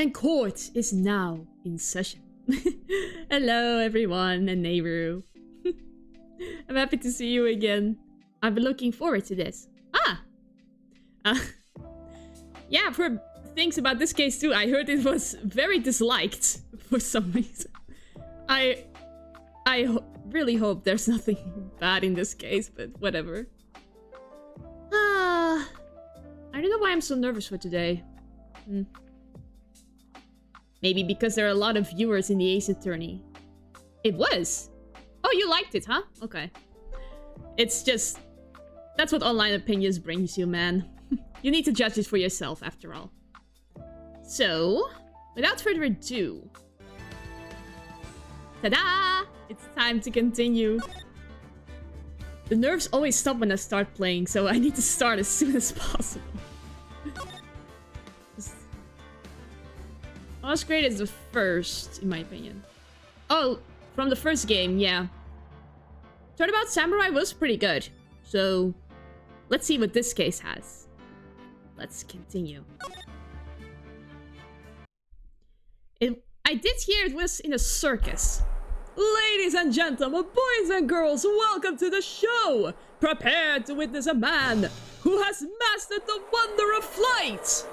And court is now in session. Hello everyone and Nehru. I'm happy to see you again. I've been looking forward to this. Yeah, I've heard things about this case too. I heard it was very disliked for some reason. I really hope there's nothing bad in this case, but whatever. I don't know why I'm so nervous for today. Maybe because there are a lot of viewers in the Ace Attorney. It was? Oh, you liked it, huh? Okay. It's just... that's what online opinions brings you, man. You need to judge it for yourself, after all. So, without further ado... ta-da! It's time to continue. The nerves always stop when I start playing, so I need to start as soon as possible. Not as great as the first, in my opinion. Oh, from the first game, yeah. Turnabout Samurai was pretty good. So, let's see what this case has. Let's continue. I did hear it was in a circus. Ladies and gentlemen, boys and girls, welcome to the show! Prepare to witness a man who has mastered the wonder of flight!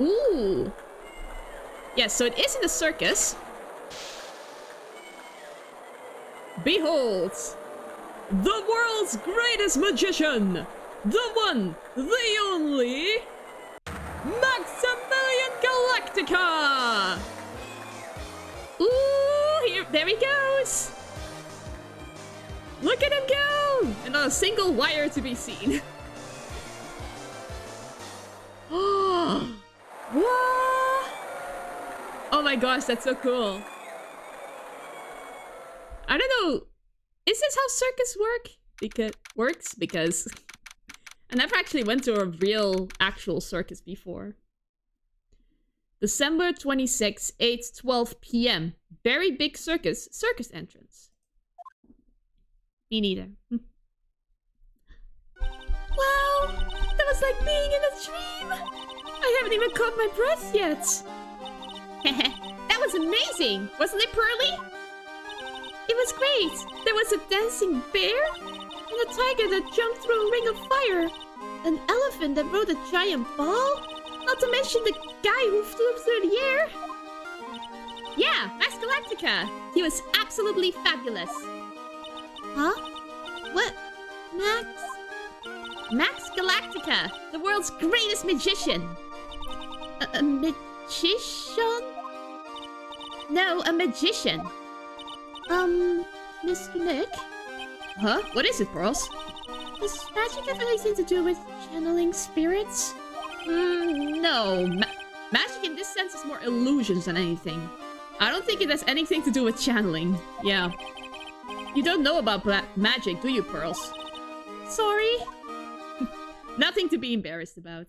Ooh. Yes, so it is in a circus. Behold, the world's greatest magician, the one, the only, Maximilian Galactica! Ooh, there he goes! Look at him go! And not a single wire to be seen. Oh, what? Oh my gosh, that's so cool. I don't know. Is this how circus works? Because I never actually went to a real actual circus before. December 26, 8:12 p.m. Very big circus entrance. Me neither. Wow, that was like being in a dream. I haven't even caught my breath yet. That was amazing! Wasn't it, Pearly? It was great! There was a dancing bear, and a tiger that jumped through a ring of fire, an elephant that rode a giant ball, not to mention the guy who flew through the air. Yeah, Max Galactica! He was absolutely fabulous. Huh? What? Max Galactica, the world's greatest magician. A magician? No, a magician. Mr. Nick? Huh? What is it, Pearls? Does magic have anything to do with channeling spirits? No. Magic in this sense is more illusions than anything. I don't think it has anything to do with channeling. Yeah. You don't know about magic, do you, Pearls? Sorry. Nothing to be embarrassed about.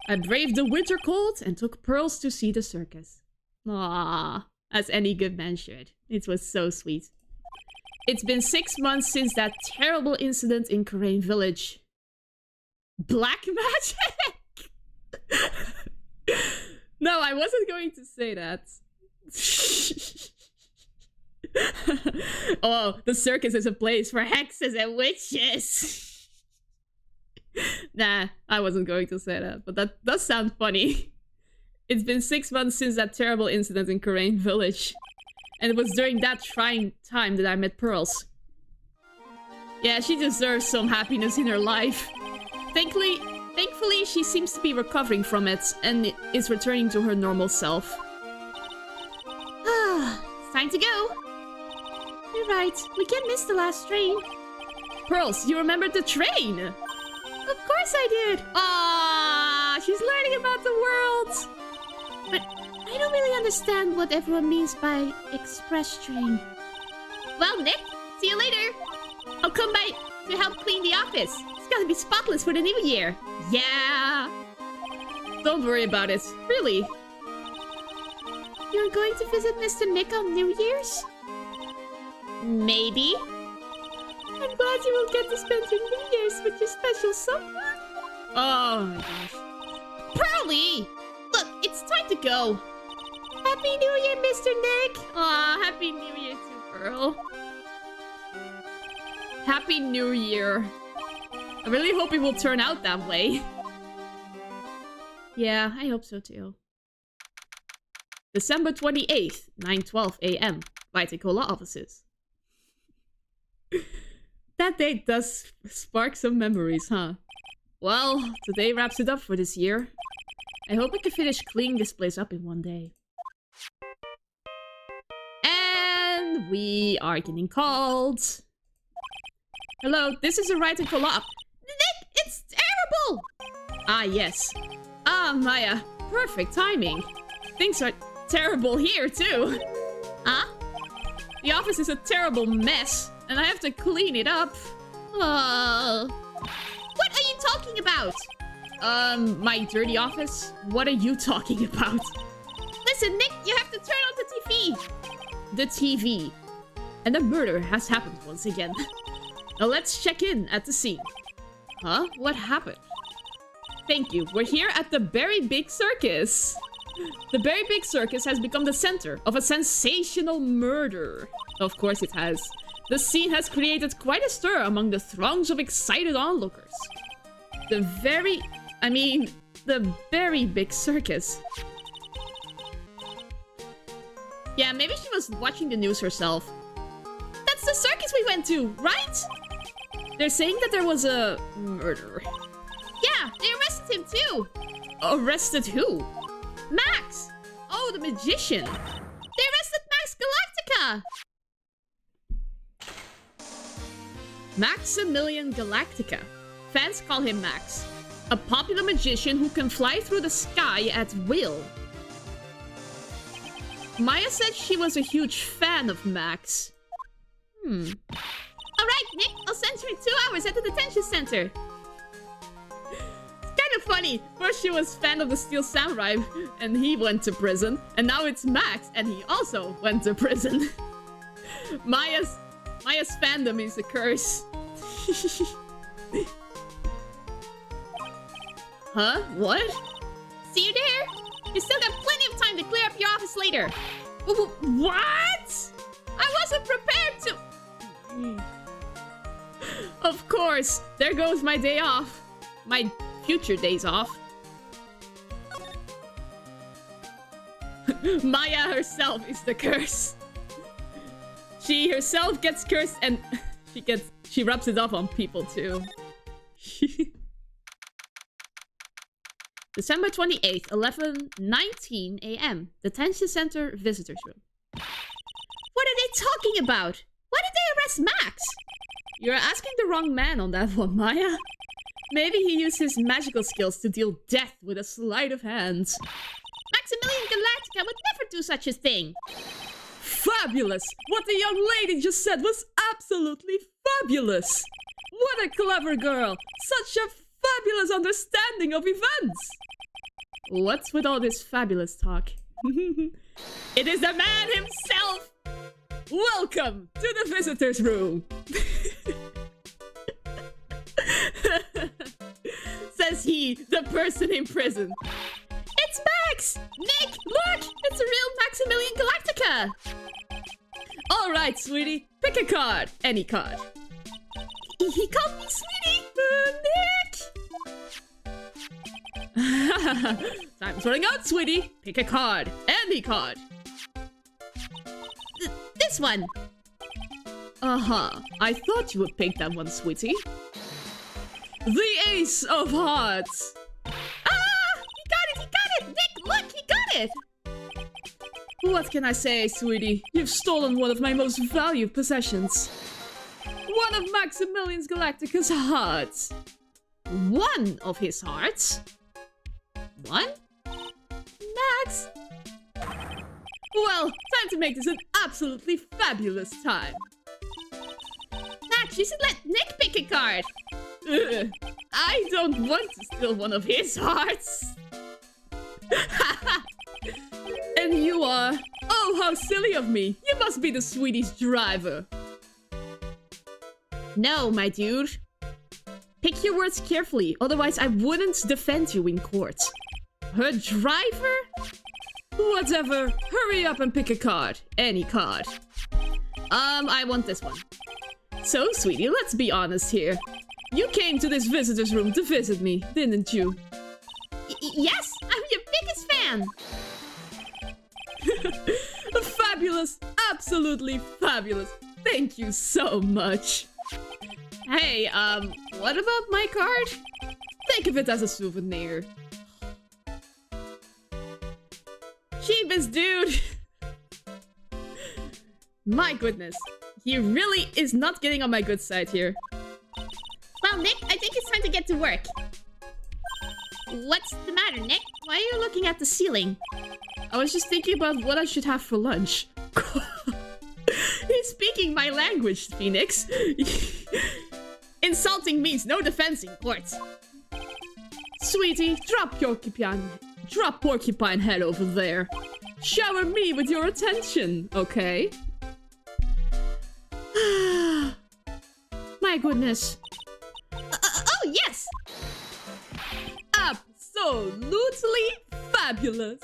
I braved the winter cold and took Pearls to see the circus. Ah, as any good man should. It was so sweet. It's been 6 months since that terrible incident in Crane Village. Black magic? No, I wasn't going to say that. Oh, the circus is a place for hexes and witches. Nah, I wasn't going to say that, but that does sound funny. It's been 6 months since that terrible incident in Crane Village. And it was during that trying time that I met Pearls. Yeah, she deserves some happiness in her life. Thankfully, she seems to be recovering from it and is returning to her normal self. It's time to go. You're right, we can't miss the last train. Pearls, you remembered the train? Of course I did! Ah, she's learning about the world! But I don't really understand what everyone means by express train. Well, Nick, see you later! I'll come by to help clean the office. It's gotta be spotless for the new year. Yeah! Don't worry about it, really. You're going to visit Mr. Nick on New Year's? Maybe. I'm glad you will get to spend your New Year's with your special someone. Oh my gosh. early! Look, it's time to go. Happy New Year, Mr. Nick! Aw, Happy New Year to Pearl. Happy New Year. I really hope it will turn out that way. Yeah, I hope so too. December 28th, 9:12 a.m. Vituber offices. That date does spark some memories, huh? Well, today wraps it up for this year. I hope I can finish cleaning this place up in one day. And we are getting called. Hello, this is a writing collab. Nick, it's terrible! Ah, yes. Ah, Maya, perfect timing. Things are terrible here, too. Huh? The office is a terrible mess, and I have to clean it up. What are you talking about? My dirty office? What are you talking about? Listen, Nick, you have to turn on the TV. The TV. And a murder has happened once again. Now let's check in at the scene. Huh? What happened? Thank you. We're here at the Very Big Circus. The Very Big Circus has become the center of a sensational murder. Of course it has. The scene has created quite a stir among the throngs of excited onlookers. The Very Big Circus. Yeah, maybe she was watching the news herself. That's the circus we went to, right? They're saying that there was a murder. Yeah, they arrested him too. Arrested who? Max! Oh, the magician. They arrested Max Galactica! Maximilian Galactica. Fans call him Max. A popular magician who can fly through the sky at will. Maya said she was a huge fan of Max. Alright, Nick, I'll send you in 2 hours at the detention center. It's kind of funny. First she was fan of the Steel Samurai and he went to prison. And now it's Max and he also went to prison. Maya's fandom is a curse. Huh? What? See you there? You still got plenty of time to clear up your office later. What? I wasn't prepared to... Of course. There goes my day off. My future days off. Maya herself is the curse. She herself gets cursed and she rubs it off on people too. December 28th, 11:19 a.m. Detention Center Visitors Room. What are they talking about? Why did they arrest Max? You're asking the wrong man on that one, Maya. Maybe he used his magical skills to deal death with a sleight of hand. Maximilian Galactica would never do such a thing. Fabulous! What the young lady just said was absolutely fabulous! What a clever girl! Such a fabulous understanding of events! What's with all this fabulous talk? It is the man himself! Welcome to the visitors' room! Says he, the person in prison. It's Max! Nick, look! It's a real Maximilian Galactica! Alright, sweetie. Pick a card. Any card. He called me sweetie! Nick! Time's running out, sweetie. Pick a card. Any card. This one. Uh-huh. I thought you would pick that one, sweetie. The Ace of Hearts. Ah! He got it! He got it! Nick, look! He got it! What can I say, sweetie? You've stolen one of my most valued possessions. One of Maximilian Galactica's hearts. One of his hearts? One? Max? Well, time to make this an absolutely fabulous time. Max, you should let Nick pick a card. I don't want to steal one of his hearts. And you are... Oh, how silly of me. You must be the sweetie's driver. No, my dude. Pick your words carefully, otherwise I wouldn't defend you in court. Her driver? Whatever. Hurry up and pick a card. Any card. I want this one. So, sweetie, let's be honest here. You came to this visitor's room to visit me, didn't you? Yes, I'm your biggest fan. Fabulous. Absolutely fabulous. Thank you so much. Hey, what about my card? Think of it as a souvenir. Jeebus, dude. My goodness. He really is not getting on my good side here. Well, Nick, I think it's time to get to work. What's the matter, Nick? Why are you looking at the ceiling? I was just thinking about what I should have for lunch. He's speaking my language, Phoenix. Insulting means no defense in court. Sweetie, drop porcupine head over there. Shower me with your attention, okay? My goodness. Oh, yes! Absolutely fabulous.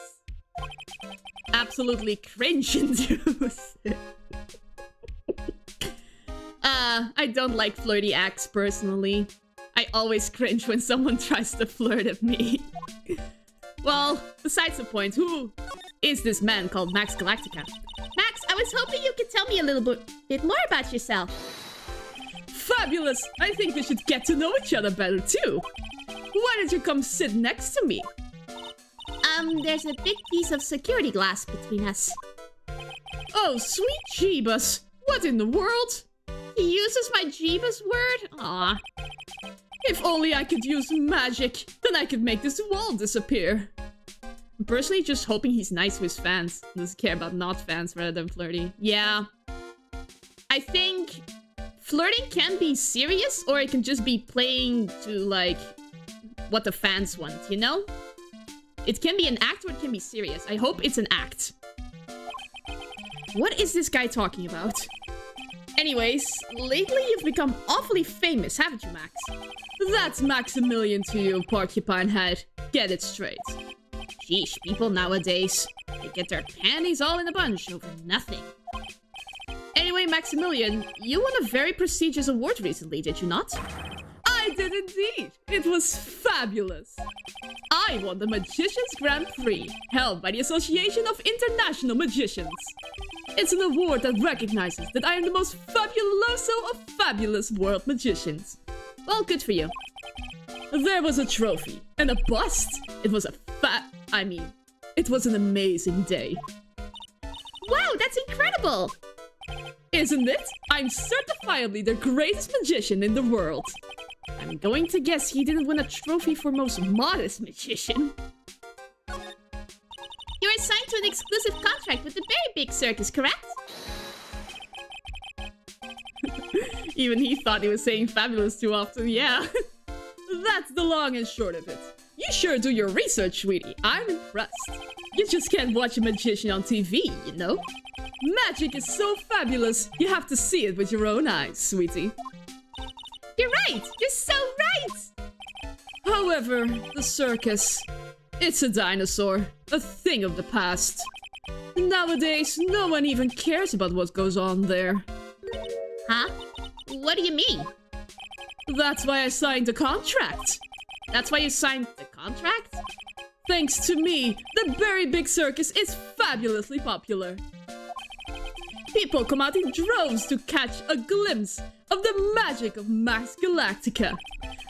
Absolutely cringe-induced. I don't like flirty acts personally. I always cringe when someone tries to flirt at me. Well, besides the point, who is this man called Max Galactica? Max, I was hoping you could tell me a little bit more about yourself. Fabulous! I think we should get to know each other better too. Why don't you come sit next to me? There's a big piece of security glass between us. Oh, sweet Jeebus! What in the world? He uses my Jeebus word? Aw. If only I could use magic, then I could make this wall disappear. I'm personally just hoping he's nice to his fans. Doesn't care about not fans rather than flirty. Yeah. I think flirting can be serious, or it can just be playing to, like, what the fans want, you know? It can be an act or it can be serious. I hope it's an act. What is this guy talking about? Anyways, lately you've become awfully famous, haven't you, Max? That's Maximilian to you, porcupine head. Get it straight. Sheesh, people nowadays, they get their panties all in a bunch over nothing. Anyway, Maximilian, you won a very prestigious award recently, did you not? I did indeed! It was fabulous! I won the Magician's Grand Prix, held by the Association of International Magicians. It's an award that recognizes that I am the most fabuloso of fabulous world magicians. Well, good for you. There was a trophy and a bust. It was it was an amazing day. Wow, that's incredible! Isn't it? I'm certifiably the greatest magician in the world. I'm going to guess he didn't win a trophy for most modest magician. You're assigned to an exclusive contract with the very big circus, correct? Even he thought he was saying fabulous too often, yeah. That's the long and short of it. You sure do your research, sweetie. I'm impressed. You just can't watch a magician on TV, you know? Magic is so fabulous, you have to see it with your own eyes, sweetie. You're right! You're so right! However, the circus, it's a dinosaur, a thing of the past. Nowadays, no one even cares about what goes on there. Huh? What do you mean? That's why I signed the contract. That's why you signed the contract? Thanks to me, the very big circus is fabulously popular. People come out in droves to catch a glimpse of the magic of Max Galactica.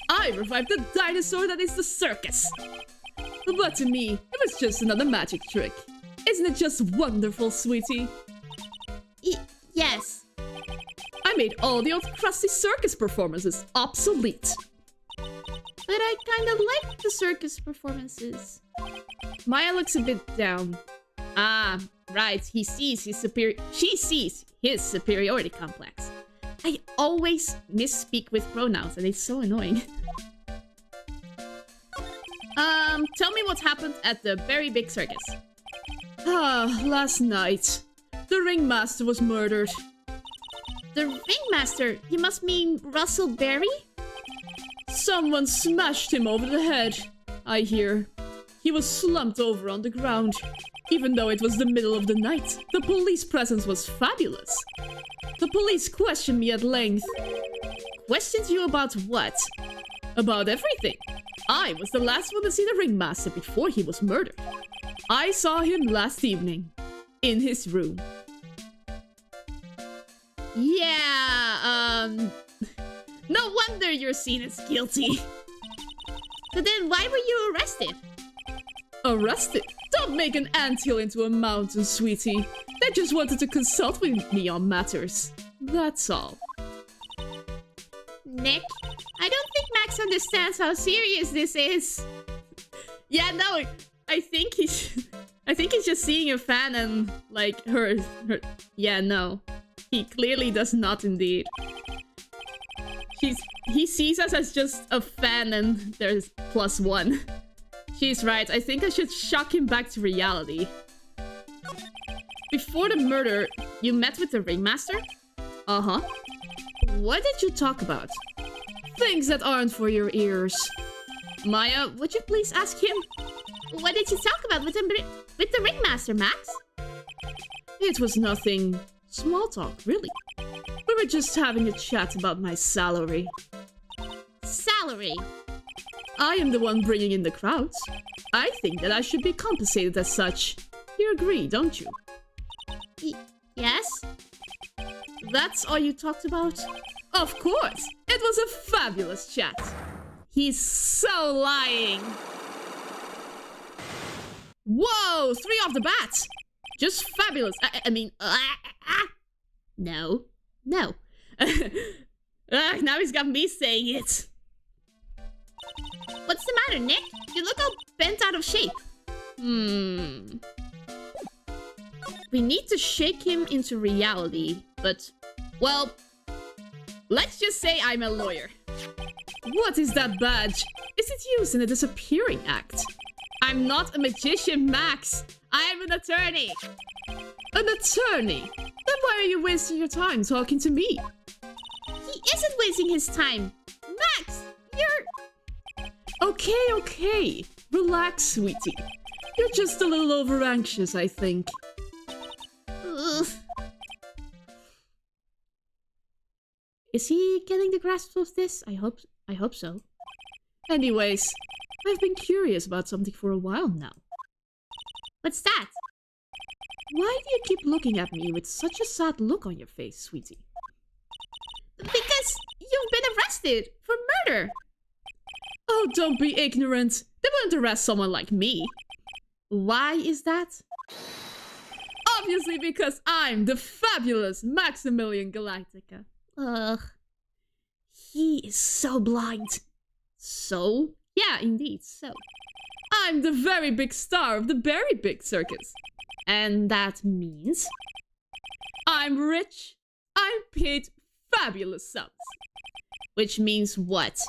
I revived the dinosaur that is the circus. But to me, it was just another magic trick. Isn't it just wonderful, sweetie? Yes. I made all the old crusty circus performances obsolete. But I kind of like the circus performances. Maya looks a bit down. Ah, right. She sees his superiority complex. I always misspeak with pronouns and it's so annoying. Tell me what happened at the very big circus. Last night, the ringmaster was murdered. The ringmaster? You must mean Russell Berry? Someone smashed him over the head, I hear. he was slumped over on the ground. Even though it was the middle of the night, the police presence was fabulous. The police questioned me at length. Questioned you about what? About everything. I was the last one to see the ringmaster before he was murdered. I saw him last evening. In his room. Yeah, no wonder you're seen as guilty. So then why were you arrested? Arrested? Don't make an anthill into a mountain, sweetie. They just wanted to consult with me on matters. That's all. Nick, I don't think Max understands how serious this is. Yeah, no, I think he's just seeing a fan and, like, her... Yeah, no. He clearly does not indeed. He sees us as just a fan and there's +1. She's right, I think I should shock him back to reality. Before the murder, you met with the ringmaster? Uh-huh. What did you talk about? Things that aren't for your ears. Maya, would you please ask him? What did you talk about with the ringmaster, Max? It was nothing. Small talk, really. We were just having a chat about my salary. Salary? I am the one bringing in the crowds. I think that I should be compensated as such. You agree, don't you? Yes? That's all you talked about? Of course! It was a fabulous chat. He's so lying. Whoa! 3 off the bat! Just fabulous. I mean... No. No. Now he's got me saying it. What's the matter, Nick? You look all bent out of shape. We need to shake him into reality, but... Well... Let's just say I'm a lawyer. What is that badge? Is it used in a disappearing act? I'm not a magician, Max. I am an attorney. An attorney? Then why are you wasting your time talking to me? He isn't wasting his time. Max, you're... Okay. Relax, sweetie. You're just a little over-anxious, I think. Ugh. Is he getting the grasp of this? I hope so. Anyways, I've been curious about something for a while now. What's that? Why do you keep looking at me with such a sad look on your face, sweetie? Because you've been arrested for murder. Oh, don't be ignorant. They wouldn't arrest someone like me. Why is that? Obviously because I'm the fabulous Maximilian Galactica. Ugh. He is so blind. So? Yeah, indeed, so. I'm the very big star of the very big circus. And that means... I'm rich. I'm paid fabulous sums. Which means what?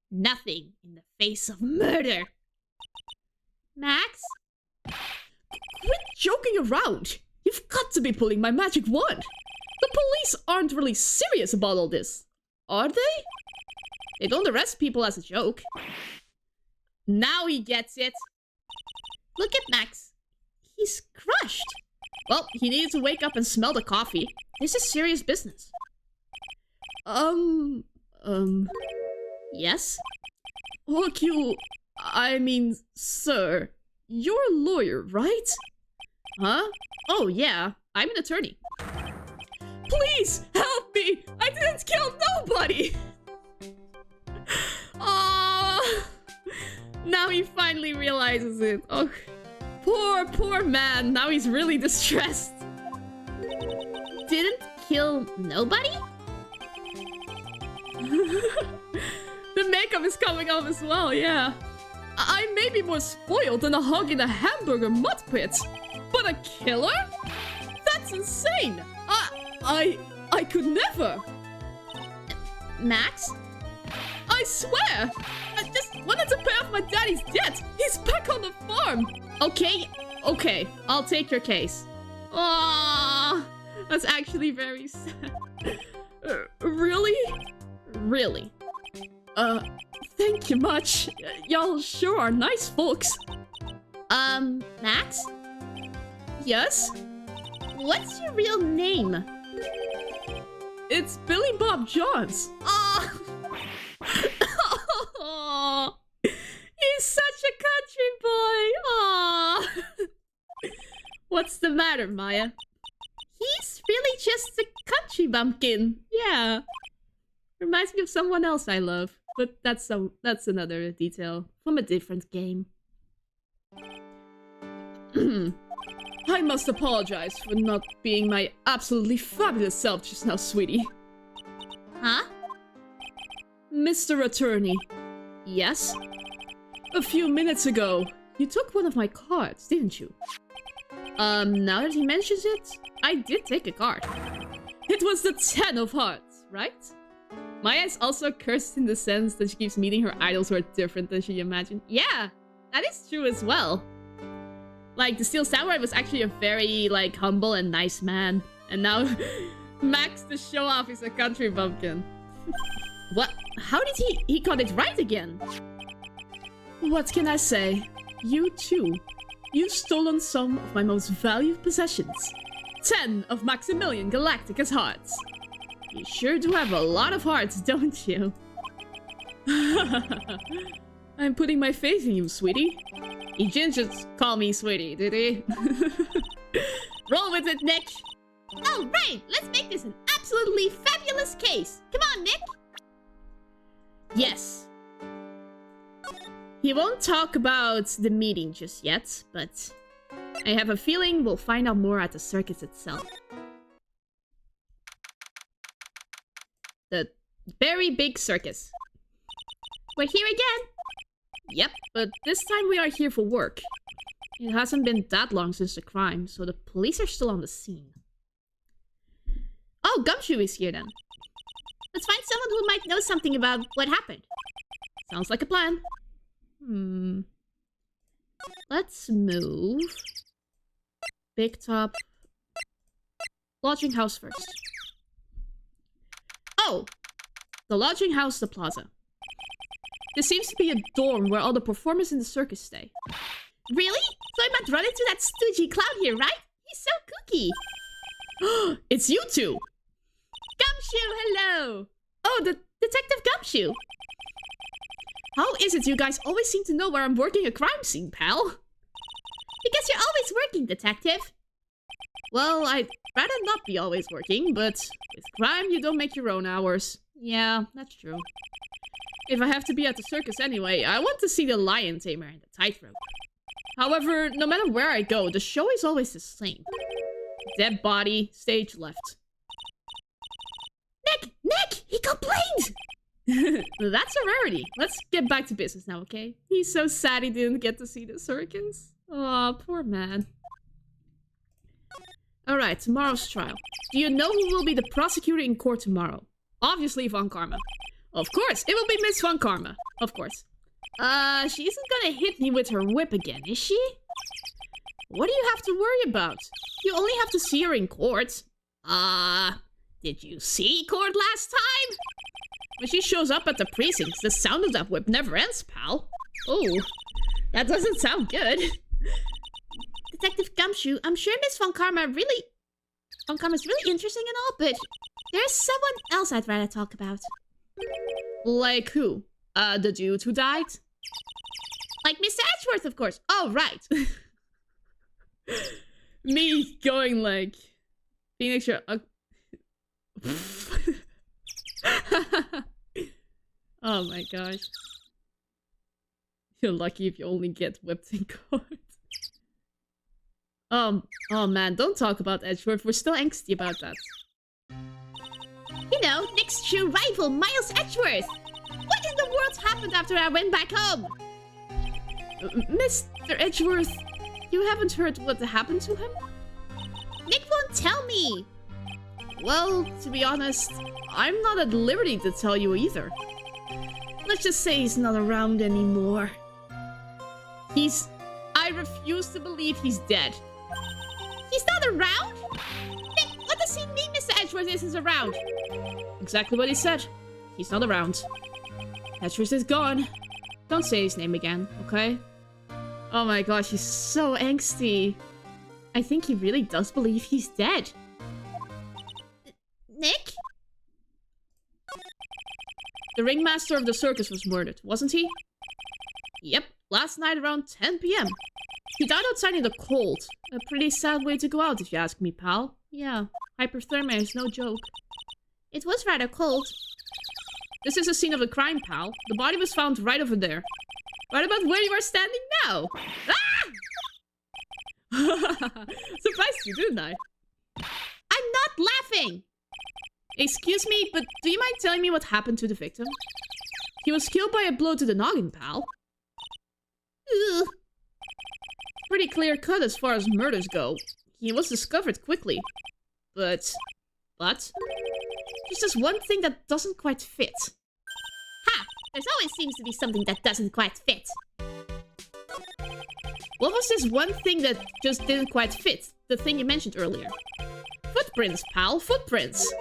Nothing in the face of murder. Max? Quit joking around. You've got to be pulling my magic wand. The police aren't really serious about all this. Are they? They don't arrest people as a joke. Now he gets it. Look at Max. He's crushed. Well, he needed to wake up and smell the coffee. This is serious business. Yes? Look, I mean, sir. You're a lawyer, right? Huh? Oh, yeah. I'm an attorney. Please, help me! I didn't kill nobody! Oh, now he finally realizes it. Oh, poor man. Now he's really distressed. Didn't kill nobody? The makeup is coming off as well, yeah. I may be more spoiled than a hog in a hamburger mud pit, but a killer? That's insane! I could never! Max? I swear! I just wanted to pay off my daddy's debt! He's back on the farm! Okay, I'll take your case. Aww, that's actually very sad. Really? Really? Thank you much. Y'all sure are nice folks. Max? Yes? What's your real name? It's Billy Bob Johns. Oh! Oh, he's such a country boy. Oh. What's the matter, Maya? He's really just a country bumpkin. Yeah. Reminds me of someone else I love. But that's another detail from a different game. I must apologize for not being my absolutely fabulous self just now, sweetie. Huh? Mr. Attorney. Yes? A few minutes ago, you took one of my cards, didn't you? Now that he mentions it, I did take a card. It was the 10 of hearts, right? Maya is also cursed in the sense that she keeps meeting her idols who are different than she imagined. Yeah, that is true as well. Like, the Steel Samurai was actually a very, like, humble and nice man. And now, Max the show-off is a country bumpkin. What? How did he got it right again? What can I say? You too. You've stolen some of my most valued possessions. 10 of Maximilian Galactica's hearts. You sure do have a lot of hearts, don't you? I'm putting my faith in you, sweetie. He didn't just call me sweetie, did he? Roll with it, Nick! Alright, let's make this an absolutely fabulous case! Come on, Nick! Yes. He won't talk about the meeting just yet, but I have a feeling we'll find out more at the circus itself. The very big circus. We're here again! Yep, but this time we are here for work. It hasn't been that long since the crime, so the police are still on the scene. Oh, Gumshoe is here then. Let's find someone who might know something about what happened. Sounds like a plan. Let's move. Big Top. Lodging house first. Oh! The lodging house, the plaza. This seems to be a dorm where all the performers in the circus stay. Really? So I might run into that stoogey clown here, right? He's so kooky. It's you two! Gumshoe, hello! Oh, the Detective Gumshoe! How is it you guys always seem to know where I'm working a crime scene, pal? Because you're always working, detective. Well, I'd rather not be always working, but with crime you don't make your own hours. Yeah, that's true. If I have to be at the circus anyway, I want to see the lion tamer and the tightrope. However, no matter where I go, the show is always the same. Dead body, stage left. Nick! He complained! That's a rarity. Let's get back to business now, okay? He's so sad he didn't get to see the circus. Oh, poor man. Alright, tomorrow's trial. Do you know who will be the prosecutor in court tomorrow? Obviously Von Karma. Of course, it will be Miss Von Karma. Of course. She isn't gonna hit me with her whip again, is she? What do you have to worry about? You only have to see her in court. Did you see court last time? When she shows up at the precincts, the sound of that whip never ends, pal. Oh, that doesn't sound good. Detective Gumshoe, I'm sure Miss Von Karma's really interesting and all, but there's someone else I'd rather talk about. Like who? The dude who died? Like Mr. Edgeworth, of course. Oh, right. Me going like... Phoenix Wright... Oh my gosh. You're lucky if you only get whipped in court. Oh man, don't talk about Edgeworth. We're still angsty about that. You know, Nick's true rival, Miles Edgeworth. What in the world happened after I went back home? Mr. Edgeworth, you haven't heard what happened to him? Nick won't tell me. Well, to be honest, I'm not at liberty to tell you either. Let's just say he's not around anymore. I refuse to believe he's dead. He's not around? Nick, what does he mean Mr. Edgeworth isn't around? Exactly what he said. He's not around. Tetris is gone. Don't say his name again, okay? Oh my gosh, he's so angsty. I think he really does believe he's dead. Nick? The ringmaster of the circus was murdered, wasn't he? Yep, last night around 10 p.m. He died outside in the cold. A pretty sad way to go out, if you ask me, pal. Yeah, hypothermia is no joke. It was rather cold. This is a scene of the crime, pal. The body was found right over there. Right about where you are standing now. Ah! Surprised you, didn't I? I'm not laughing! Excuse me, but do you mind telling me what happened to the victim? He was killed by a blow to the noggin, pal. Ugh. Pretty clear cut as far as murders go. He was discovered quickly. But... there's just one thing that doesn't quite fit. Ha! There's always seems to be something that doesn't quite fit. What was this one thing that just didn't quite fit? The thing you mentioned earlier. Footprints, pal. Footprints.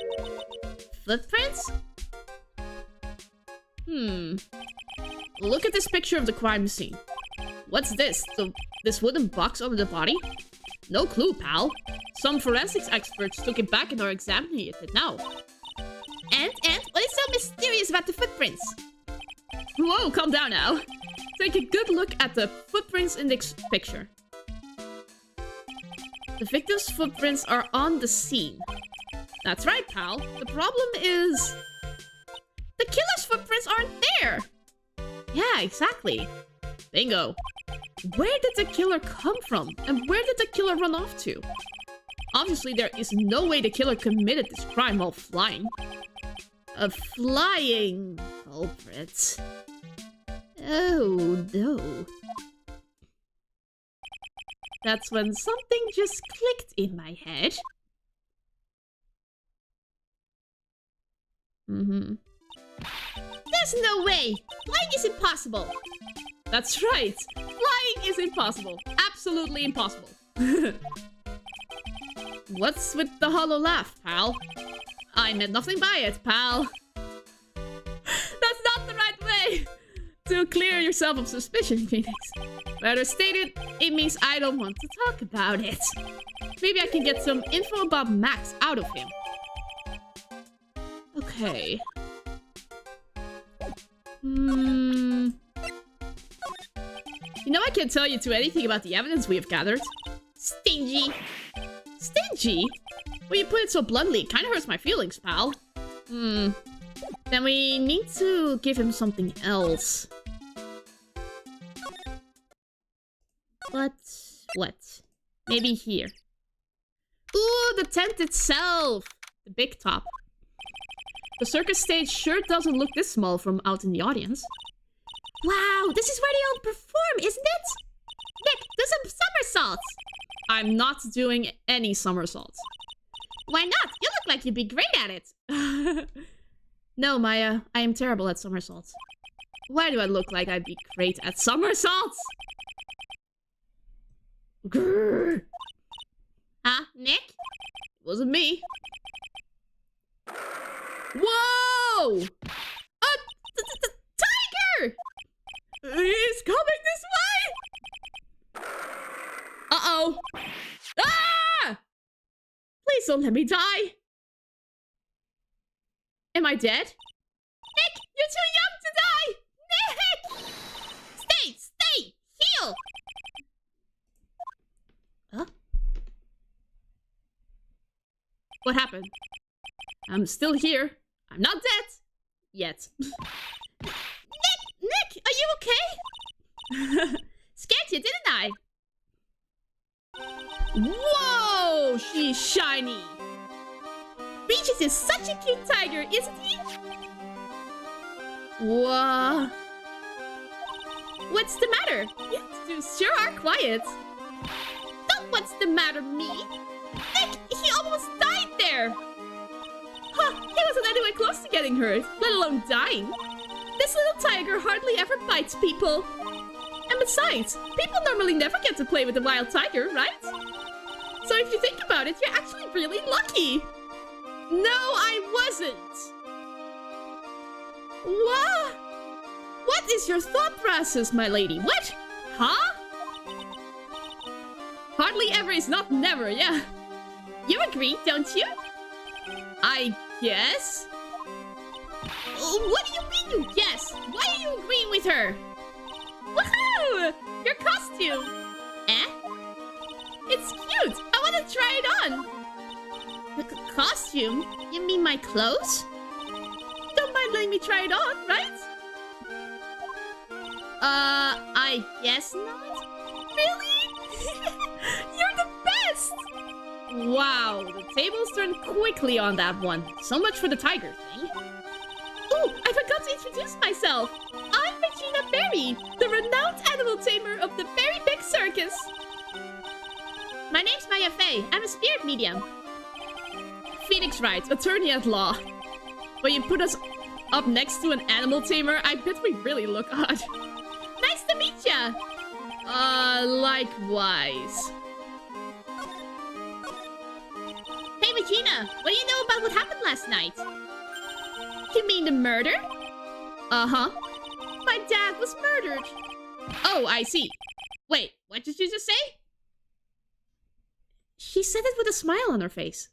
Footprints? Look at this picture of the crime scene. What's this? This wooden box under the body? No clue, pal. Some forensics experts took it back and are examining it now. And what is so mysterious about the footprints? Whoa, calm down now. Take a good look at the footprints in this picture. The victim's footprints are on the scene. That's right, pal. The problem is... the killer's footprints aren't there! Yeah, exactly. Bingo. Where did the killer come from? And where did the killer run off to? Obviously, there is no way the killer committed this crime while flying. A flying culprit. Oh, no. That's when something just clicked in my head. There's no way! Flying is impossible! That's right! Flying is impossible! Absolutely impossible! What's with the hollow laugh, pal? I meant nothing by it, pal. That's not the right way to clear yourself of suspicion, Phoenix. Better stated, it means I don't want to talk about it. Maybe I can get some info about Max out of him. Okay. You know I can't tell you anything about the evidence we have gathered. Stingy. Stingy? Well, you put it so bluntly, it kind of hurts my feelings, pal. Then we need to give him something else. But what? Maybe here. Ooh, the tent itself! The big top. The circus stage sure doesn't look this small from out in the audience. Wow, this is where they all perform, isn't it? Nick, do some somersaults! I'm not doing any somersaults. Why not? You look like you'd be great at it. No, Maya, I am terrible at somersaults. Why do I look like I'd be great at somersaults? Grrr. Huh, Nick? It wasn't me. Whoa! A tiger! He's coming this way! Uh-oh. Ah! Please don't let me die. Am I dead? Nick, you're too young to die! Nick! Stay! Heal! Huh? What happened? I'm still here. I'm not dead. Yet. Nick, are you okay? Scared you, didn't I? Whoa! She's shiny. Regis is such a cute tiger, isn't he? What? What's the matter? You sure are quiet. Don't what's the matter, me? Nick, he almost died there. Huh, he wasn't anywhere close to getting hurt, let alone dying. This little tiger hardly ever bites people. And besides, people normally never get to play with a wild tiger, right? So if you think about it, you're actually really lucky. No, I wasn't. What? What is your thought process, my lady? What? Huh? Hardly ever is not never, yeah. You agree, don't you? I guess? What do you mean you guess? Why are you agreeing with her? Woohoo! Your costume! Eh? It's cute! I want to try it on! The costume? You mean my clothes? Don't mind letting me try it on, right? I guess not. Really? You're the best! Wow, the tables turned quickly on that one. So much for the tiger thing. Ooh, I forgot to introduce myself. I'm Regina Berry, the renowned animal tamer of the Very Big Circus. My name's Maya Fey. I'm a spirit medium. Phoenix Wright, attorney at law. When you put us up next to an animal tamer, I bet we really look odd. Nice to meet ya. Likewise. Hey Regina, what do you know about what happened last night? You mean the murder? Uh-huh. My dad was murdered. Oh, I see. Wait, what did you just say? She said it with a smile on her face.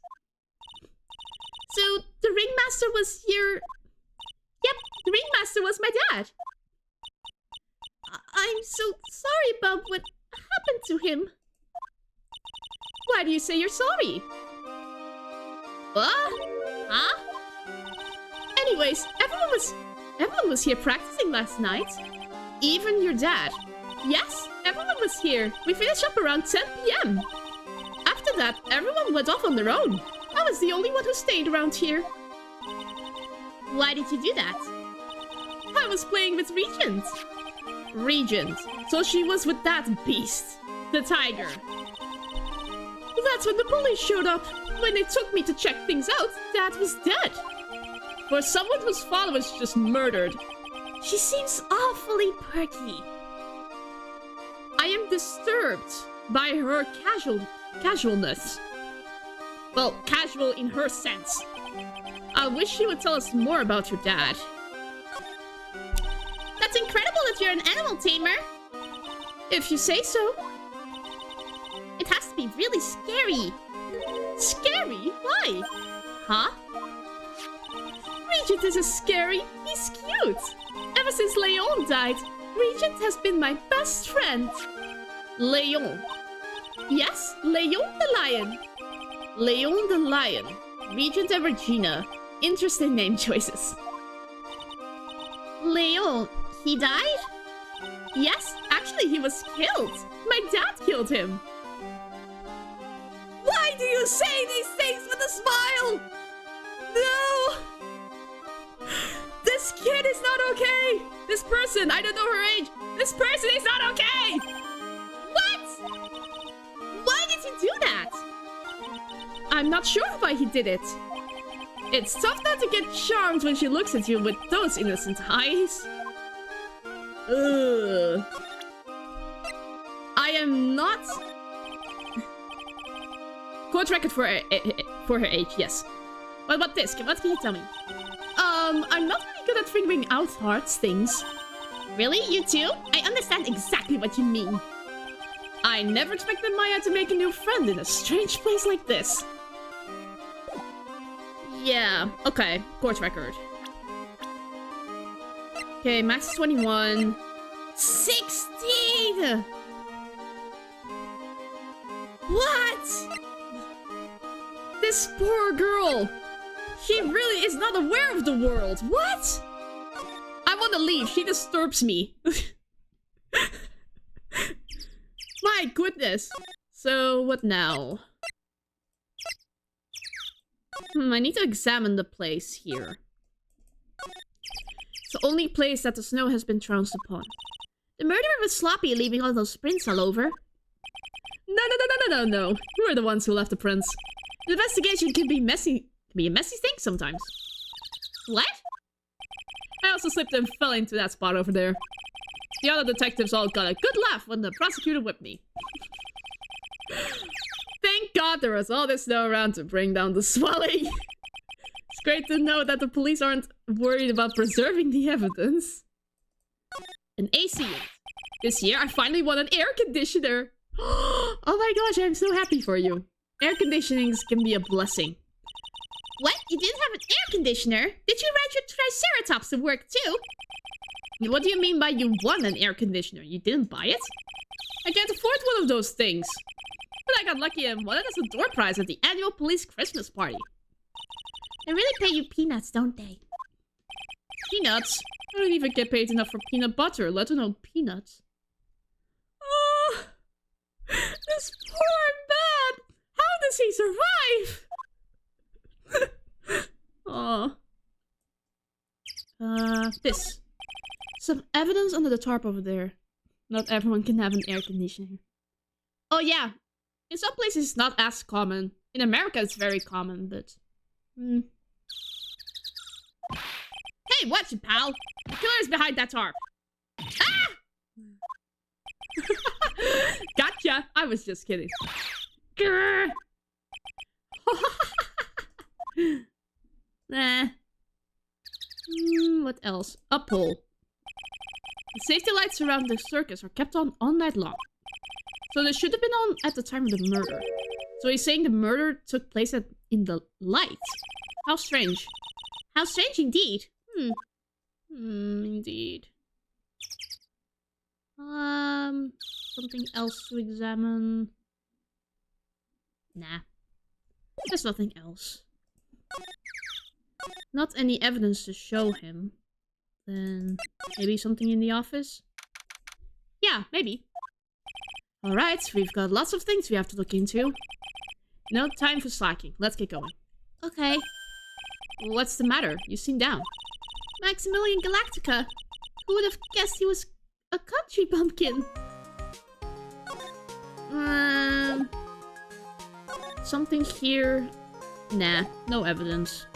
So, the ringmaster was your... Yep, the ringmaster was my dad. I'm so sorry about what happened to him. Why do you say you're sorry? What? Huh? Anyways, everyone was here practicing last night. Even your dad. Yes, everyone was here. We finished up around 10 p.m. After that, everyone went off on their own. I was the only one who stayed around here. Why did you do that? I was playing with Regent. Regent. So she was with that beast. The tiger. That's when the police showed up. When they took me to check things out, Dad was dead. For someone whose father was just murdered. She seems awfully perky. I am disturbed by her casualness. Well, casual in her sense. I wish she would tell us more about your dad. That's incredible that you're an animal tamer. If you say so. It has to be really scary. Scary? Why? Huh? Regent isn't scary. He's cute. Ever since Leon died, Regent has been my best friend. Leon. Yes, Leon the lion. Leon the lion. Regent and Regina. Interesting name choices. Leon, he died? Yes, actually he was killed. My dad killed him. Why do you say these things with a smile? No! This kid is not okay! This person, I don't know her age. This person is not okay! What? Why did he do that? I'm not sure why he did it. It's tough not to get charmed when she looks at you with those innocent eyes. Ugh. I am not... Quote record for her age, yes. What about this? What can you tell me? I'm not really good at figuring out hard things. Really? You too? I understand exactly what you mean. I never expected Maya to make a new friend in a strange place like this. Yeah, okay. Court record. Okay, max is 21. 16! What? This poor girl. She really is not aware of the world. What? I want to leave. She disturbs me. My goodness. So, what now? I need to examine the place here. It's the only place that the snow has been trounced upon. The murderer was sloppy, leaving all those prints all over. No. You are the ones who left the prints. The investigation can be messy. Can be a messy thing sometimes. What? I also slipped and fell into that spot over there. The other detectives all got a good laugh when the prosecutor whipped me. Thank God there was all this snow around to bring down the swelling. It's great to know that the police aren't worried about preserving the evidence. an AC unit. This year, I finally won an air conditioner. Oh my gosh, I'm so happy for you. Air conditionings can be a blessing. What? You didn't have an air conditioner? Did you ride your Triceratops to work too? What do you mean by you won an air conditioner? You didn't buy it? I can't afford one of those things. But I got lucky and won it as a door prize at the annual police Christmas party. They really pay you peanuts, don't they? Peanuts? I don't even get paid enough for peanut butter, let alone peanuts. Oh, this poor man! How does he survive? Oh. This. Some evidence under the tarp over there. Not everyone can have an air conditioner. Oh yeah. In some places it's not as common. In America it's very common, but... Hey, watch it, pal! The killer's behind that tarp! Ah! Gotcha! I was just kidding. Grr. Nah. What else? A pole. The safety lights around the circus are kept on all night long. So they should have been on at the time of the murder. So he's saying the murder took place in the light. How strange. How strange indeed. Indeed. Something else to examine. Nah. There's nothing else. Not any evidence to show him. Then maybe something in the office? Yeah, maybe. Alright, we've got lots of things we have to look into. No time for slacking. Let's get going. Okay. What's the matter? You seem down. Maximilian Galactica. Who would have guessed he was a country bumpkin? Something here? Nah, no evidence.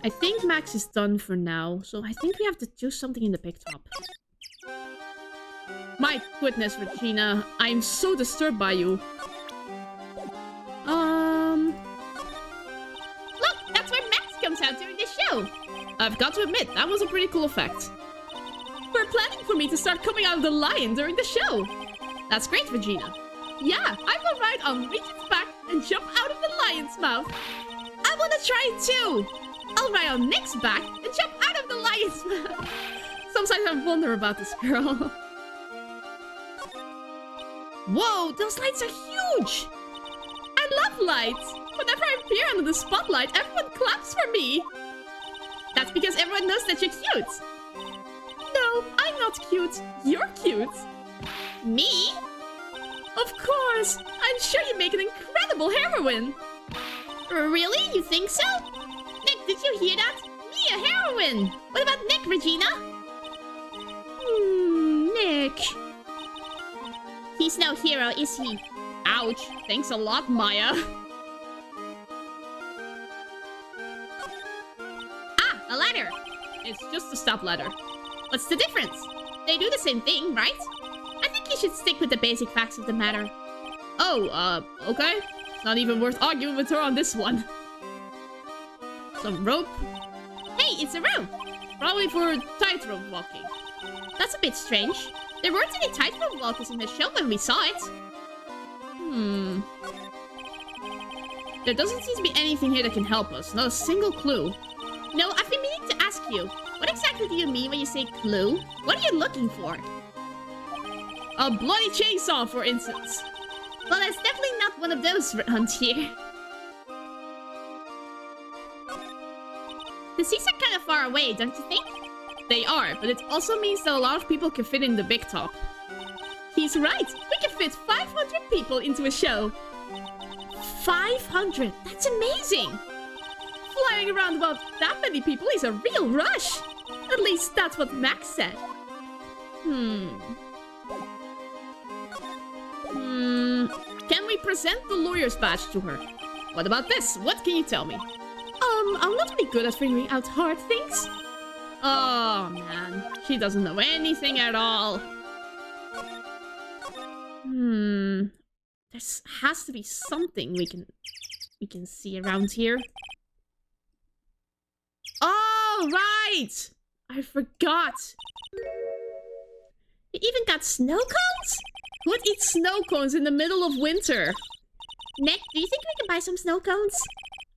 I think Max is done for now, so I think we have to do something in the big top. My goodness, Regina, I'm so disturbed by you. Look, that's where Max comes out during the show. I've got to admit, that was a pretty cool effect. We're planning for me to start coming out of the lion during the show. That's great, Regina. Yeah, I will ride on Regent's back and jump out of the lion's mouth. I want to try it too. I'll ride on Nick's back and jump out of the lion's mouth. Sometimes I wonder about this girl. Whoa, those lights are huge! I love lights! Whenever I appear under the spotlight, everyone claps for me! That's because everyone knows that you're cute! No, I'm not cute. You're cute! Me? Of course! I'm sure you make an incredible heroine! Really? You think so? Nick, did you hear that? Me, a heroine! What about Nick, Regina? Nick... He's no hero, is he? Ouch. Thanks a lot, Maya. Ah, a ladder. It's just a step ladder. What's the difference? They do the same thing, right? I think you should stick with the basic facts of the matter. Oh, okay. It's not even worth arguing with her on this one. Some rope. Hey, it's a rope. Probably for tightrope walking. That's a bit strange. There weren't any tightrope walkers in the show when we saw it. There doesn't seem to be anything here that can help us. Not a single clue. No, I've been meaning to ask you. What exactly do you mean when you say clue? What are you looking for? A bloody chainsaw, for instance. Well, that's definitely not one of those around here. The seats are kind of far away, don't you think? They are, but it also means that a lot of people can fit in the big top. He's right! We can fit 500 people into a show! 500? That's amazing! Flying around about that many people is a real rush! At least that's what Max said. Can we present the lawyer's badge to her? What about this? What can you tell me? I'm not really good at figuring out hard things. Oh, man. She doesn't know anything at all. There has to be something we can see around here. Oh, right! I forgot. You even got snow cones? Who would eat snow cones in the middle of winter? Nick, do you think we can buy some snow cones?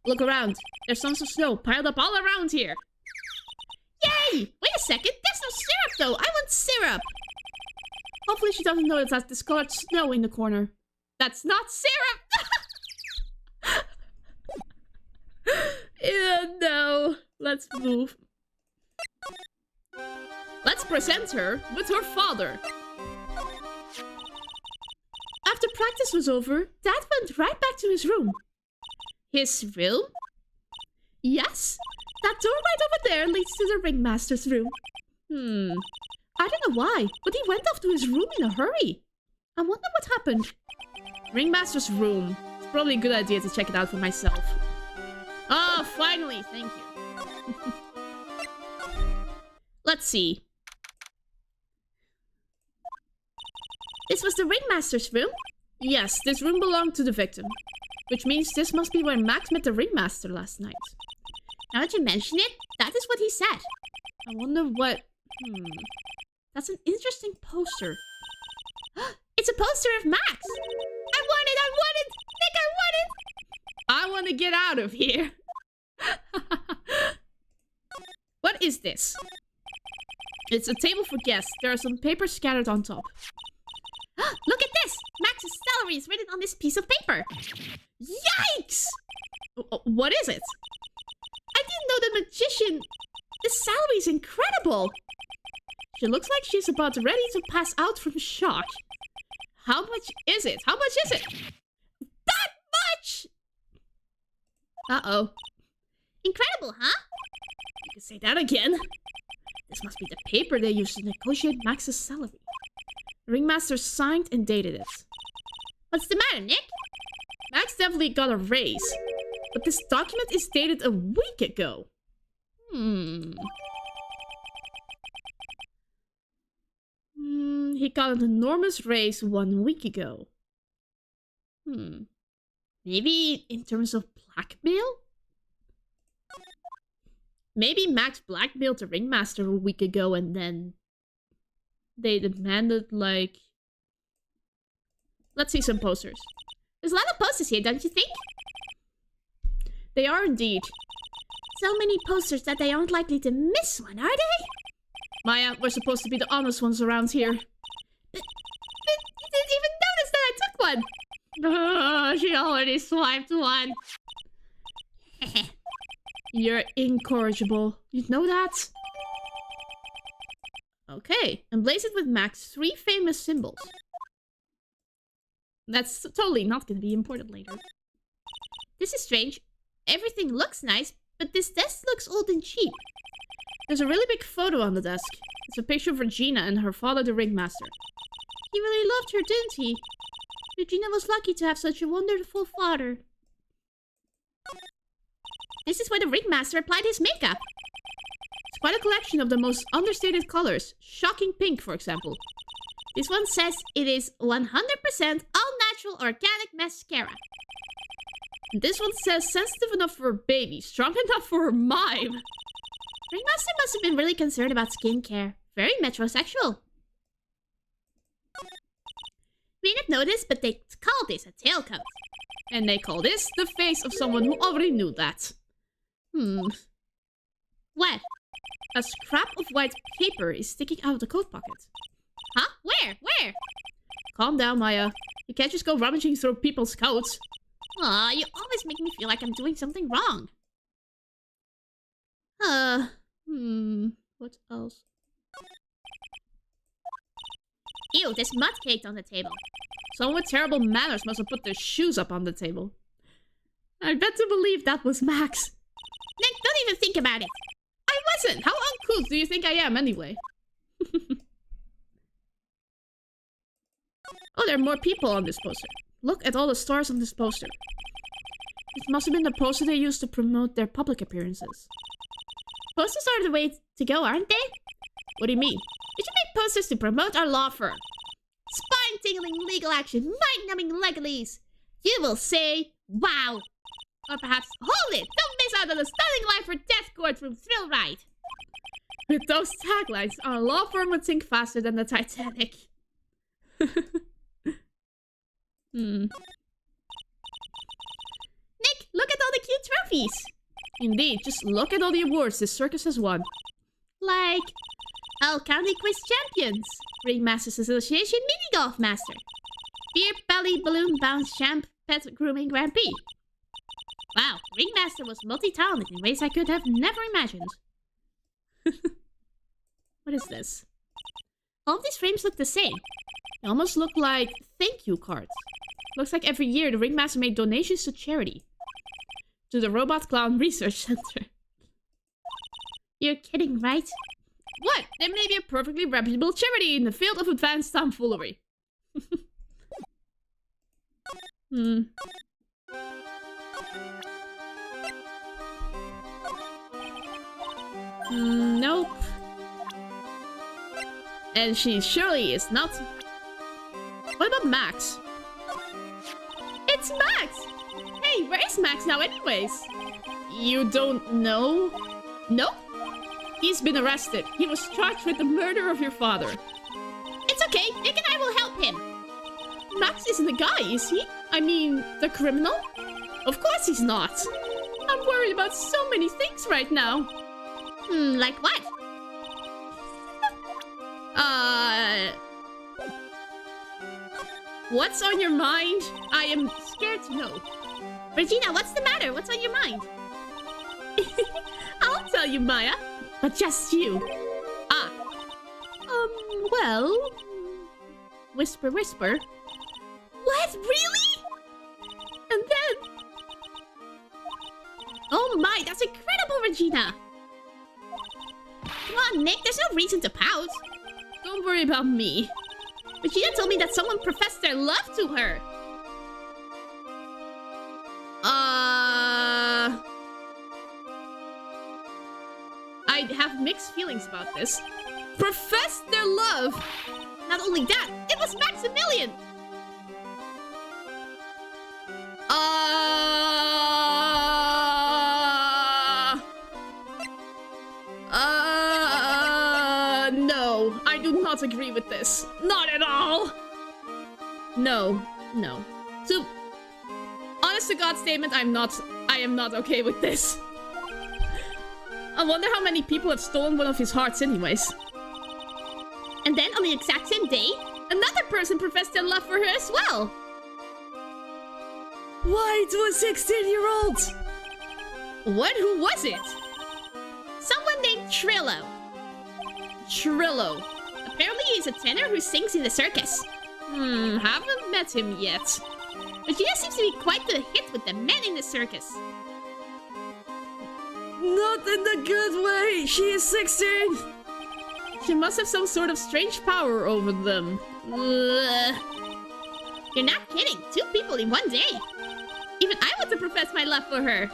Look around. There's tons of snow piled up all around here. Yay! Wait a second. There's no syrup, though. I want syrup. Hopefully she doesn't notice that discolored snow in the corner. That's not syrup! Ew, no. Let's move. Let's present her with her father. After practice was over, Dad went right back to his room. His room? Yes. That door right over there leads to the ringmaster's room. I don't know why, but he went off to his room in a hurry. I wonder what happened. Ringmaster's room. It's probably a good idea to check it out for myself. Oh, finally. Thank you. Let's see. This was the ringmaster's room? Yes, this room belonged to the victim. Which means this must be where Max met the ringmaster last night. Now that you mention it, that is what he said. I wonder what... That's an interesting poster. It's a poster of Max! I want it! I want it! Nick, I want it! I want to get out of here. What is this? It's a table for guests. There are some papers scattered on top. Look at this! Max's salary is written on this piece of paper. Yikes! What is it? I didn't know the magician... The salary is incredible! She looks like she's about ready to pass out from shock. How much is it? How much is it? That much! Uh-oh. Incredible, huh? You can say that again. This must be the paper they used to negotiate Max's salary. The ringmaster signed and dated it. What's the matter, Nick? Max definitely got a raise. But this document is dated a week ago. He got an enormous raise 1 week ago. Maybe in terms of blackmail? Maybe Max blackmailed the ringmaster a week ago and then they demanded, like... Let's see some posters. There's a lot of posters here, don't you think? They are indeed. So many posters that they aren't likely to miss one, are they? Maya, we're supposed to be the honest ones around here. But you didn't even notice that I took one! She already swiped one. You're incorrigible. You know that? Okay, emblazoned with Max 3 famous symbols. That's totally not going to be important later. This is strange. Everything looks nice, but this desk looks old and cheap. There's a really big photo on the desk. It's a picture of Regina and her father, the ringmaster. He really loved her, didn't he? Regina was lucky to have such a wonderful father. This is where the ringmaster applied his makeup. It's quite a collection of the most understated colors. Shocking pink, for example. This one says it is 100% all-natural organic mascara. And this one says sensitive enough for a baby, strong enough for a mime. Ringmaster must have been really concerned about skincare. Very metrosexual. May not notice, but they call this a tailcoat. And they call this the face of someone who already knew that. What? A scrap of white paper is sticking out of the coat pocket. Huh? Where? Where? Calm down, Maya. You can't just go rummaging through people's coats. Aw, you always make me feel like I'm doing something wrong. What else? Ew, there's mud caked on the table. Someone with terrible manners must have put their shoes up on the table. I bet to believe that was Max. Nick, don't even think about it. I wasn't! How uncouth do you think I am, anyway? Oh, there are more people on this poster. Look at all the stars on this poster. It must have been the poster they used to promote their public appearances. Posters are the way to go, aren't they? What do you mean? We should make posters to promote our law firm. Spine-tingling legal action, mind-numbing legalese. You will say, wow. Or perhaps, hold it! Don't miss out on the stunning life or death courtroom thrill ride. With those taglines, our law firm would sink faster than the Titanic. Nick, look at all the cute trophies! Indeed, just look at all the awards this circus has won. Like, All County Quiz Champions, Ringmasters Association Mini Golf Master, Beer Belly Balloon Bounce Champ Pet Grooming Grand Prix. Wow, Ringmaster was multi-talented in ways I could have never imagined. What is this? All of these frames look the same. They almost look like thank you cards. Looks like every year the Ringmaster made donations to charity. To the Robot Clown Research Center. You're kidding, right? What? They may be a perfectly reputable charity in the field of advanced tomfoolery. Nope. And she surely is not. What about Max? It's Max! Hey, where is Max now anyways? You don't know? Nope. He's been arrested. He was charged with the murder of your father. It's okay, Nick and I will help him. Max isn't the guy, is he? I mean, the criminal? Of course he's not. I'm worried about so many things right now. Like what? What's on your mind? I am scared to know. Regina, what's the matter? What's on your mind? I'll tell you, Maya. But just you. Well... Whisper, whisper. What? Really? And then... Oh my, that's incredible, Regina! Come on, Nick, there's no reason to pout. Don't worry about me. Regina told me that someone professed their love to her. I have mixed feelings about this. Profess their love! Not only that, it was Maximilian! No, I do not agree with this. Not at all! No. So, honest to God statement, I am not okay with this. I wonder how many people have stolen one of his hearts anyways. And then, on the exact same day, another person professed their love for her as well. Why, to a 16-year-old? What? Who was it? Someone named Trillo. Trillo. Apparently he's a tenor who sings in the circus. Haven't met him yet. Regina seems to be quite the hit with the men in the circus. Not in the good way. She is 16. She must have some sort of strange power over them. Ugh. You're not kidding. 2 people in one day. Even I want to profess my love for her.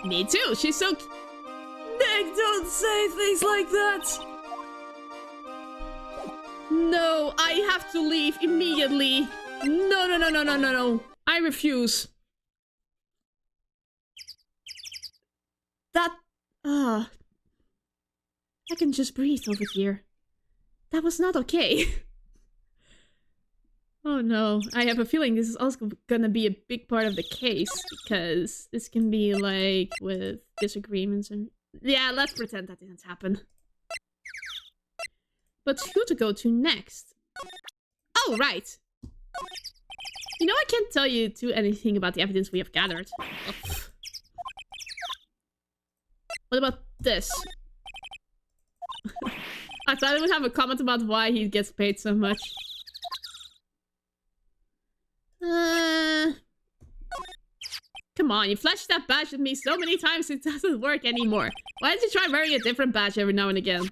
Me too. She's so... Nick, don't say things like that. No, I have to leave immediately. No. I refuse. That... I can just breathe over here. That was not okay. Oh no, I have a feeling this is also gonna be a big part of the case, because this can be like with disagreements and... Yeah, let's pretend that didn't happen. But who to go to next? Oh, right. You know, I can't tell you anything about the evidence we have gathered. Ugh. What about this? I thought I would have a comment about why he gets paid so much. Come on, you flashed that badge at me so many times it doesn't work anymore. Why don't you try wearing a different badge every now and again?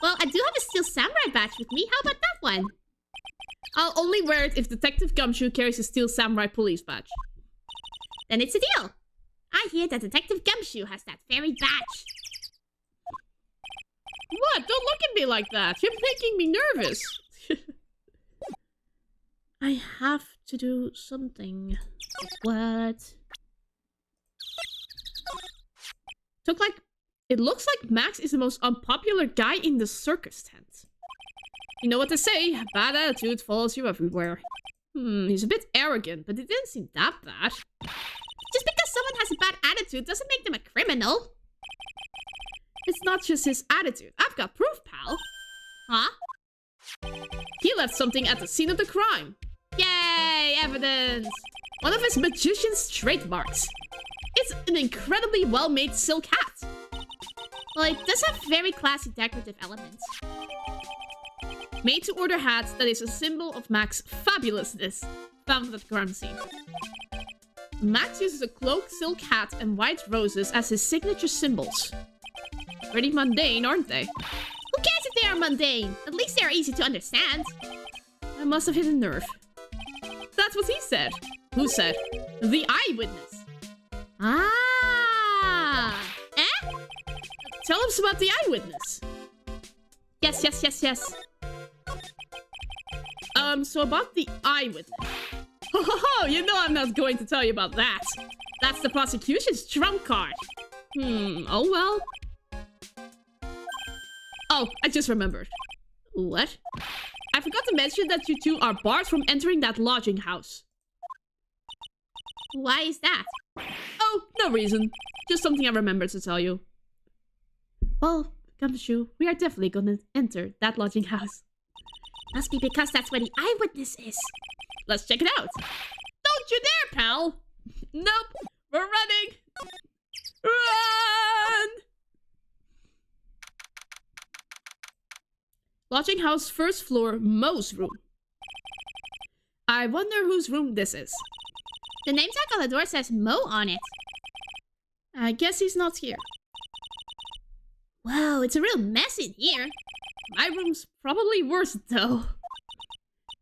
Well, I do have a steel samurai badge with me. How about that one? I'll only wear it if Detective Gumshoe carries a steel samurai police badge. Then it's a deal. I hear that Detective Gumshoe has that very badge. What? Don't look at me like that. You're making me nervous. I have to do something. What? Took like It looks like Max is the most unpopular guy in the circus tent. You know what they say, bad attitude follows you everywhere. He's a bit arrogant, but it didn't seem that bad. Just because someone has a bad attitude doesn't make them a criminal. It's not just his attitude. I've got proof, pal. Huh? He left something at the scene of the crime. Yay, evidence! One of his magician's trademarks. It's an incredibly well-made silk hat. Well, it does have very classy decorative elements. Made-to-order hat that is a symbol of Max's fabulousness. Found at the crime scene. Max uses a cloak, silk hat, and white roses as his signature symbols. Pretty mundane, aren't they? Who cares if they are mundane? At least they are easy to understand. I must have hit a nerve. That's what he said. Who said? The eyewitness. Ah! Eh? Tell us about the eyewitness. Yes. So about the eyewitness. Ho, you know I'm not going to tell you about that. That's the prosecution's trump card. Oh well. Oh, I just remembered. What? I forgot to mention that you two are barred from entering that lodging house. Why is that? Oh, no reason. Just something I remembered to tell you. Well, Gumshoe, we are definitely gonna enter that lodging house. Must be because that's where the eyewitness is. Let's check it out. Don't you dare, pal. Nope, we're running. Run! Lodging house, first floor, Mo's room. I wonder whose room this is. The name tag on the door says Mo on it. I guess he's not here. Whoa, it's a real mess in here. My room's probably worse, though.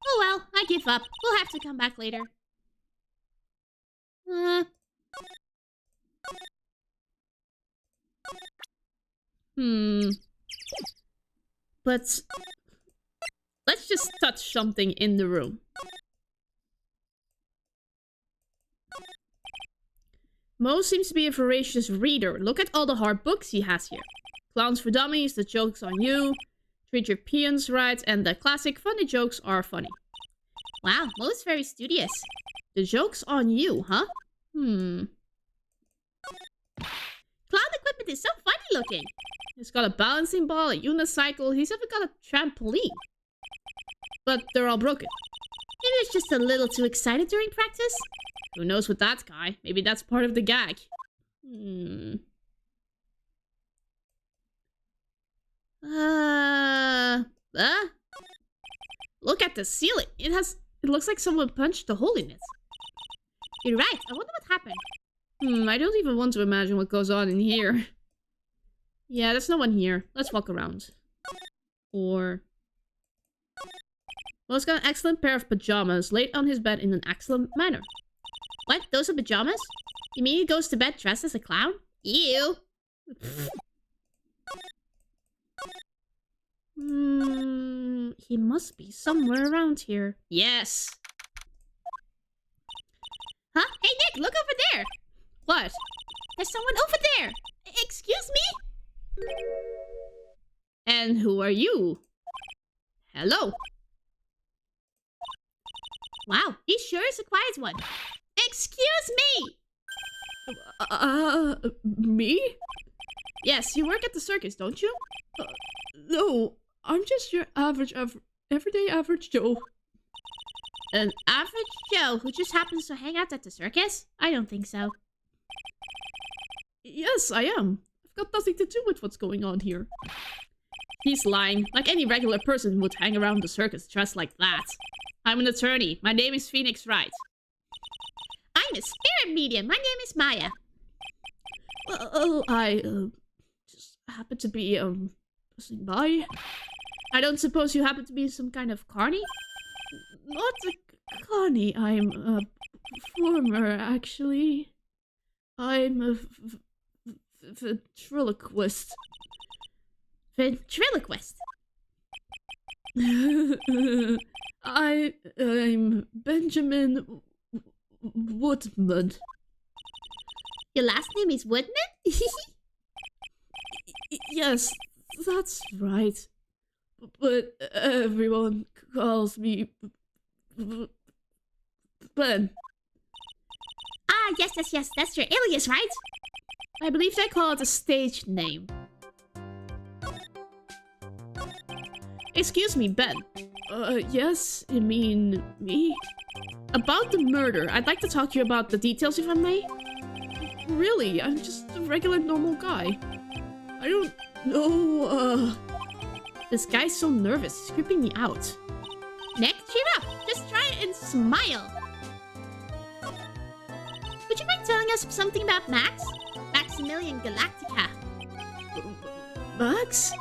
Oh well, I give up. We'll have to come back later. But let's just touch something in the room. Mo seems to be a voracious reader. Look at all the hard books he has here. Clowns for Dummies, The Joke's on You, Treat Your Peons Right, and the classic Funny Jokes Are Funny. Wow, Mo's very studious. The Joke's on You, huh? Clown equipment is so funny looking. He's got a balancing ball, a unicycle, he's even got a trampoline. But they're all broken. Maybe it's just a little too excited during practice? Who knows with that guy? Maybe that's part of the gag. Look at the ceiling. It looks like someone punched a hole in it. You're right. I wonder what happened. I don't even want to imagine what goes on in here. Yeah, there's no one here. Let's walk around. Or... Well, he's got an excellent pair of pajamas laid on his bed in an excellent manner. What? Those are pajamas? You mean he goes to bed dressed as a clown? Ew. He must be somewhere around here. Yes. Huh? Hey, Nick, look over there. What? There's someone over there. Excuse me? And who are you? Hello. Wow, he sure is a quiet one. Excuse me! Me? Yes, you work at the circus, don't you? No, I'm just your everyday average Joe. An average Joe who just happens to hang out at the circus? I don't think so. Yes, I am. I've got nothing to do with what's going on here. He's lying, like any regular person would hang around the circus dressed like that. I'm an attorney. My name is Phoenix Wright. I'm a spirit medium. My name is Maya. Well, I just happen to be passing by. I don't suppose you happen to be some kind of carny? Not a carny. I'm a performer, actually. I'm a ventriloquist. Ventriloquist? I'm Benjamin Woodman. Your last name is Woodman? Yes, that's right. But everyone calls me Ben. Ah, yes, that's your alias, right? I believe they call it a stage name. Excuse me, Ben. Yes, you mean me? About the murder, I'd like to talk to you about the details if I may. Really, I'm just a regular normal guy. I don't know, This guy's so nervous, he's creeping me out. Nick, cheer up. Just try and smile. Would you mind telling us something about Max? Maximilian Galactica. Max?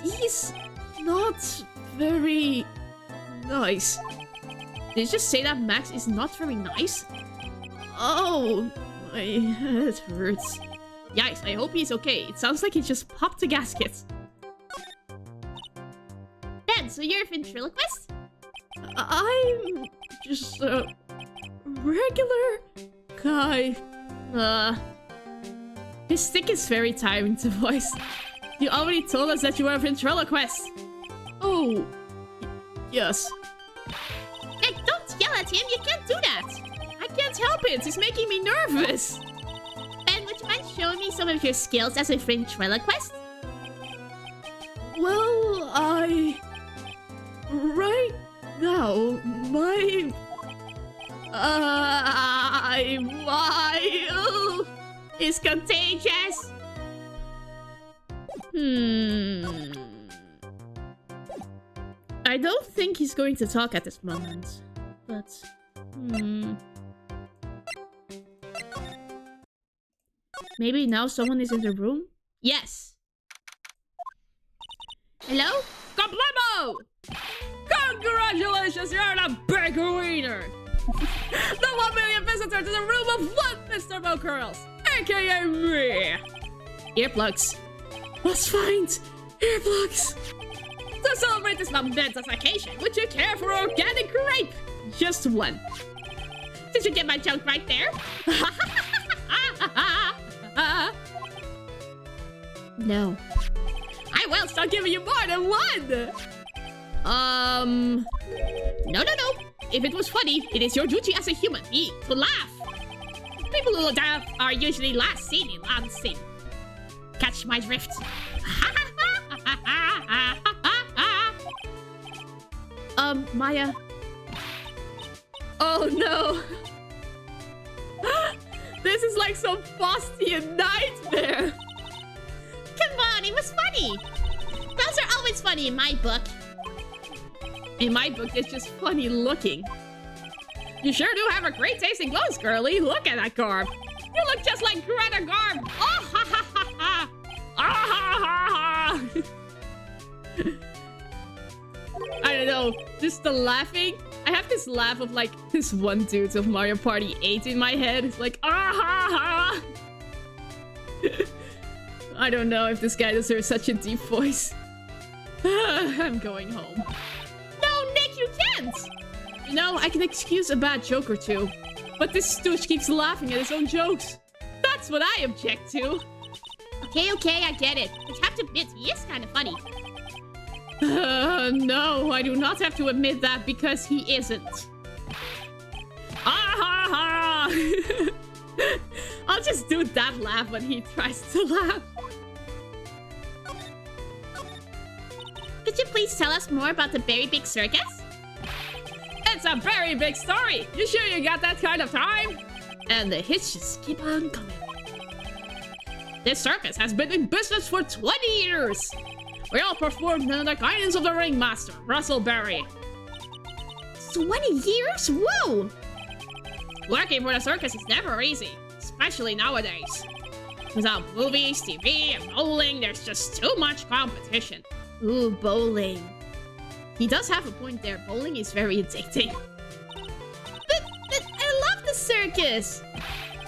He's not very nice. Did you just say that Max is not very nice? Oh, my head hurts. Yikes, I hope he's okay. It sounds like he just popped a gasket. Ben, so you're a ventriloquist? I'm just a regular guy. His stick is very tiring to voice. You already told us that you were a ventriloquist. Oh, yes. Nick, don't yell at him. You can't do that. I can't help it. It's making me nervous. Ben, would you mind showing me some of your skills as a ventriloquist? Well, right now, my... smile is contagious. I don't think he's going to talk at this moment, but... Maybe now someone is in the room? Yes! Hello? Complemo! Congratulations, you're the big winner! The 1 million visitor to the room of one Mr. Bocurls, aka me! Earplugs. Let's find earplugs! To celebrate this momentous occasion, would you care for organic grape? Just one. Did you get my joke right there? No. I will start giving you more than one! No. If it was funny, it is your duty as a human being to laugh. People who laugh are usually last seen in Lansing. Catch my drift. Maya. Oh no. This is like some Faustian nightmare. Come on, it was funny. Clowns are always funny in my book. In my book, it's just funny looking. You sure do have a great taste in clothes, girly. Look at that garb. You look just like Greta Garb. Oh, ha, ha, ha, ha. Ah, ha, ha, ha. I don't know. Just the laughing. I have this laugh of like this one dude of Mario Party 8 in my head. It's like, ah, ha, ha. I don't know if this guy deserves such a deep voice. I'm going home. No, Nick, you can't! You know, I can excuse a bad joke or two, but this stooge keeps laughing at his own jokes. That's what I object to. Okay, I get it. But you have to admit, he is kind of funny. No, I do not have to admit that because he isn't. Ah ha ha! I'll just do that laugh when he tries to laugh. Could you please tell us more about the Very Big Circus? It's a very big story. You sure you got that kind of time? And the hits just keep on coming. This circus has been in business for 20 years. We all performed under the guidance of the ringmaster, Russell Berry. 20 years? Whoa! Working for the circus is never easy, especially nowadays. Without movies, TV, and bowling, there's just too much competition. Ooh, bowling. He does have a point there. Bowling is very addicting. But I love the circus!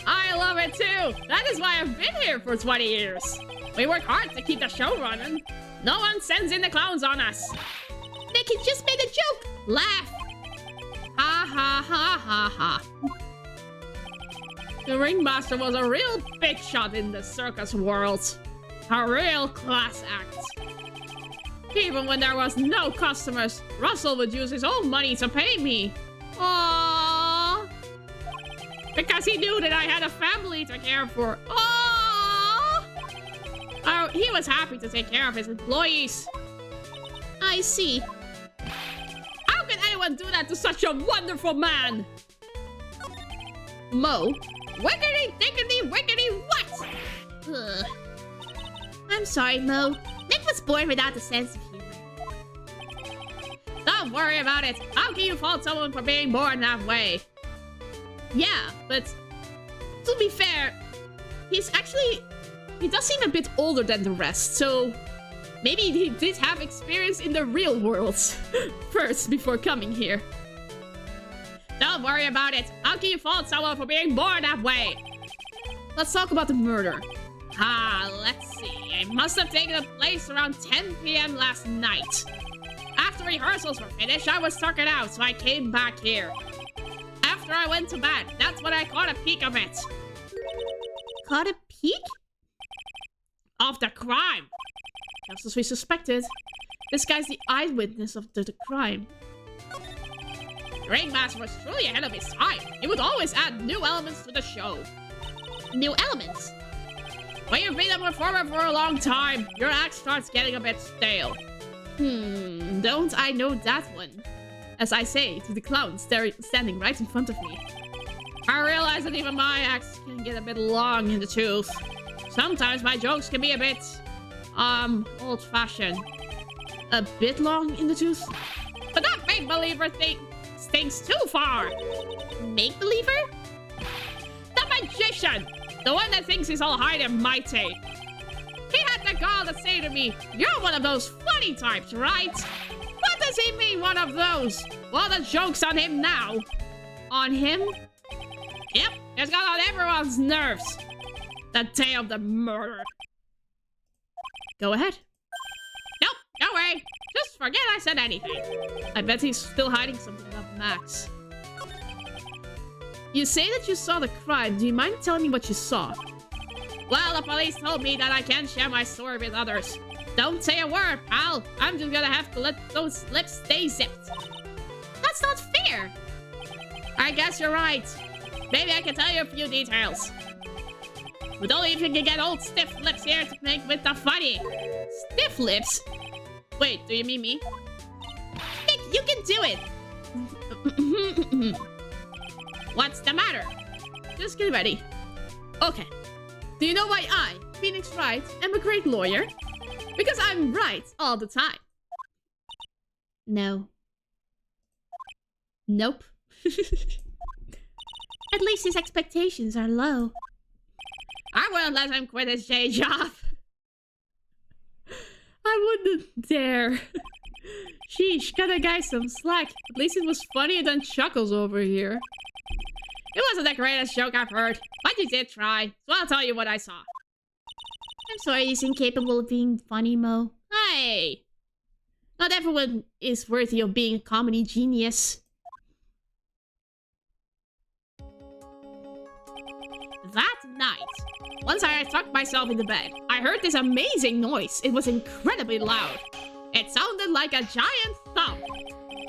I love it too! That is why I've been here for 20 years. We work hard to keep the show running. No one sends in the clowns on us. Nick, he just made a joke! Laugh! Ha ha ha ha ha. The ringmaster was a real big shot in the circus world. A real class act. Even when there was no customers, Russell would use his own money to pay me. Aww. Because he knew that I had a family to care for. Aww. Oh, he was happy to take care of his employees. I see. How can anyone do that to such a wonderful man? Mo, wickety dickety wickety what? Ugh. I'm sorry, Mo. Nick was born without a sense of humor. Don't worry about it. How can you fault someone for being born that way? Yeah, but to be fair, he does seem a bit older than the rest, so maybe he did have experience in the real world first before coming here. Don't worry about it. How can you fault someone for being born that way? Let's talk about the murder. Let's see. It must have taken place around 10 p.m. last night. After rehearsals were finished, I was tuckered out, so I came back here. After I went to bed, that's when I caught a peek of it. Caught a peek? Of the crime. Just as we suspected. This guy's the eyewitness of the crime. The ringmaster was truly ahead of his time. He would always add new elements to the show. New elements? When you've been a performer for a long time, your act starts getting a bit stale. Don't I know that one? As I say to the clown standing right in front of me. I realize that even my acts can get a bit long in the tooth. Sometimes my jokes can be a bit, old-fashioned. A bit long in the tooth? But that make-believer thing stinks too far. Make-believer? The magician! The one that thinks he's all high and mighty. He had the gall to say to me, "You're one of those funny types, right?" What does he mean, one of those? Well, the joke's on him now. On him? Yep, it's got on everyone's nerves. The day of the murder. Go ahead. Nope, don't worry. Just forget I said anything. I bet he's still hiding something about Max. You say that you saw the crime. Do you mind telling me what you saw? Well, the police told me that I can't share my story with others. Don't say a word, pal. I'm just gonna have to let those lips stay zipped. That's not fair. I guess you're right. Maybe I can tell you a few details. But only if you can get old stiff lips here to make with the funny. Stiff lips? Wait, do you mean me? Nick, you can do it. What's the matter? Just get ready. Okay. Do you know why I, Phoenix Wright, am a great lawyer? Because I'm right all the time. No. Nope. At least his expectations are low. I wouldn't let him quit his day job. I wouldn't dare. Sheesh, cut a guy some slack. At least it was funnier than Chuckles over here. It wasn't the greatest joke I've heard, but you did try, so I'll tell you what I saw. I'm sorry he's incapable of being funny, Mo. Hey! Not everyone is worthy of being a comedy genius. That night, once I tucked myself in the bed, I heard this amazing noise. It was incredibly loud. It sounded like a giant thump.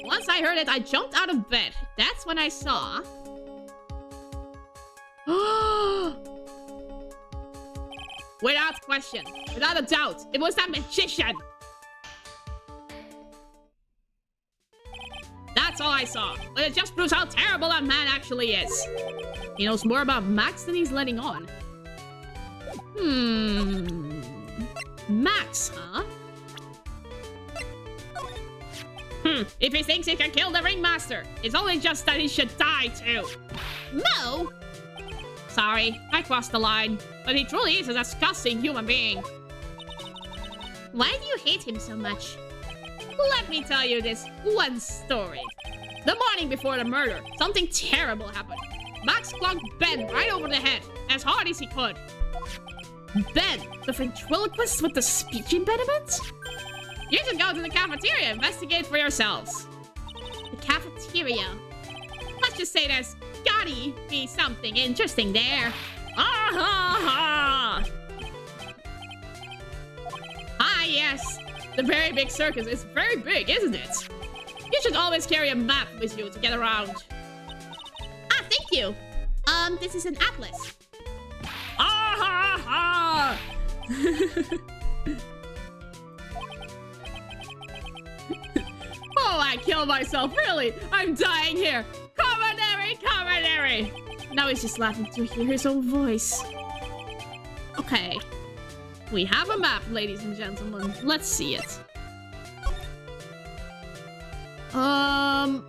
Once I heard it, I jumped out of bed. That's when I saw... Without question, without a doubt, it was that magician! That's all I saw, but it just proves how terrible that man actually is. He knows more about Max than he's letting on. Max, huh? If he thinks he can kill the ringmaster, it's only just that he should die too. Mo! Sorry, I crossed the line, but he truly is a disgusting human being. Why do you hate him so much? Let me tell you this one story. The morning before the murder, something terrible happened. Max clunked Ben right over the head, as hard as he could. Ben, the ventriloquist with the speech impediment? You should go to the cafeteria and investigate for yourselves. The cafeteria? Let's just say there's gotta be something interesting there. Ah ha ha! yes. The very big circus is very big, isn't it? You should always carry a map with you to get around. Ah, thank you. This is an atlas. Ah ha ha! Oh, I killed myself, really? I'm dying here. Commentary, commentary. Now he's just laughing to hear his own voice. Okay. We have a map, ladies and gentlemen. Let's see it. Mo,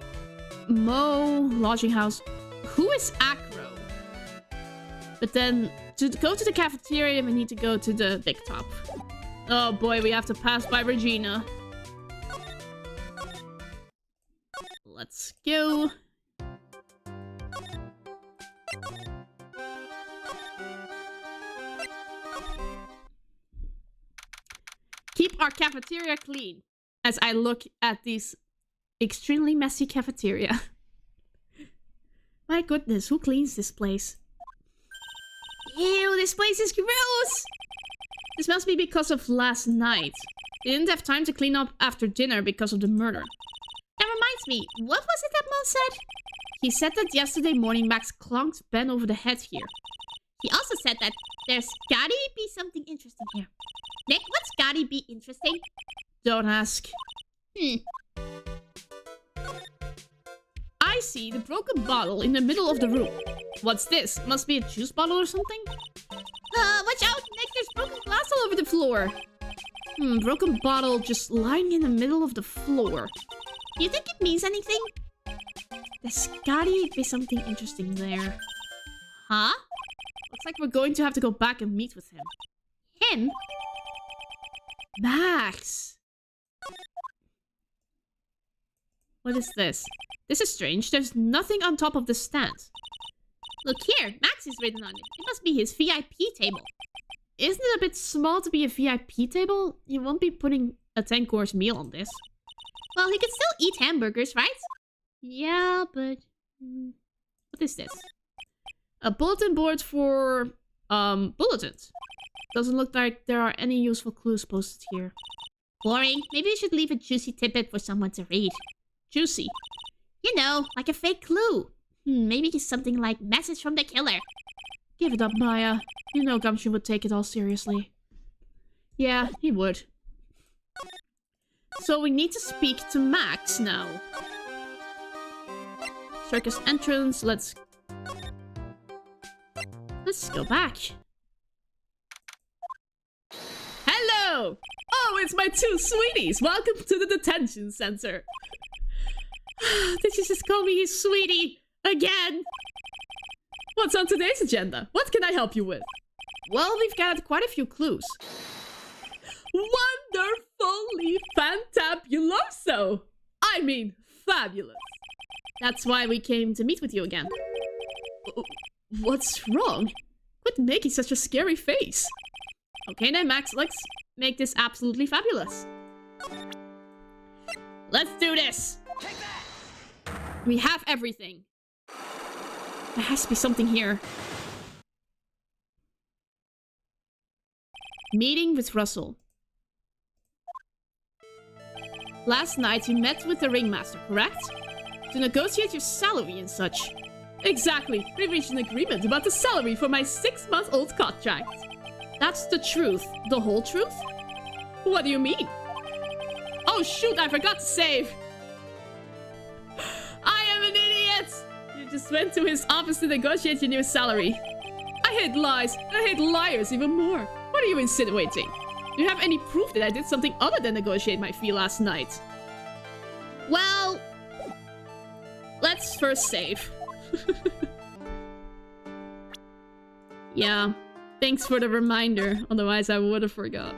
lodging house. Who is Acro? But then, to go to the cafeteria, we need to go to the big top. Oh boy, we have to pass by Regina. Let's go. Keep our cafeteria clean. As I look at these extremely messy cafeteria. My goodness, who cleans this place? Ew, this place is gross! This must be because of last night. They didn't have time to clean up after dinner because of the murder. That reminds me, what was it that Mo said? He said that yesterday morning Max clunked Ben over the head here. He also said that there's gotta be something interesting here. Nick, what's gotta be interesting? Don't ask. I see the broken bottle in the middle of the room. What's this? Must be a juice bottle or something? Watch out, Nick, there's broken glass all over the floor. Broken bottle just lying in the middle of the floor. You think it means anything? There's gotta be something interesting there. Huh? Looks like we're going to have to go back and meet with him. Him? Max! What is this? This is strange. There's nothing on top of the stand. Look here, Max is written on it. It must be his VIP table. Isn't it a bit small to be a VIP table? You won't be putting a 10-course meal on this. Well, he could still eat hamburgers, right? Yeah, but... what is this? A bulletin board for... bulletins. Doesn't look like there are any useful clues posted here. Boring. Maybe we should leave a juicy tidbit for someone to read. Juicy? You know, like a fake clue. Maybe it's something like message from the killer. Give it up, Maya. You know Gumshoe would take it all seriously. Yeah, he would. So we need to speak to Max now. Circus entrance, let's go back. Hello! Oh, it's my two sweeties! Welcome to the detention center. Did you just call me his sweetie? Again? What's on today's agenda? What can I help you with? Well, we've gathered quite a few clues. Wonderfully fantabuloso! I mean, fabulous. That's why we came to meet with you again. What's wrong? Quit making such a scary face. Okay then, Max, let's make this absolutely fabulous. Let's do this! We have everything. There has to be something here. Meeting with Russell. Last night you met with the ringmaster, correct? To negotiate your salary and such. Exactly. We reached an agreement about the salary for my 6-month-old contract. That's the truth. The whole truth? What do you mean? Oh shoot, I forgot to save. I am an idiot. You just went to his office to negotiate your new salary. I hate lies. I hate liars even more. What are you insinuating? Do you have any proof that I did something other than negotiate my fee last night? Well, let's first save. Yeah, thanks for the reminder. Otherwise, I would have forgot.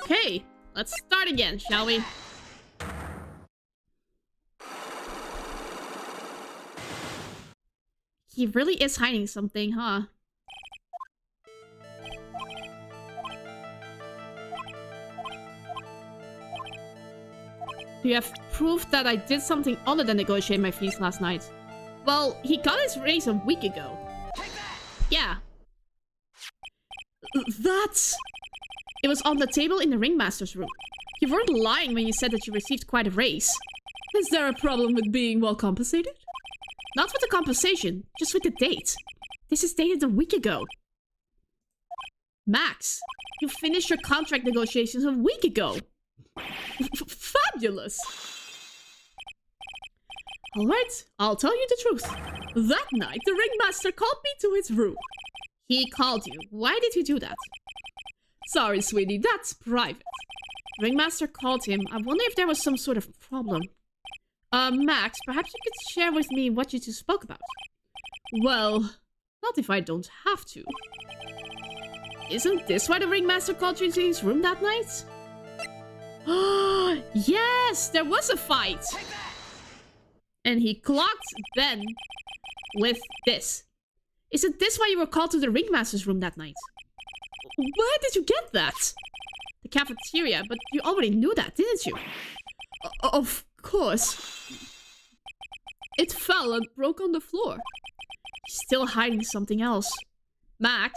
Okay, let's start again, shall we? He really is hiding something, huh? You have proof that I did something other than negotiate my fees last night. Well, he got his raise a week ago. Yeah. That's... It was on the table in the ringmaster's room. You weren't lying when you said that you received quite a raise. Is there a problem with being well compensated? Not with the compensation, just with the date. This is dated a week ago. Max, you finished your contract negotiations a week ago. Fabulous! Alright, I'll tell you the truth. That night, the ringmaster called me to his room. He called you. Why did he do that? Sorry, sweetie, that's private. Ringmaster called him. I wonder if there was some sort of problem. Max, perhaps you could share with me what you two spoke about. Well, not if I don't have to. Isn't this why the ringmaster called you to his room that night? Yes, there was a fight. And he clocked Ben with this. Isn't this why you were called to the ringmaster's room that night? Where did you get that? The cafeteria, but you already knew that, didn't you? Of course. It fell and broke on the floor. He's still hiding something else. Max?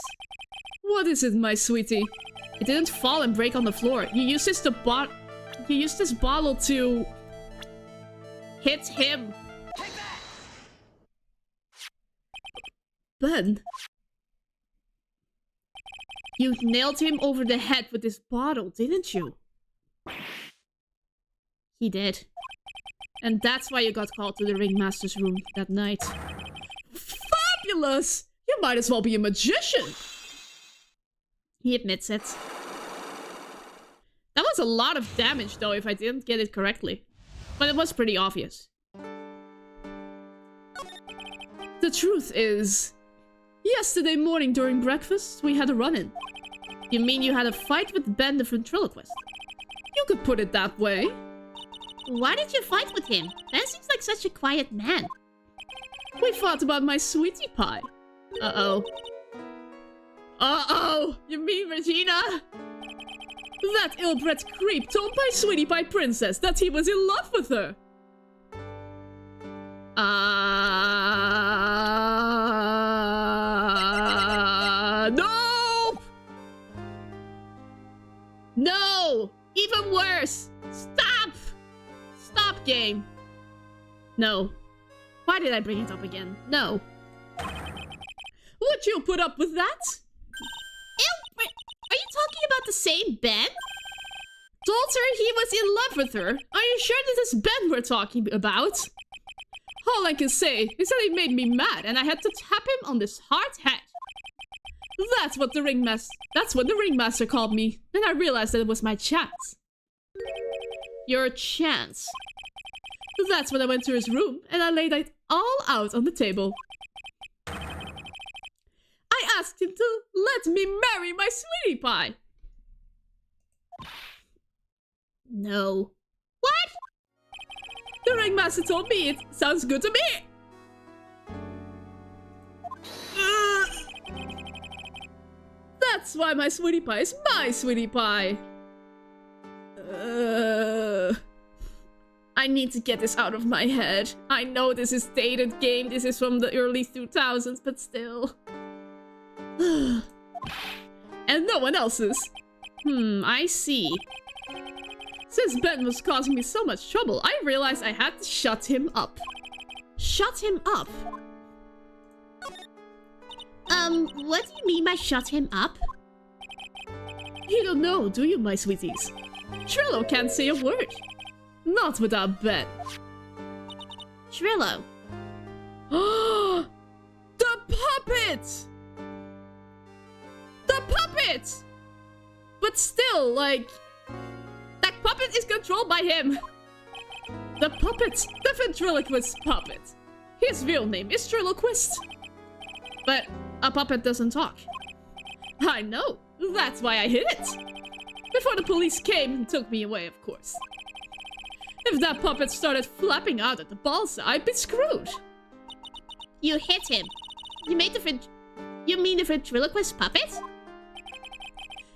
What is it, my sweetie? It didn't fall and break on the floor. You used this bottle to hit him. Ben? You nailed him over the head with this bottle, didn't you? He did. And that's why you got called to the ringmaster's room that night. Fabulous! You might as well be a magician! He admits it. That was a lot of damage, though, if I didn't get it correctly. But it was pretty obvious. The truth is... yesterday morning during breakfast, we had a run-in. You mean you had a fight with Ben the ventriloquist? You could put it that way. Why did you fight with him? Ben seems like such a quiet man. We fought about my sweetie pie. Uh-oh. Uh-oh! You mean Regina? That ill-bred creep told my sweetie pie princess that he was in love with her. Nope! No! Even worse! Stop! Stop, game. No. Why did I bring it up again? No. Would you put up with that? Ew! Are you talking about the same Ben? Told her he was in love with her. Are you sure this is Ben we're talking about? All I can say is that he made me mad and I had to tap him on this hard head. That's what the ringmaster called me. Then I realized that it was my chance. Your chance. That's when I went to his room and I laid it all out on the table. I asked him to let me marry my sweetie pie. No. What? The ringmaster told me it sounds good to me. That's why my sweetie pie is my sweetie pie. I need to get this out of my head. I know this is dated game. This is from the early 2000s, but still. And no one else's. I see. Since Ben was causing me so much trouble, I realized I had to shut him up. Shut him up? What do you mean by shut him up? You don't know, do you, my sweeties? Trillo can't say a word. Not without Ben. Trillo. The puppet! The puppet! But still, like... that puppet is controlled by him. The puppet. The ventriloquist puppet. His real name is Triloquist. But a puppet doesn't talk. I know. That's why I hid it. Before the police came and took me away, of course. If that puppet started flapping out at the balsa, I'd be screwed. You hit him. You made you mean the ventriloquist puppet?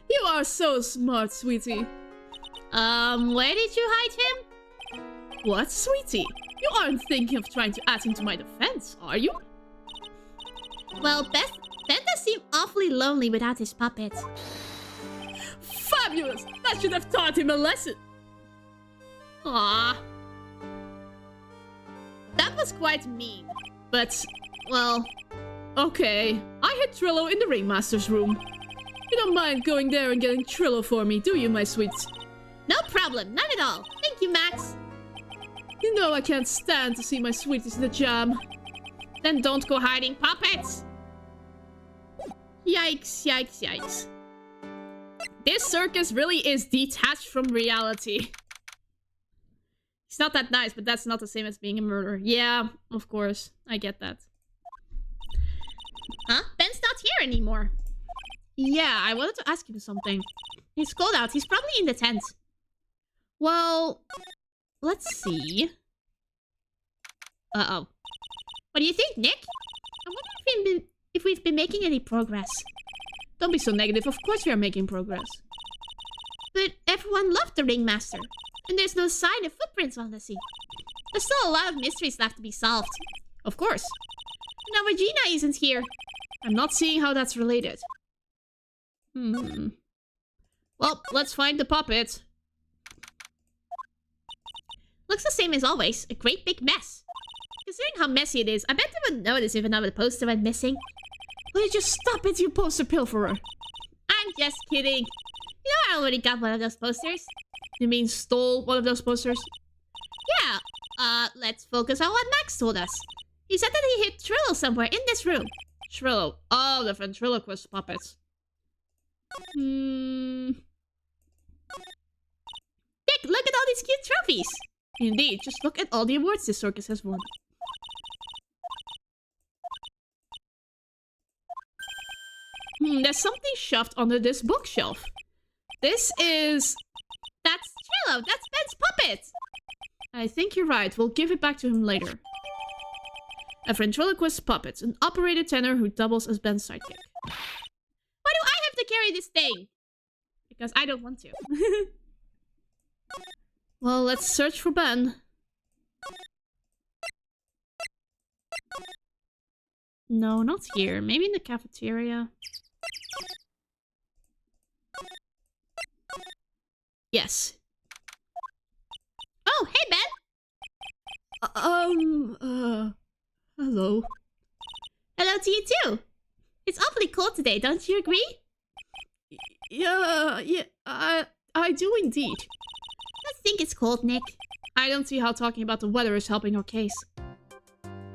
You are so smart, sweetie. Where did you hide him? What, sweetie? You aren't thinking of trying to add him to my defense, are you? Well, Ben does seem awfully lonely without his puppet. fabulous! That should have taught him a lesson. Aww. That was quite mean. But, well... Okay, I hid Trillo in the Ringmaster's room. You don't mind going there and getting Trillo for me, do you, my sweets? No problem, not at all. Thank you, Max. You know I can't stand to see my sweeties in the jam. Then don't go hiding puppets. Yikes, yikes, yikes. This circus really is detached from reality. It's not that nice, but that's not the same as being a murderer. Yeah, of course. I get that. Huh? Ben's not here anymore. Yeah, I wanted to ask him something. It's cold out. He's probably in the tent. Well, let's see. Uh-oh. What do you think, Nick? I wonder if we've been making any progress. Don't be so negative. Of course we are making progress. But everyone loved the Ringmaster. And there's no sign of footprints on the sea. There's still a lot of mysteries left to be solved. Of course. Now Regina isn't here. I'm not seeing how that's related. Well, let's find the puppet. Looks the same as always. A great big mess. Considering how messy it is, I bet they would notice if another poster went missing. Will you just stop it, you poster pilferer? I'm just kidding. You know I already got one of those posters. You mean stole one of those posters? Yeah. Let's focus on what Max told us. He said that he hid Trillo somewhere in this room. Trillo. Oh, the ventriloquist puppets. Dick, look at all these cute trophies. Indeed, just look at all the awards this circus has won. There's something shoved under this bookshelf. This is... That's Trillo. That's Ben's puppet. I think you're right. We'll give it back to him later. A ventriloquist puppet. An operated tenor who doubles as Ben's sidekick. Why do I have to carry this thing? Because I don't want to. Well, let's search for Ben. No, not here. Maybe in the cafeteria. Yes. Oh, hey, Ben! Hello. Hello to you, too. It's awfully cold today, don't you agree? Yeah, I do indeed. I think it's cold, Nick. I don't see how talking about the weather is helping our case.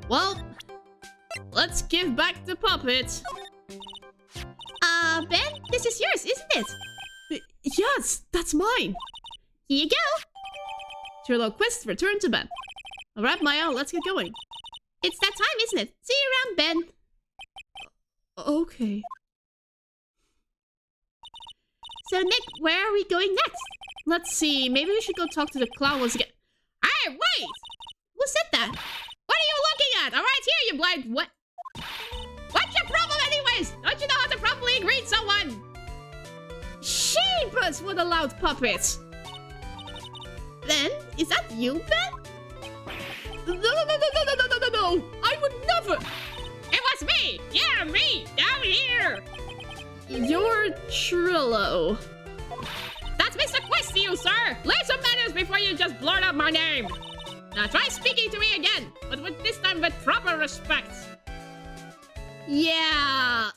Well, let's give back the puppet. Ben, this is yours, isn't it? Yes, that's mine. Here you go. Trillo quest, return to Ben. Alright, Maya, let's get going. It's that time, isn't it? See you around, Ben. Okay. So, Nick, where are we going next? Let's see, maybe we should go talk to the clown once again. Hey, wait! Who said that? What are you looking at? Alright, here, you blind... What? What's your problem anyways? Don't you know how to properly greet someone? Sheepus, what a loud puppet! Ben, is that you, Ben? No! I would never! It was me! Yeah, me! Down here! You're Trillo. That's Mr. Quest to you, sir! Learn some manners before you just blurt out my name! Now try speaking to me again, but this time with proper respect. Yeah,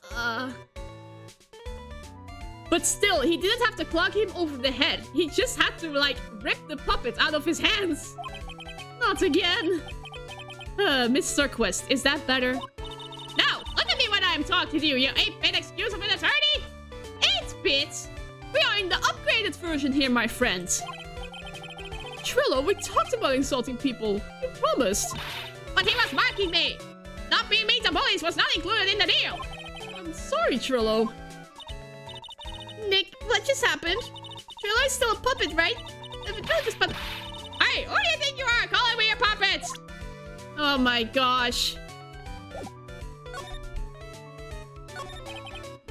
But still, he didn't have to clog him over the head. He just had to, like, rip the puppet out of his hands. Not again. Mr. Quest, is that better? No, look at me when I'm talking to you, you 8-bit excuse of an attorney! 8-bit? We are in the upgraded version here, my friends. Trillo, we talked about insulting people. You promised. But he was mocking me. Not being mean to bullies was not included in the deal. I'm sorry, Trillo. Nick, what just happened? Trillo's still a puppet, right? Just puppet. Hey, who do you think you are calling me a puppet? Oh my gosh.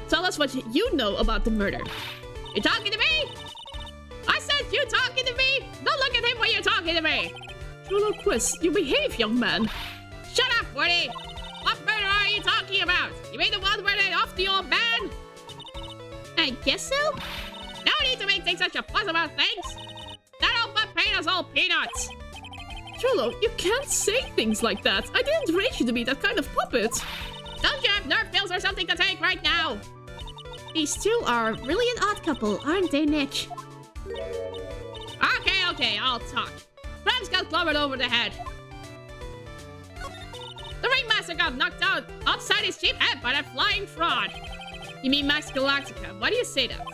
Tell us what you know about the murder. You talking to me? I said you talking to me? Don't look at him when you're talking to me. Trillo Quest, you behave, young man. Shut up, Woody. What murder are you talking about? You mean the one where they off the old man? I guess so. No need to make such a fuss about things. That old butt paid us all peanuts. Trullo, you can't say things like that. I didn't raise you to be that kind of puppet. Don't you have nerve pills or something to take right now? These two are really an odd couple, aren't they, Nick? Okay, I'll talk. Bram's got clobbered over the head. The ringmaster got knocked out upside his cheap head by that flying fraud. You mean Max Galactica? Why do you say that?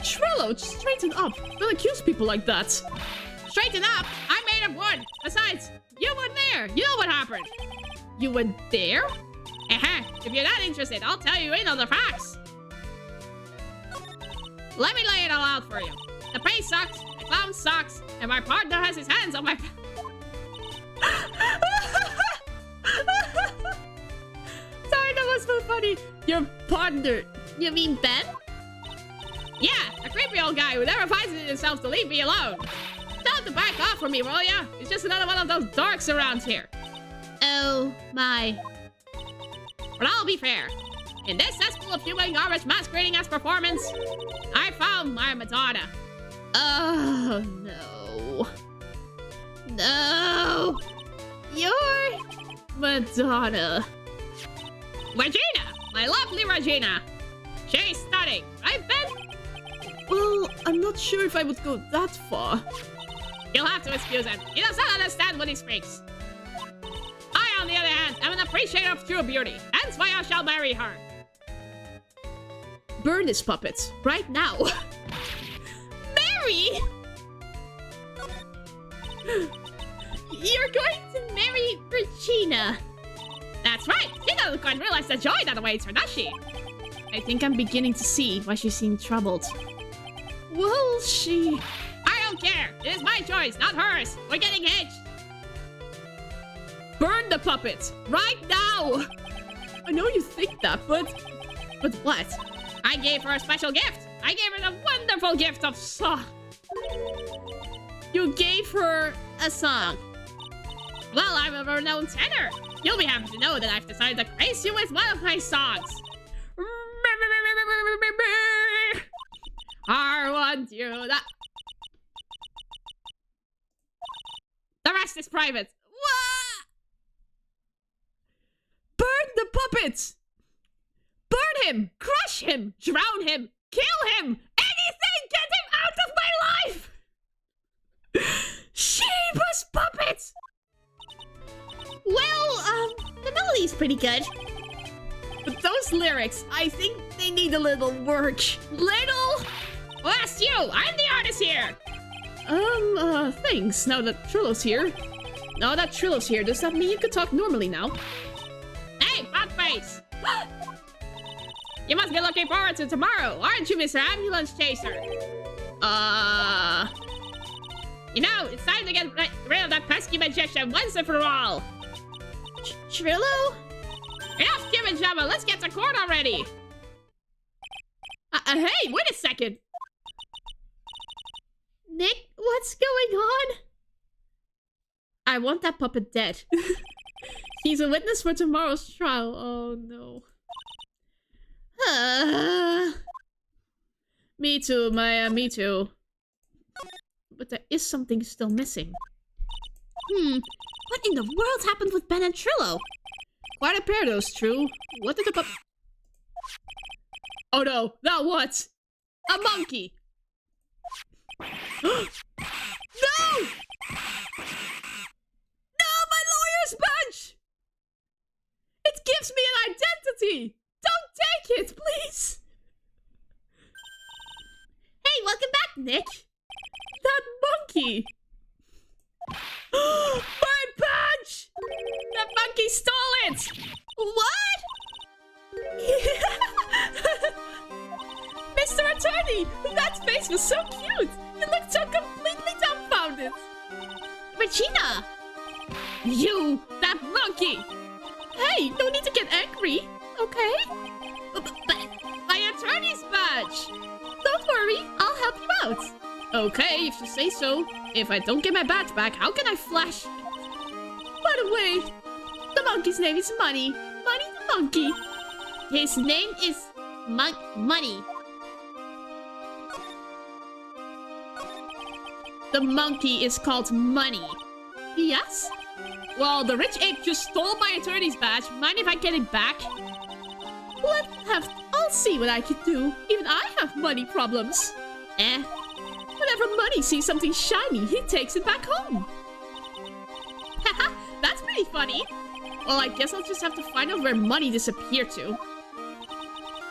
Trello, just straighten up. Don't accuse people like that. Straighten up? I made up wood. Besides, you weren't there. You know what happened. You were there? If you're not interested, I'll tell you in on the facts. Let me lay it all out for you. The priest sucks, the clown sucks, and my partner has his hands on my... Sorry, that was so funny. Your partner, you mean Ben? Yeah, a creepy old guy who never finds it in himself to leave me alone. Tell him to back off from me, will ya? He's just another one of those dorks around here. Oh, my. But I'll be fair. In this cesspool of human garbage masquerading as performance, I found my Madonna. Oh, no. No. Your Madonna. Regina! My lovely Regina! She's stunning, right, Ben? Well, I'm not sure if I would go that far. You'll have to excuse him. He does not understand what he speaks. I, on the other hand, am an appreciator of true beauty. Hence why I shall marry her. Burn this puppet, right now. Marry? You're going to marry Regina. That's right. She doesn't quite realize the joy that awaits her, does she? I think I'm beginning to see why she seemed troubled. Well, she... I don't care. It is my choice, not hers. We're getting hitched. Burn the puppet, right now. I know you think that, but what? I gave her a special gift. I gave her the wonderful gift of song. You gave her a song? Well, I'm a renowned tenor. You'll be happy to know that I've decided to grace you with one of my songs. I want you that. The rest is private. What? Burn the puppet! Burn him! Crush him! Drown him! Kill him! Anything! Get him out of my life! Sheeba's puppet! Well, the melody's pretty good. But those lyrics, I think they need a little work. Little? Well, that's you! I'm the artist here! Thanks, now that Trillo's here. Now that Trillo's here, does that mean you could talk normally now? Hey, Potface! You must be looking forward to tomorrow, aren't you, Mr. Ambulance Chaser? You know, it's time to get rid of that pesky magician once and for all. Trillo? Enough jibber jabber, let's get to court already! Hey, wait a second! Nick, what's going on? I want that puppet dead. He's a witness for tomorrow's trial. Oh no. Me too, Maya, me too. But there is something still missing. What in the world happened with Ben and Trillo? Quite a pair, those two. What did the pup... Oh no, now what? A monkey! No! No, my lawyer's badge! It gives me an identity! Don't take it, please! Hey, welcome back, Nick! That monkey! My badge! That monkey stole it! What? Mr. Attorney! That face was so cute! You looked so completely dumbfounded! Regina! You! That monkey! Hey, no need to get angry, okay? But my attorney's badge! Don't worry, I'll help you out. Okay, if you say so. If I don't get my badge back, how can I flash? By the way, the monkey's name is Money. Money the monkey. His name is Money. The monkey is called Money. Yes? Well, the rich ape just stole my attorney's badge. Mind if I get it back? I'll see what I can do. Even I have money problems. Whenever Money sees something shiny, he takes it back home. Haha, that's pretty funny. Well, I guess I'll just have to find out where Money disappeared to.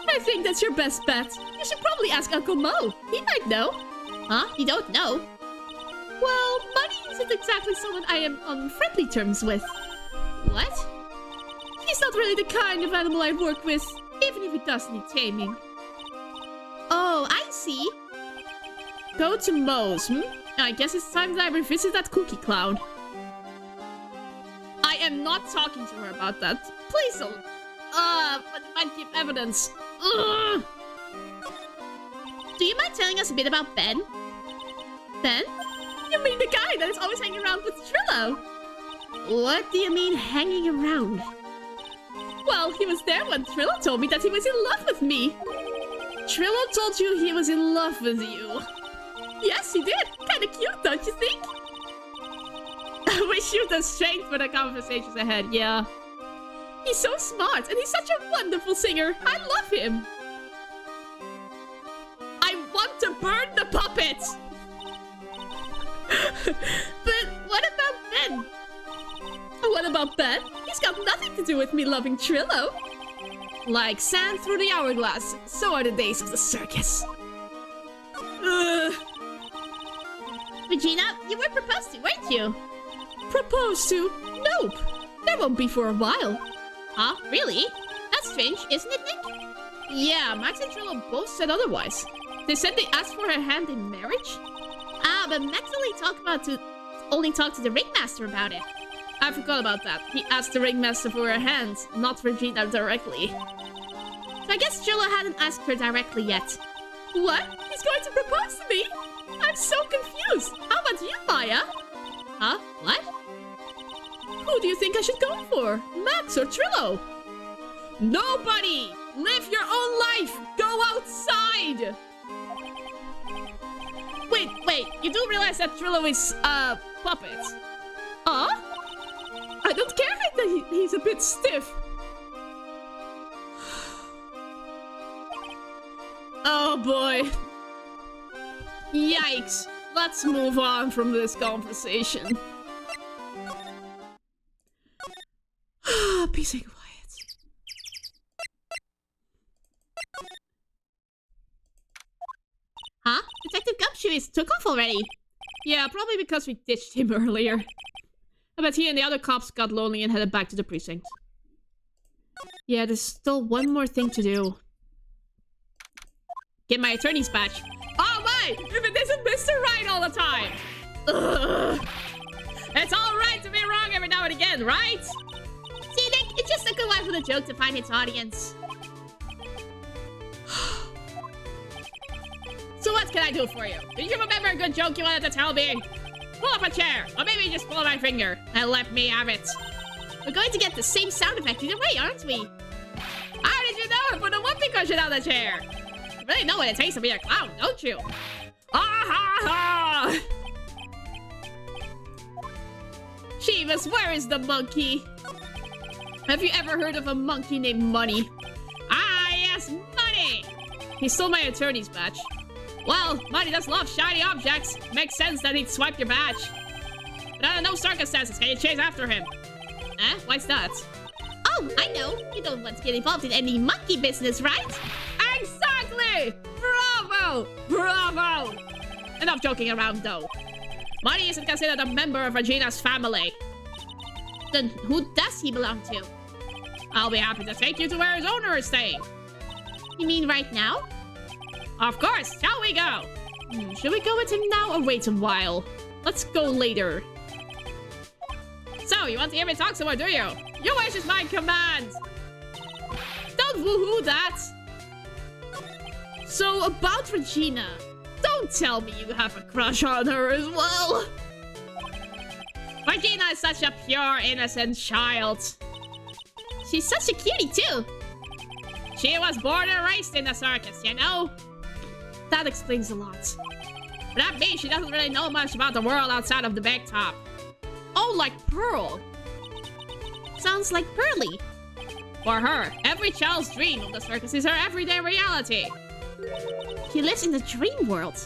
I think that's your best bet. You should probably ask Uncle Mo. He might know. Huh? You don't know? Well, Money isn't exactly someone I am on friendly terms with. What? He's not really the kind of animal I work with, even if he does need taming. Oh, I see. Go to Mo's, I guess it's time that I revisit that cookie clown. I am not talking to her about that. Please don't. But it might give evidence. Ugh. Do you mind telling us a bit about Ben? Ben? You mean the guy that is always hanging around with Trillo? What do you mean hanging around? Well, he was there when Trillo told me that he was in love with me. Trillo told you he was in love with you. Yes, he did. Kinda cute, don't you think? I wish you the strength for the conversations ahead, yeah. He's so smart, and he's such a wonderful singer. I love him. I want to burn the puppets! But what about Ben? What about Ben? He's got nothing to do with me loving Trillo. Like sand through the hourglass, so are the days of the circus. Regina, you were proposed to, weren't you? Proposed to? Nope. There won't be for a while. Huh? Really? That's strange, isn't it, Nick? Yeah, Max and Trillo both said otherwise. They said they asked for her hand in marriage? Ah, but Max only talked to the ringmaster about it. I forgot about that. He asked the ringmaster for her hand, not Regina directly. So I guess Trillo hadn't asked her directly yet. What? He's going to propose to me? I'm so confused. How about you, Maya? Huh? What? Who do you think I should go for? Max or Trillo? Nobody! Live your own life! Go outside! Wait, you do realize that Trillo is, puppets? I don't care that he's a bit stiff. Oh boy. Yikes. Let's move on from this conversation. Peace and quiet. Huh? Detective Gumshoe took off already. Yeah, probably because we ditched him earlier. I bet he and the other cops got lonely and headed back to the precinct. Yeah, there's still one more thing to do. Get my attorney's badge. Oh my! If it isn't Mr. Right all the time! Ugh. It's alright to be wrong every now and again, right? See, Nick, it just took a while for the joke to find its audience. So what can I do for you? Do you remember a good joke you wanted to tell me? Pull up a chair, or maybe just pull my finger, and let me have it. We're going to get the same sound effect either way, aren't we? How did you know it? Put a whoopee cushion on the chair. You really know what it takes to be a clown, don't you? Ah ha ha! Chivas, where is the monkey? Have you ever heard of a monkey named Money? Ah, yes, Money! He stole my attorney's badge. Well, Money does love shiny objects. Makes sense that he'd swipe your badge. But under no circumstances can you chase after him. Eh? Why's that? Oh, I know. You don't want to get involved in any monkey business, right? Exactly! Bravo! Bravo! Enough joking around, though. Money isn't considered a member of Regina's family. Then who does he belong to? I'll be happy to take you to where his owner is staying. You mean right now? Of course! Shall we go? Should we go with him now or wait a while? Let's go later. So, you want to hear me talk some more, do you? Your wish is my command! Don't woohoo that! So, about Regina. Don't tell me you have a crush on her as well. Regina is such a pure, innocent child. She's such a cutie, too. She was born and raised in the circus, you know? That explains a lot. But that means she doesn't really know much about the world outside of the big top. Oh, like Pearl. Sounds like Pearly. For her, every child's dream of the circus is her everyday reality. She lives in the dream world.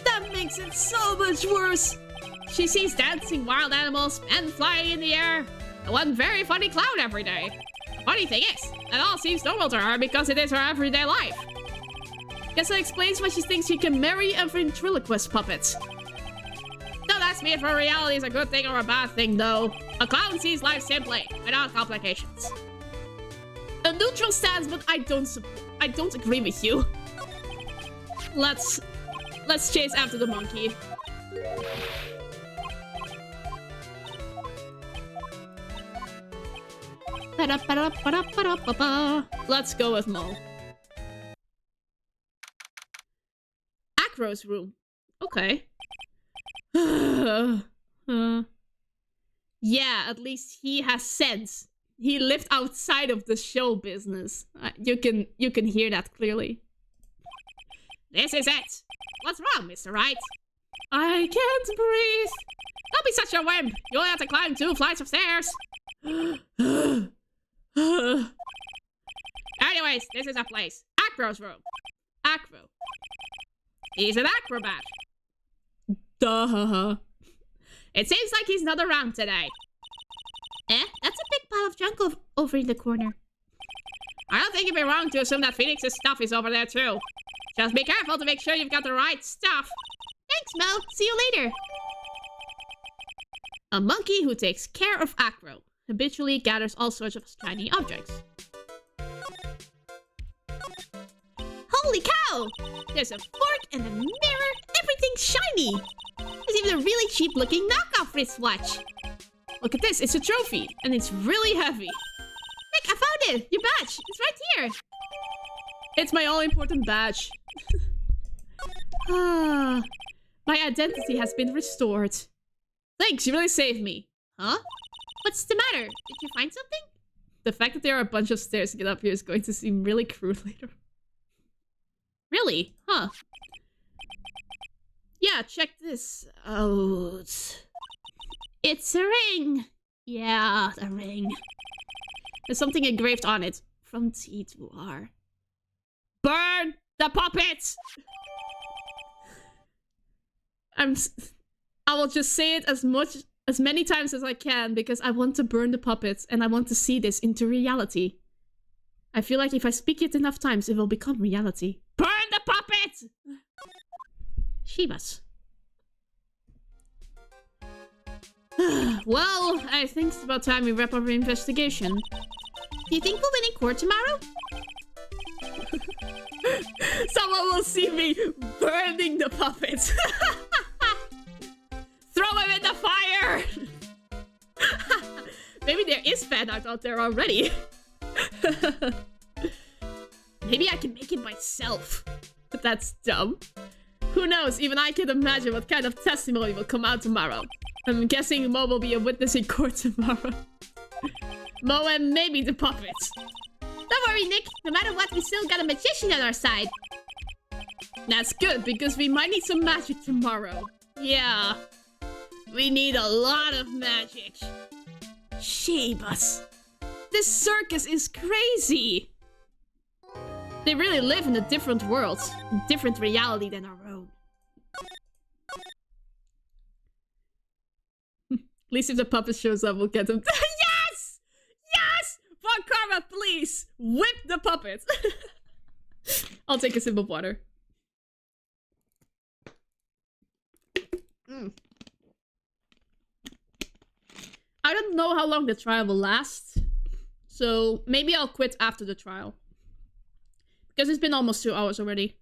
That makes it so much worse. She sees dancing wild animals and flying in the air, and one very funny clown every day. The funny thing is, it all seems normal to her because it is her everyday life. Guess that explains why she thinks she can marry a ventriloquist puppet. Don't ask me if her reality is a good thing or a bad thing, though. A clown sees life simply, without complications. A neutral stance, but I don't agree with you. Let's chase after the monkey. Let's go with Mo. Acro's room. Okay. Yeah, at least he has sense. He lived outside of the show business. You can hear that clearly. This is it. What's wrong, Mr. Wright? I can't breathe. Don't be such a wimp. You only have to climb 2 flights of stairs. Anyways, this is a place. Acro's room. Acro. He's an acrobat. Duh. It seems like he's not around today. That's a big pile of junk over in the corner. I don't think you'd be wrong to assume that Phoenix's stuff is over there too. Just be careful to make sure you've got the right stuff. Thanks, Mo. See you later. A monkey who takes care of Acro habitually gathers all sorts of shiny objects. Holy cow! There's a fork and a mirror. Everything's shiny. There's even a really cheap-looking knockoff wristwatch. Look at this. It's a trophy, and it's really heavy. Nick, I found it. Your badge. It's right here. It's my all-important badge. My identity has been restored. Thanks, you really saved me. Huh? What's the matter? Did you find something? The fact that there are a bunch of stairs to get up here is going to seem really crude later. Really? Huh. Yeah, check this out. It's a ring. Yeah, a ring. There's something engraved on it. From T to R. Burn the puppets! I will just say it as many times as I can because I want to burn the puppets and I want to see this into reality. I feel like if I speak it enough times, it will become reality. Burn the puppets! Shivas. Well, I think it's about time we wrap up our investigation. Do you think we'll win in court tomorrow? Someone will see me burning the puppets. Throw him in the fire! Maybe there is fan art out there already. Maybe I can make it myself. But that's dumb. Who knows? Even I can imagine what kind of testimony will come out tomorrow. I'm guessing Mo will be a witness in court tomorrow. Mo and maybe the puppets. Don't worry, Nick. No matter what, we still got a magician on our side. That's good, because we might need some magic tomorrow. Yeah. We need a lot of magic. Shebas. This circus is crazy. They really live in a different world. A different reality than our own. At least if the puppet shows up, we'll get them. Yes! Yes! Von Karma, please! Whip the puppet! I'll take a sip of water. I don't know how long the trial will last. So maybe I'll quit after the trial. Because it's been almost 2 hours already.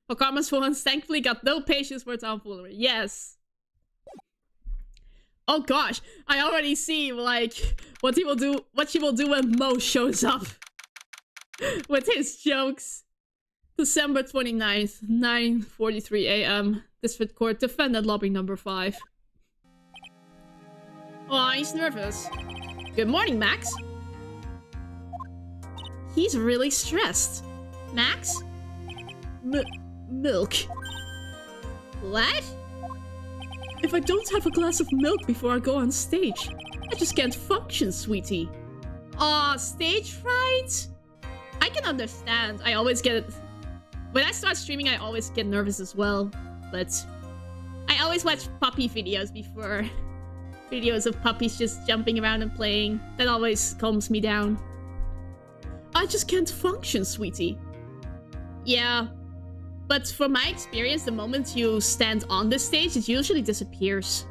Von Karma's phones thankfully got no patience for tomfoolery. Yes. Oh gosh, I already see like what she will do when Mo shows up. With his jokes. December 29th, 9:43 a.m. District Court, defendant lobby number 5. Oh, he's nervous. Good morning, Max. He's really stressed. Max? Milk. What? If I don't have a glass of milk before I go on stage, I just can't function, sweetie. Aw, stage fright? I can understand. I always get... When I start streaming, I always get nervous as well. But I always watch puppy videos before. Videos of puppies just jumping around and playing. That always calms me down. I just can't function, sweetie. Yeah. But from my experience, the moment you stand on the stage, it usually disappears.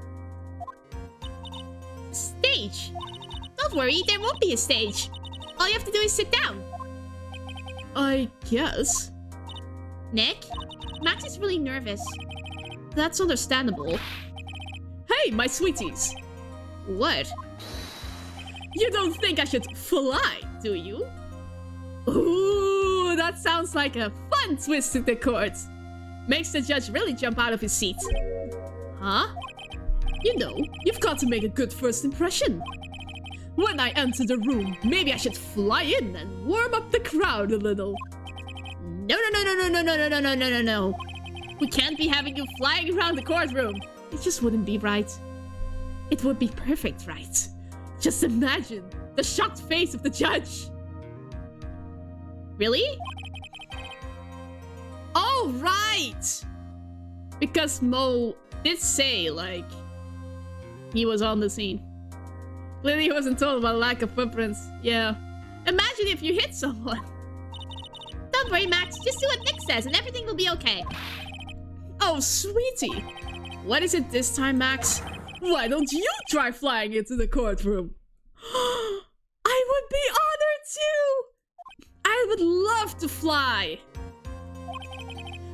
Stage? Don't worry, there won't be a stage. All you have to do is sit down. I guess. Nick? Max is really nervous. That's understandable. Hey, my sweeties! What? You don't think I should fly, do you? Ooh, that sounds like a fun twist to the chords. Makes the judge really jump out of his seat. Huh? You know, you've got to make a good first impression. When I enter the room, maybe I should fly in and warm up the crowd a little. No. We can't be having you flying around the courtroom. It just wouldn't be right. It would be perfect, right? Just imagine the shocked face of the judge. Really? Oh, right! Because Mo did say, like, he was on the scene. Clearly he wasn't told about lack of footprints. Yeah. Imagine if you hit someone. Don't worry, Max. Just do what Nick says and everything will be okay. Oh, sweetie. What is it this time, Max? Why don't you try flying into the courtroom? I would be honored too! I would love to fly!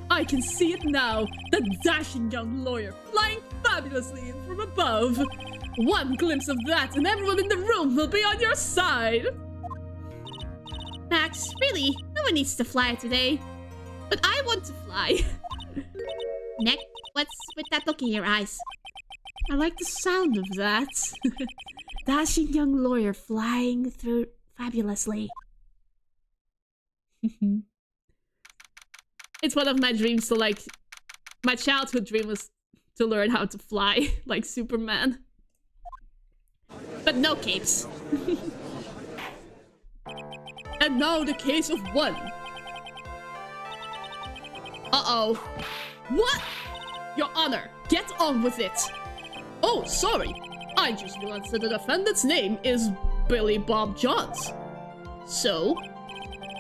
I can see it now, the dashing young lawyer flying fabulously in from above. One glimpse of that and everyone in the room will be on your side. Max, really? No one needs to fly today. But I want to fly. Nick, what's with that look in your eyes? I like the sound of that. Dashing young lawyer flying through fabulously. It's one of my dreams to, like... My childhood dream was to learn how to fly like Superman. But no capes. And now the case of one. Uh-oh. What? Your Honor, get on with it. Oh, sorry. I just realized that the defendant's name is Billy Bob Johns. So?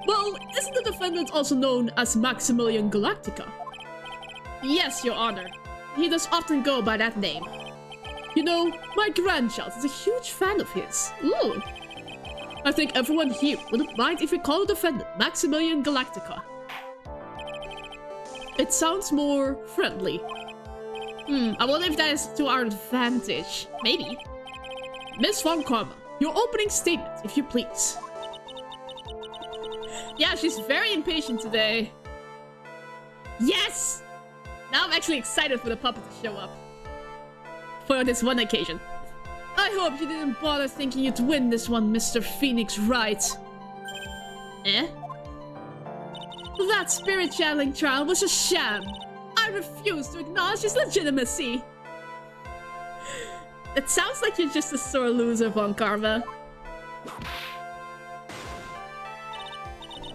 Well, isn't the defendant also known as Maximilian Galactica? Yes, Your Honor. He does often go by that name. You know, my grandchild is a huge fan of his. Ooh. I think everyone here wouldn't mind if we call the defendant Maximilian Galactica. It sounds more friendly. I wonder if that is to our advantage. Maybe. Miss Von Karma, your opening statement, if you please. Yeah, she's very impatient today. Yes! Now I'm actually excited for the puppet to show up. For this one occasion. I hope you didn't bother thinking you'd win this one, Mr. Phoenix Wright. Eh? That spirit channeling trial was a sham. I refuse to acknowledge his legitimacy. It sounds like you're just a sore loser, Von Karma.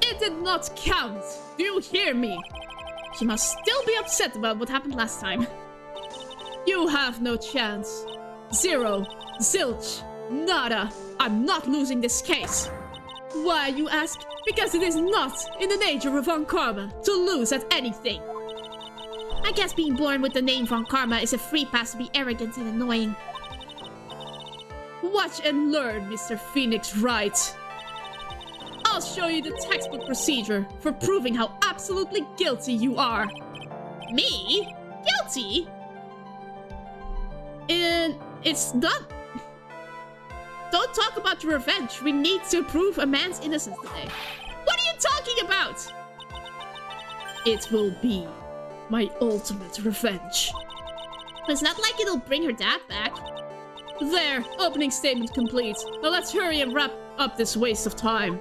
It did not count. Do you hear me? She must still be upset about what happened last time. You have no chance. Zero. Zilch. Nada. I'm not losing this case. Why, you ask? Because it is not in the nature of Von Karma to lose at anything. I guess being born with the name Von Karma is a free pass to be arrogant and annoying. Watch and learn, Mr. Phoenix Wright. I'll show you the textbook procedure for proving how absolutely guilty you are. Me? Guilty? It's not... Don't talk about revenge. We need to prove a man's innocence today. What are you talking about? It will be my ultimate revenge. It's not like it'll bring her dad back. There, opening statement complete. Now let's hurry and wrap up this waste of time.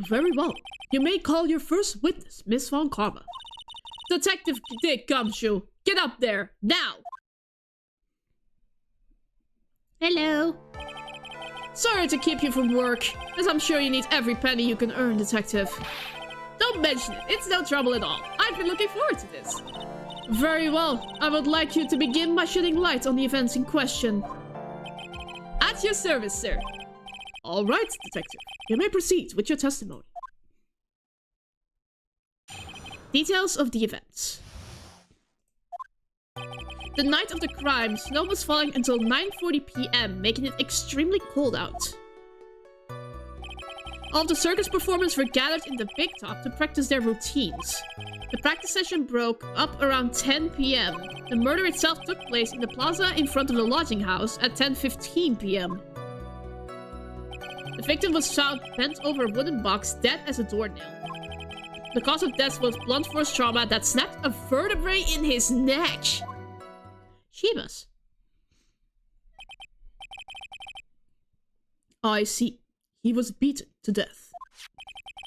Very well. You may call your first witness, Miss Von Karma. Detective Dick Gumshoe, get up there, now! Hello. Sorry to keep you from work, as I'm sure you need every penny you can earn, Detective. Don't mention it, it's no trouble at all. I've been looking forward to this. Very well, I would like you to begin by shedding light on the events in question. At your service, sir. All right, Detective. You may proceed with your testimony. Details of the events. The night of the crime, snow was falling until 9:40 p.m., making it extremely cold out. All of the circus performers were gathered in the big top to practice their routines. The practice session broke up around 10 p.m. The murder itself took place in the plaza in front of the lodging house at 10:15 p.m. The victim was found bent over a wooden box, dead as a doornail. The cause of death was blunt force trauma that snapped a vertebrae in his neck. Shivas. I see. He was beaten to death.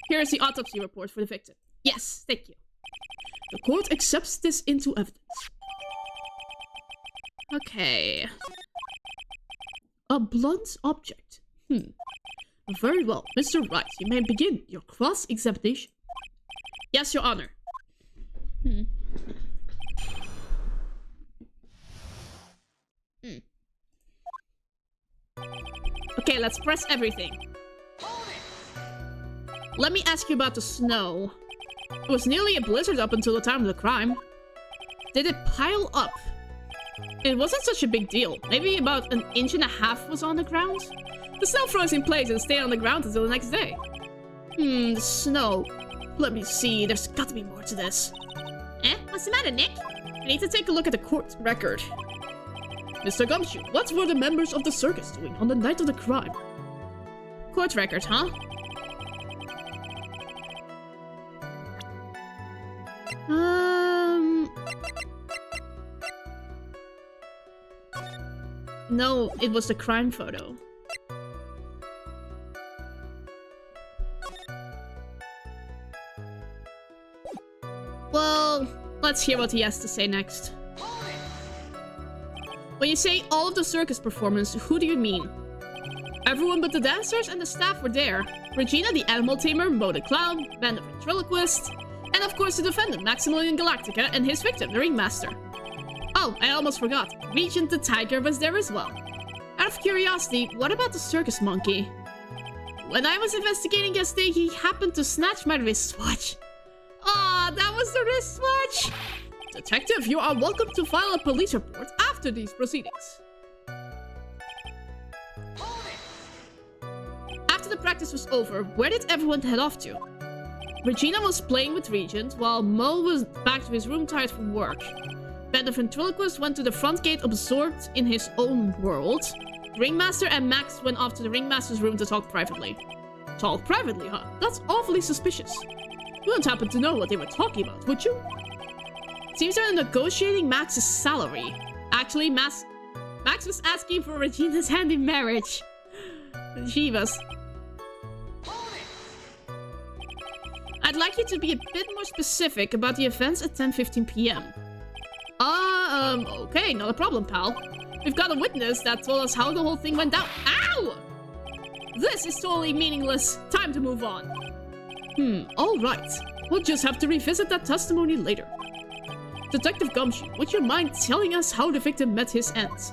Here is the autopsy report for the victim. Yes, thank you. The court accepts this into evidence. Okay. A blunt object. Very well. Mr. Wright, you may begin your cross-examination. Yes, Your Honor. Okay, let's press everything. Let me ask you about the snow. It was nearly a blizzard up until the time of the crime. Did it pile up? It wasn't such a big deal. Maybe about 1.5 inches was on the ground? The snow froze in place and stayed on the ground until the next day. The snow. Let me see, there's got to be more to this. What's the matter, Nick? I need to take a look at the court record. Mr. Gumshoe, what were the members of the circus doing on the night of the crime? Court record, huh? No, it was the crime photo. Well, let's hear what he has to say next. When you say all of the circus performers, who do you mean? Everyone but the dancers and the staff were there. Regina the animal tamer, Mo the clown, Ben the ventriloquist, and of course the defendant, Maximilian Galactica, and his victim, the ringmaster. Oh, I almost forgot. Regent the tiger was there as well. Out of curiosity, what about the circus monkey? When I was investigating yesterday, he happened to snatch my wristwatch. Ah, that was the wristwatch! Detective, you are welcome to file a police report after these proceedings. After the practice was over, where did everyone head off to? Regina was playing with Regent, while Mo was back to his room tired from work. Ben the ventriloquist went to the front gate absorbed in his own world. The ringmaster and Max went off to the ringmaster's room to talk privately. Talk privately, huh? That's awfully suspicious. You wouldn't happen to know what they were talking about, would you? Seems they're negotiating Max's salary. Actually, Max was asking for Regina's hand in marriage. Shivas. I'd like you to be a bit more specific about the events at 10:15 p.m. Okay, not a problem, pal. We've got a witness that told us how the whole thing went down. Ow! This is totally meaningless. Time to move on. Alright. We'll just have to revisit that testimony later. Detective Gumshoe, would you mind telling us how the victim met his end?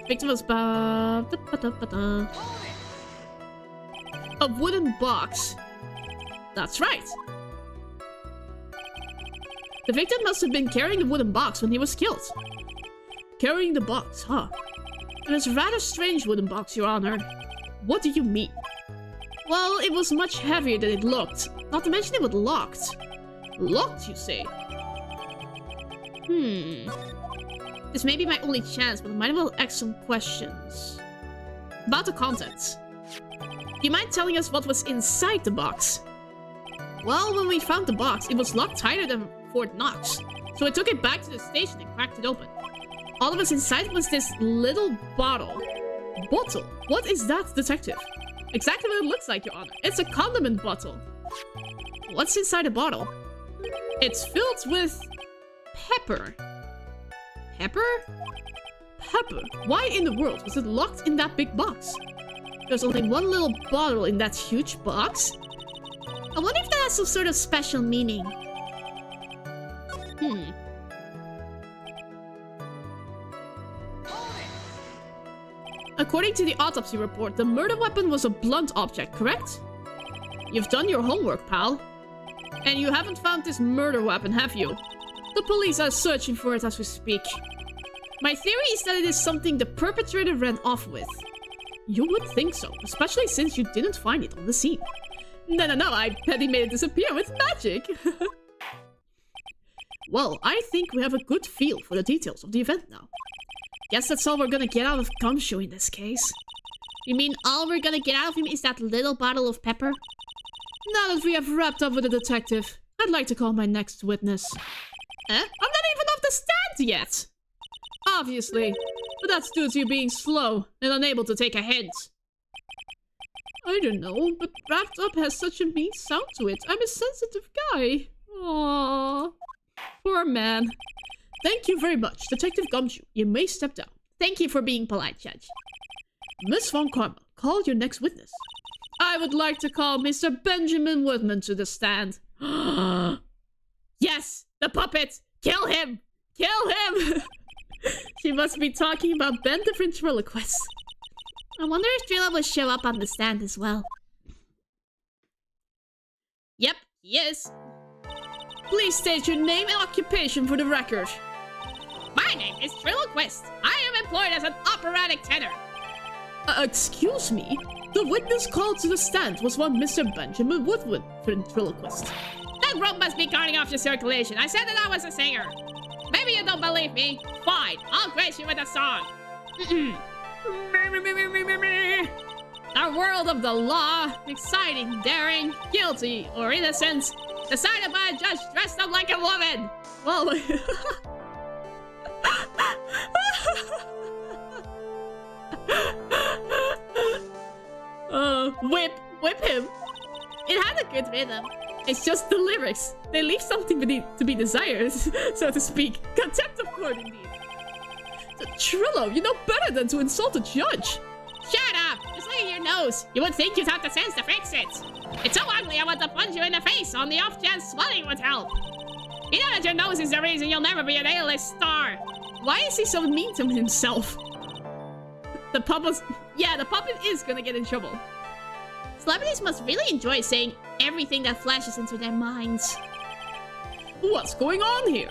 Victim was a wooden box. That's right. The victim must have been carrying the wooden box when he was killed. Carrying the box, huh? It was a rather strange wooden box, Your Honor. What do you mean? Well, it was much heavier than it looked. Not to mention it was locked. Locked, you say? This may be my only chance, but I might as well ask some questions. About the contents. Do you mind telling us what was inside the box? Well, when we found the box, it was locked tighter than Fort Knox. So I took it back to the station and cracked it open. All that was inside was this little bottle. Bottle? What is that, Detective? Exactly what it looks like, Your Honor. It's a condiment bottle. What's inside the bottle? It's filled with pepper. Pepper? Pepper. Why in the world was it locked in that big box? There's only one little bottle in that huge box. I wonder if that has some sort of special meaning. According to the autopsy report, the murder weapon was a blunt object, correct? You've done your homework, pal. And you haven't found this murder weapon, have you? The police are searching for it as we speak. My theory is that it is something the perpetrator ran off with. You would think so, especially since you didn't find it on the scene. No, I bet he made it disappear with magic. Well, I think we have a good feel for the details of the event now. Guess that's all we're gonna get out of Gumshoe in this case. You mean all we're gonna get out of him is that little bottle of pepper? Now that we have wrapped up with the detective, I'd like to call my next witness. I'm not even off the stand yet! Obviously, but that's due to you being slow and unable to take a hint. I don't know, but wrapped up has such a mean sound to it. I'm a sensitive guy. Aww. Poor man. Thank you very much, Detective Gumshoe. You may step down. Thank you for being polite, Judge. Miss Von Karma, call your next witness. I would like to call Mr. Benjamin Woodman to the stand. Yes, the puppet! Kill him! Kill him! She must be talking about Ben the ventriloquist. I wonder if Drilla will show up on the stand as well. Yep, he is. Please state your name and occupation for the record. My name is Triloquist. I am employed as an operatic tenor. Excuse me? The witness called to the stand was one Mr. Benjamin Woodman, ventriloquist. That rope must be cutting off your circulation. I said that I was a singer. Maybe you don't believe me. Fine, I'll grace you with a song. Our world of the law, exciting, daring, guilty, or innocent, decided by a judge dressed up like a woman. Well, whip him. It had a good rhythm. It's just the lyrics. They leave something to be desired, so to speak. Contempt of court, indeed. Trillo, you know better than to insult a judge. Shut up! Just look at your nose. You would think you'd have the sense to fix it. It's so ugly I want to punch you in the face on the off chance swelling would help. You know that your nose is the reason you'll never be an A-list star. Why is he so mean to himself? The puppet is gonna get in trouble. Celebrities must really enjoy saying everything that flashes into their minds. What's going on here?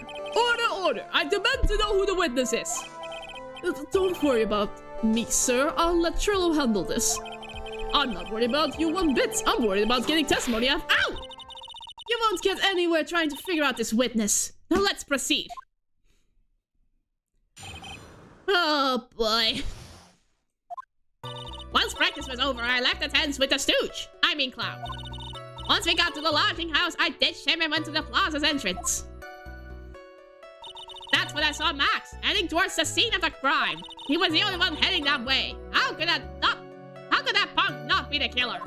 Order! I demand to know who the witness is. Don't worry about me, sir. I'll let Trillo handle this. I'm not worried about you one bit. I'm worried about getting testimony of— Ow! You won't get anywhere trying to figure out this witness. Now let's proceed. Oh boy. Once practice was over, I left the tents with the stooge. I mean clown. Once we got to the lodging house, I ditched him and went to the plaza's entrance. That's when I saw Max, heading towards the scene of the crime. He was the only one heading that way. How could that punk not be the killer?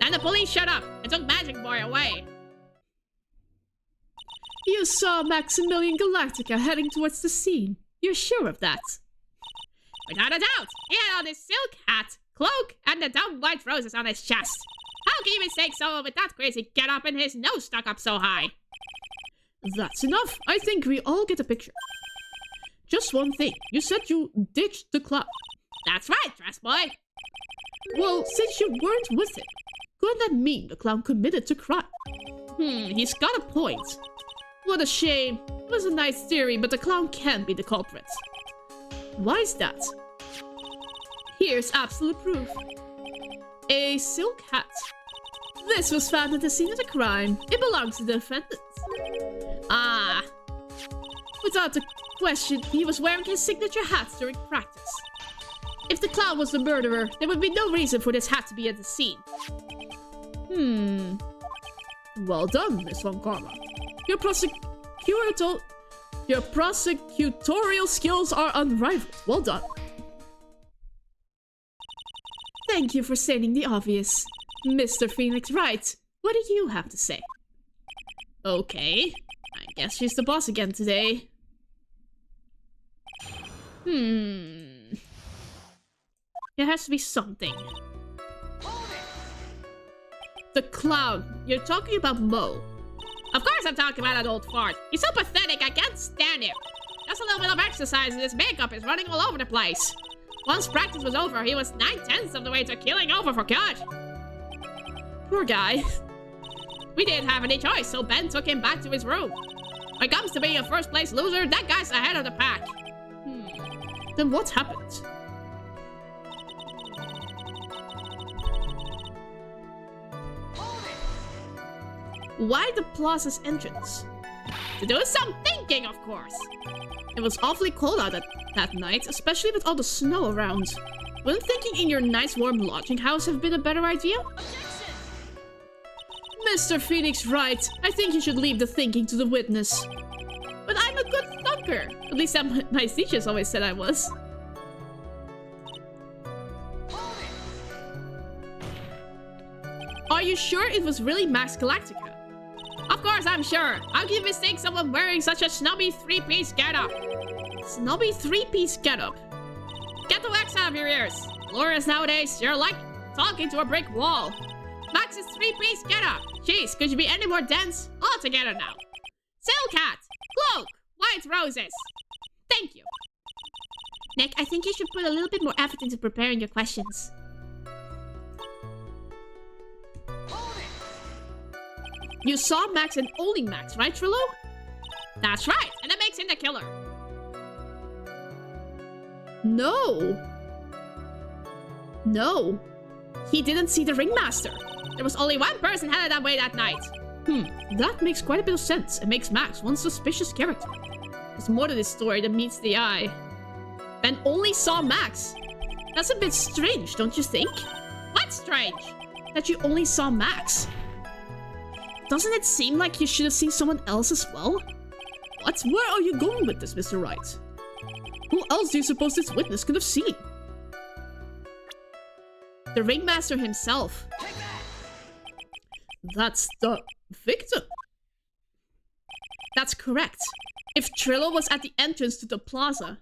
Then the police showed up and took Magic Boy away. You saw Maximilian Galactica heading towards the scene. You're sure of that? Without a doubt. He had on his silk hat, cloak, and the dumb white roses on his chest. How can you mistake someone with that crazy get-up and his nose stuck up so high? That's enough. I think we all get a picture. Just one thing. You said you ditched the clown. That's right, dress boy. Well, since you weren't with him, couldn't that mean the clown committed to crime? He's got a point. What a shame. It was a nice theory, but the clown can't be the culprit. Why is that? Here's absolute proof. A silk hat. This was found at the scene of the crime. It belongs to the defendant. Ah. Without a question, he was wearing his signature hat during practice. If the clown was the murderer, there would be no reason for this hat to be at the scene. Well done, Miss Von Karma. Your prosecutorial skills are unrivaled. Well done. Thank you for stating the obvious. Mr. Phoenix Wright, what do you have to say? Okay. I guess she's the boss again today. There has to be something. The clown. You're talking about Mo. Of course I'm talking about that old fart. He's so pathetic, I can't stand him. Just a little bit of exercise and his makeup is running all over the place. Once practice was over, he was 9/10 of the way to killing over for good. Poor guy. We didn't have any choice, so Ben took him back to his room. When it comes to being a first place loser, that guy's ahead of the pack. Then what happened? Why the plaza's entrance? To do some thinking, of course. It was awfully cold out that night, especially with all the snow around. Wouldn't thinking in your nice warm lodging house have been a better idea? Objection! Mr. Phoenix Wright, I think you should leave the thinking to the witness. But I'm a good thunker. At least my teachers always said I was. Are you sure it was really Max Galactica? Of course I'm sure. How can you mistake someone wearing such a snobby three-piece getup? Snobby three-piece getup? Get the wax out of your ears. Glorious nowadays, you're like talking to a brick wall. Max's three-piece getup. Jeez, could you be any more dense? All together now. Silk hat, cloak, white roses. Thank you. Nick, I think you should put a little bit more effort into preparing your questions. You saw Max and only Max, right, Trillo? That's right, and that makes him the killer. No. No. He didn't see the ringmaster. There was only one person headed that way that night. That makes quite a bit of sense. It makes Max one suspicious character. There's more to this story than meets the eye. Ben only saw Max. That's a bit strange, don't you think? What's strange? That you only saw Max. Doesn't it seem like you should have seen someone else as well? What? Where are you going with this, Mr. Wright? Who else do you suppose this witness could have seen? The ringmaster himself. That's the victim. That's correct. If Trillo was at the entrance to the plaza,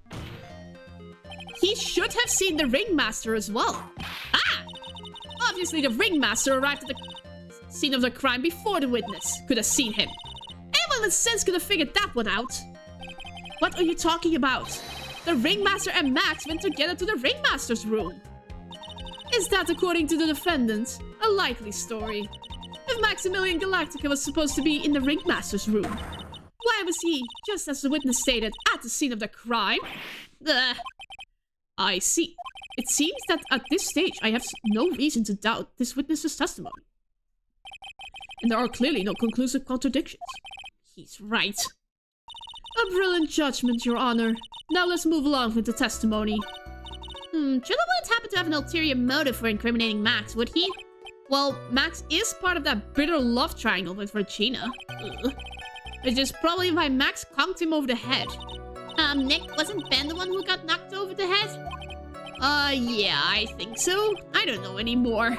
he should have seen the ringmaster as well. Ah! Obviously, the ringmaster arrived at the scene of the crime before the witness could have seen him. Anyone with sense could have figured that one out. What are you talking about? The ringmaster and Max went together to the ringmaster's room. Is that, according to the defendant, a likely story? If Maximilian Galactica was supposed to be in the ringmaster's room, why was he, just as the witness stated, at the scene of the crime? I see. It seems that at this stage I have no reason to doubt this witness's testimony. And there are clearly no conclusive contradictions. He's right. A brilliant judgment, Your Honor. Now let's move along with the testimony. Trillo wouldn't happen to have an ulterior motive for incriminating Max, would he? Well, Max is part of that bitter love triangle with Regina. Which is probably why Max conked him over the head. Nick, wasn't Ben the one who got knocked over the head? Yeah, I think so. I don't know anymore.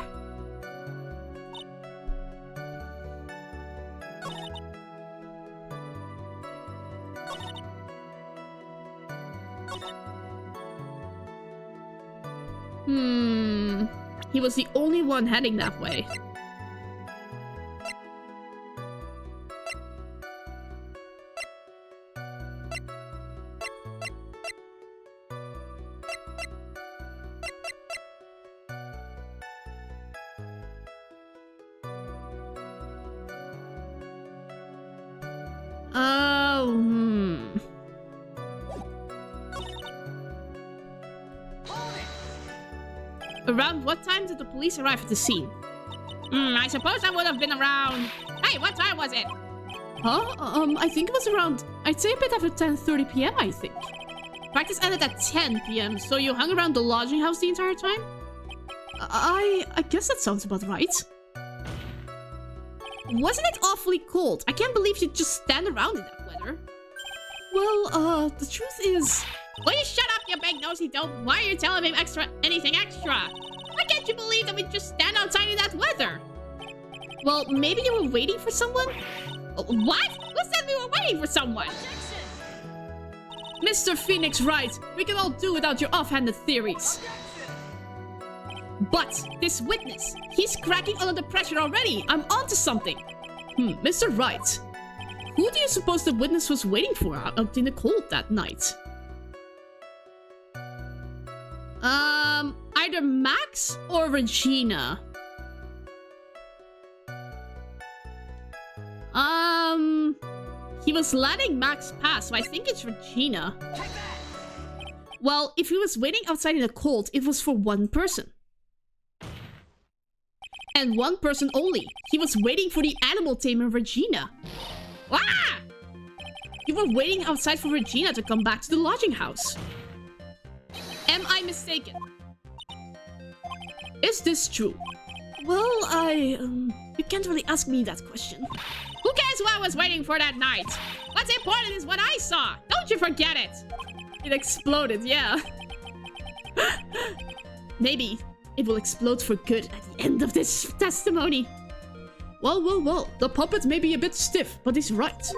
He was the only one heading that way. Around what time did the police arrive at the scene? I suppose I would have been around... Hey, what time was it? Huh? I think it was around... I'd say a bit after 10:30 p.m., I think. Practice ended at 10 p.m., so you hung around the lodging house the entire time? I guess that sounds about right. Wasn't it awfully cold? I can't believe you'd just stand around in that weather. Well, the truth is... Will you shut up, you big nosy dope? Why are you telling me anything extra? Why can't you believe that we just stand outside in that weather? Well, maybe you were waiting for someone? What? Who said we were waiting for someone? Mr. Phoenix Wright, we can all do without your offhanded theories. But this witness, he's cracking under the pressure already. I'm onto something. Mr. Wright, who do you suppose the witness was waiting for out in the cold that night? Either Max or Regina. He was letting Max pass, so I think it's Regina. Well, if he was waiting outside in the cold, it was for one person. And one person only. He was waiting for the animal tamer Regina. Ah! You were waiting outside for Regina to come back to the lodging house. Am I mistaken? Is this true? Well, you can't really ask me that question. Who cares who I was waiting for that night? What's important is what I saw. Don't you forget it. It exploded, yeah. Maybe it will explode for good at the end of this testimony. Well. The puppet may be a bit stiff, but he's right.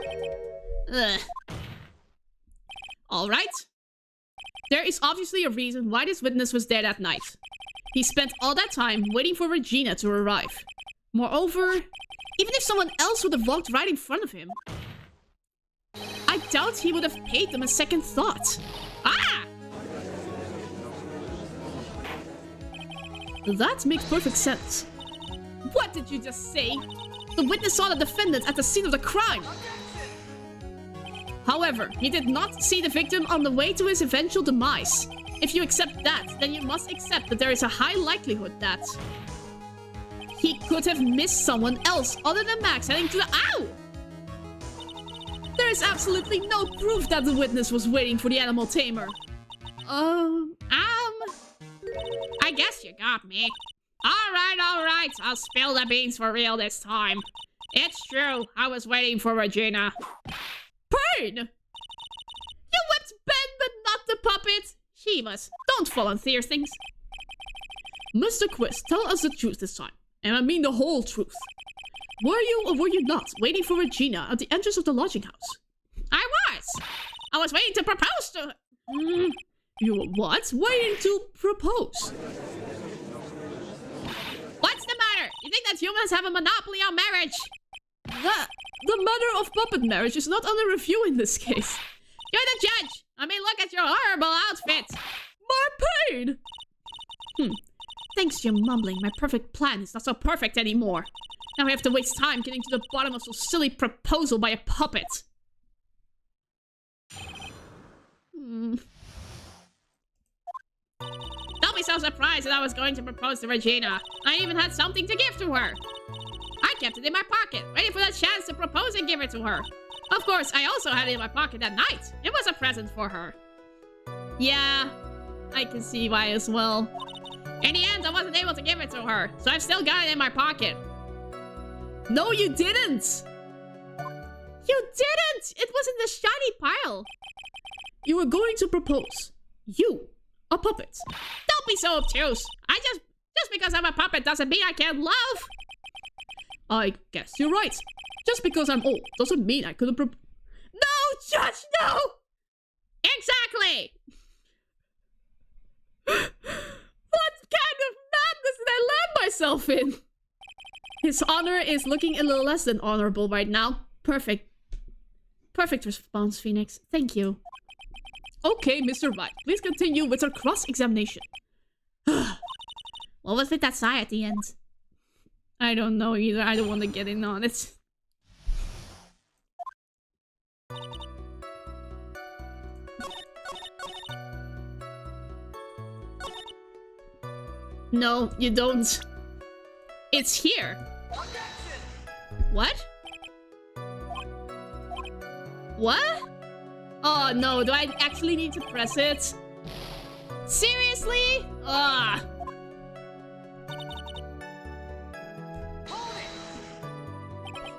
Alright. There is obviously a reason why this witness was there that night. He spent all that time waiting for Regina to arrive. Moreover, even if someone else would have walked right in front of him, I doubt he would have paid them a second thought. Ah! That makes perfect sense. What did you just say? The witness saw the defendant at the scene of the crime. However, he did not see the victim on the way to his eventual demise. If you accept that, then you must accept that there is a high likelihood that he could have missed someone else other than Max heading to the— Ow! There is absolutely no proof that the witness was waiting for the animal tamer. I guess you got me. Alright. I'll spill the beans for real this time. It's true. I was waiting for Regina. Pain! You whipped Ben, but not the puppet. Sheemus, don't volunteer things. Mr. Quiz, tell us the truth this time. And I mean the whole truth. Were you or were you not waiting for Regina at the entrance of the lodging house? I was waiting to propose to her. You were what? Waiting to propose? What's the matter? You think that humans have a monopoly on marriage? The matter of puppet marriage is not under review in this case. You're the judge. I mean, look at your horrible outfit. More pain! Thanks to your mumbling, my perfect plan is not so perfect anymore. Now I have to waste time getting to the bottom of so silly proposal by a puppet. Don't be so surprised that I was going to propose to Regina. I even had something to give to her. I kept it in my pocket, waiting for the chance to propose and give it to her. Of course, I also had it in my pocket that night. It was a present for her. Yeah, I can see why as well. In the end, I wasn't able to give it to her, so I've still got it in my pocket. No, you didn't! You didn't! It was in the shiny pile. You were going to propose. You, a puppet. Don't be so obtuse. Just because I'm a puppet doesn't mean I can't love. I guess you're right. Just because I'm old doesn't mean I couldn't No, Judge, no! Exactly! What kind of madness did I land myself in? His honor is looking a little less than honorable right now. Perfect. Perfect response, Phoenix. Thank you. Okay, Mr. Wright, please continue with our cross-examination. What was with that sigh at the end? I don't know either. I don't want to get in on it. No, you don't. It's here. What? What? Oh no, do I actually need to press it? Seriously? Ugh.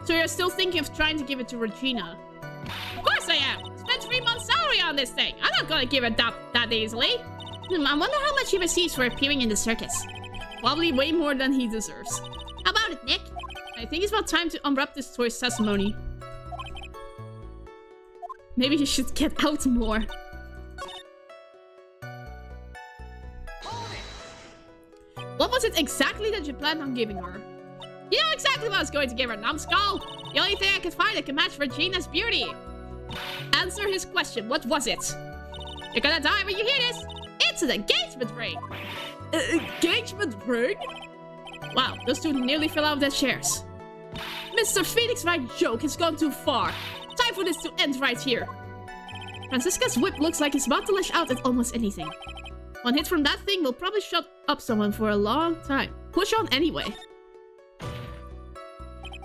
So you're still thinking of trying to give it to Regina? Of course I am! Spent 3 months' salary on this thing! I'm not gonna give it that easily! I wonder how much he receives for appearing in the circus. Probably way more than he deserves. How about it, Nick? I think it's about time to unwrap this toy's testimony. Maybe you should get out more. What was it exactly that you planned on giving her? You know exactly what I was going to give her, numbskull. The only thing I could find that could match Regina's beauty. Answer his question. What was it? You're gonna die when you hear this. It's an engagement ring. Engagement ring? Wow, those two nearly fell out of their chairs. Mr. Phoenix Wright joke has gone too far. Time for this to end right here. Francisca's whip looks like it's about to lash out at almost anything. One hit from that thing will probably shut up someone for a long time. Push on anyway.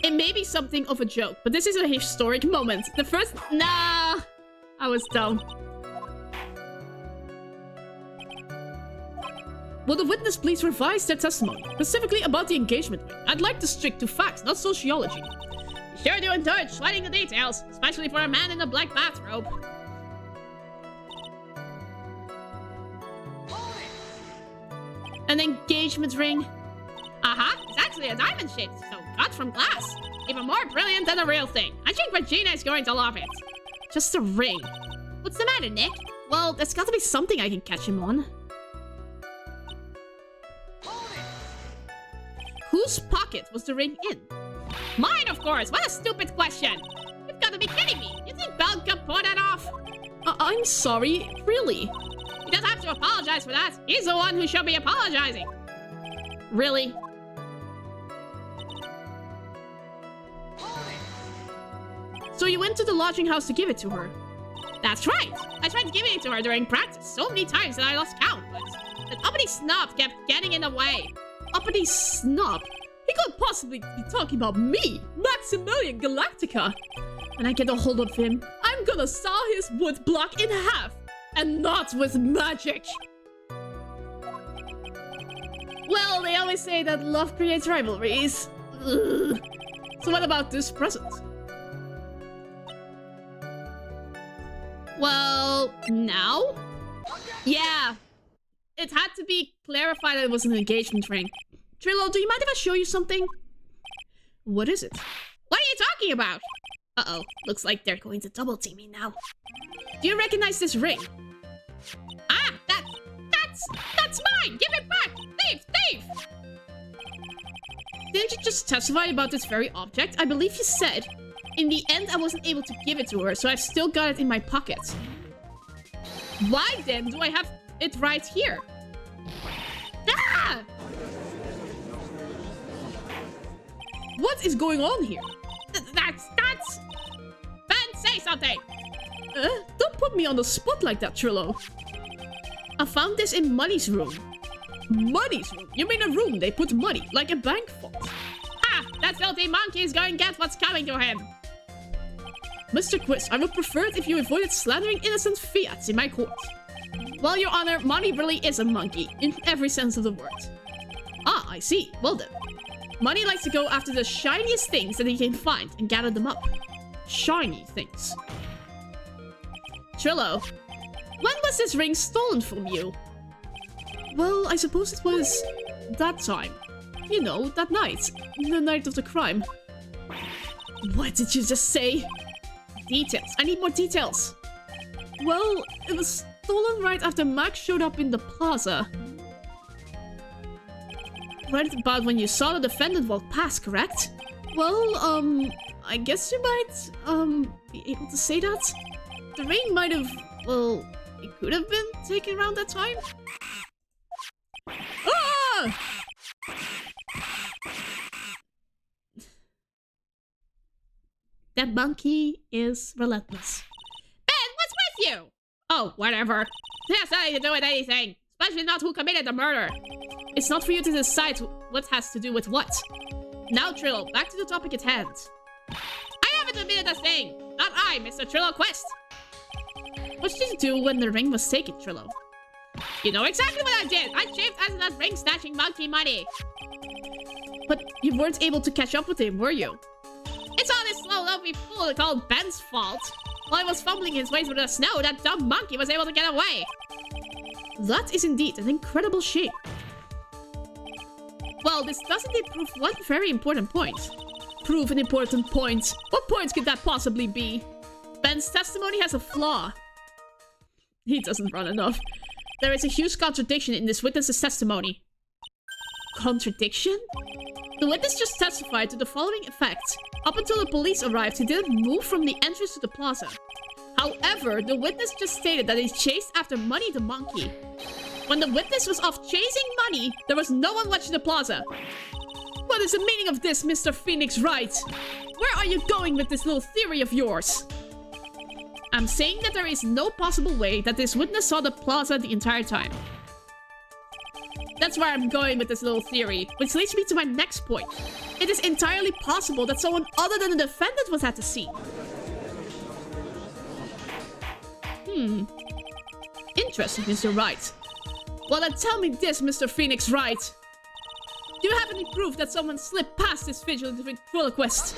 It may be something of a joke, but this is a historic moment. The first... Nah! I was dumb. Will the witness please revise their testimony, specifically about the engagement ring? I'd like to stick to facts, not sociology. You sure do indulge sweating the details, especially for a man in a black bathrobe. An engagement ring? It's actually a diamond shape, so cut from glass. Even more brilliant than the real thing. I think Regina is going to love it. Just a ring. What's the matter, Nick? Well, there's got to be something I can catch him on. Whose pocket was the ring in? Mine, of course. What a stupid question. You've got to be kidding me. You think Belle could pull that off? I'm sorry. Really? He doesn't have to apologize for that. He's the one who should be apologizing. Really? So you went to the lodging house to give it to her? That's right. I tried giving it to her during practice so many times that I lost count, but the uppity snob kept getting in the way. Uppity snob? He could possibly be talking about me, Maximilian Galactica. When I get a hold of him, I'm gonna saw his wood block in half. And not with magic. Well, they always say that love creates rivalries. Ugh. So what about this present? Well, now? Yeah. It had to be clarified that it was an engagement ring. Trillo, do you mind if I show you something? What is it? What are you talking about? Uh-oh. Looks like they're going to double team me now. Do you recognize this ring? Ah, that's mine! Give it back! Thief! Didn't you just testify about this very object? I believe you said. In the end, I wasn't able to give it to her, so I've still got it in my pocket. Why then do I have it right here? Ah! What is going on here? That's... Ben, say something! Don't put me on the spot like that, Trillo. I found this in Muddy's room. Muddy's room? You mean a room they put money, like a bank vault? Ha! That filthy monkey is going to get what's coming to him. Mr. Quiz, I would prefer it if you avoided slandering innocent fiats in my court. Well, Your Honor, Money really is a monkey, in every sense of the word. Ah, I see. Well then. Money likes to go after the shiniest things that he can find and gather them up. Shiny things. Trillo, when was this ring stolen from you? Well, I suppose it was that time. You know, that night. The night of the crime. What did you just say? Details. I need more details. Well, it was stolen right after Max showed up in the plaza. Right about when you saw the defendant walk past, correct? Well, I guess you might, be able to say that? The ring might have, well, it could have been taken around that time. Ah! That monkey is relentless. Ben, what's with you? Oh, whatever. It has nothing to do with anything. Especially not who committed the murder. It's not for you to decide what has to do with what. Now, Trillo, back to the topic at hand. I haven't admitted a thing. Not I, Mr. Trillo Quest. What did you do when the ring was taken, Trillo? You know exactly what I did. I chased after that ring-snatching monkey money. But you weren't able to catch up with him, were you? It's all this slow, lovely fool called Ben's fault. While he was fumbling his way through the snow, that dumb monkey was able to get away. That is indeed an incredible shame. Well, this does indeed prove one very important point. Prove an important point. What point could that possibly be? Ben defense testimony has a flaw. He doesn't run enough. There is a huge contradiction in this witness's testimony. Contradiction? The witness just testified to the following effect. Up until the police arrived, he didn't move from the entrance to the plaza. However, the witness just stated that he chased after Money the monkey. When the witness was off chasing Money, there was no one watching the plaza. What is the meaning of this, Mr. Phoenix Wright? Where are you going with this little theory of yours? I'm saying that there is no possible way that this witness saw the plaza the entire time. That's where I'm going with this little theory, which leads me to my next point. It is entirely possible that someone other than the defendant was at the scene. Interesting, Mr. Wright. Well, then tell me this, Mr. Phoenix Wright. Do you have any proof that someone slipped past this vigilant ventriloquist?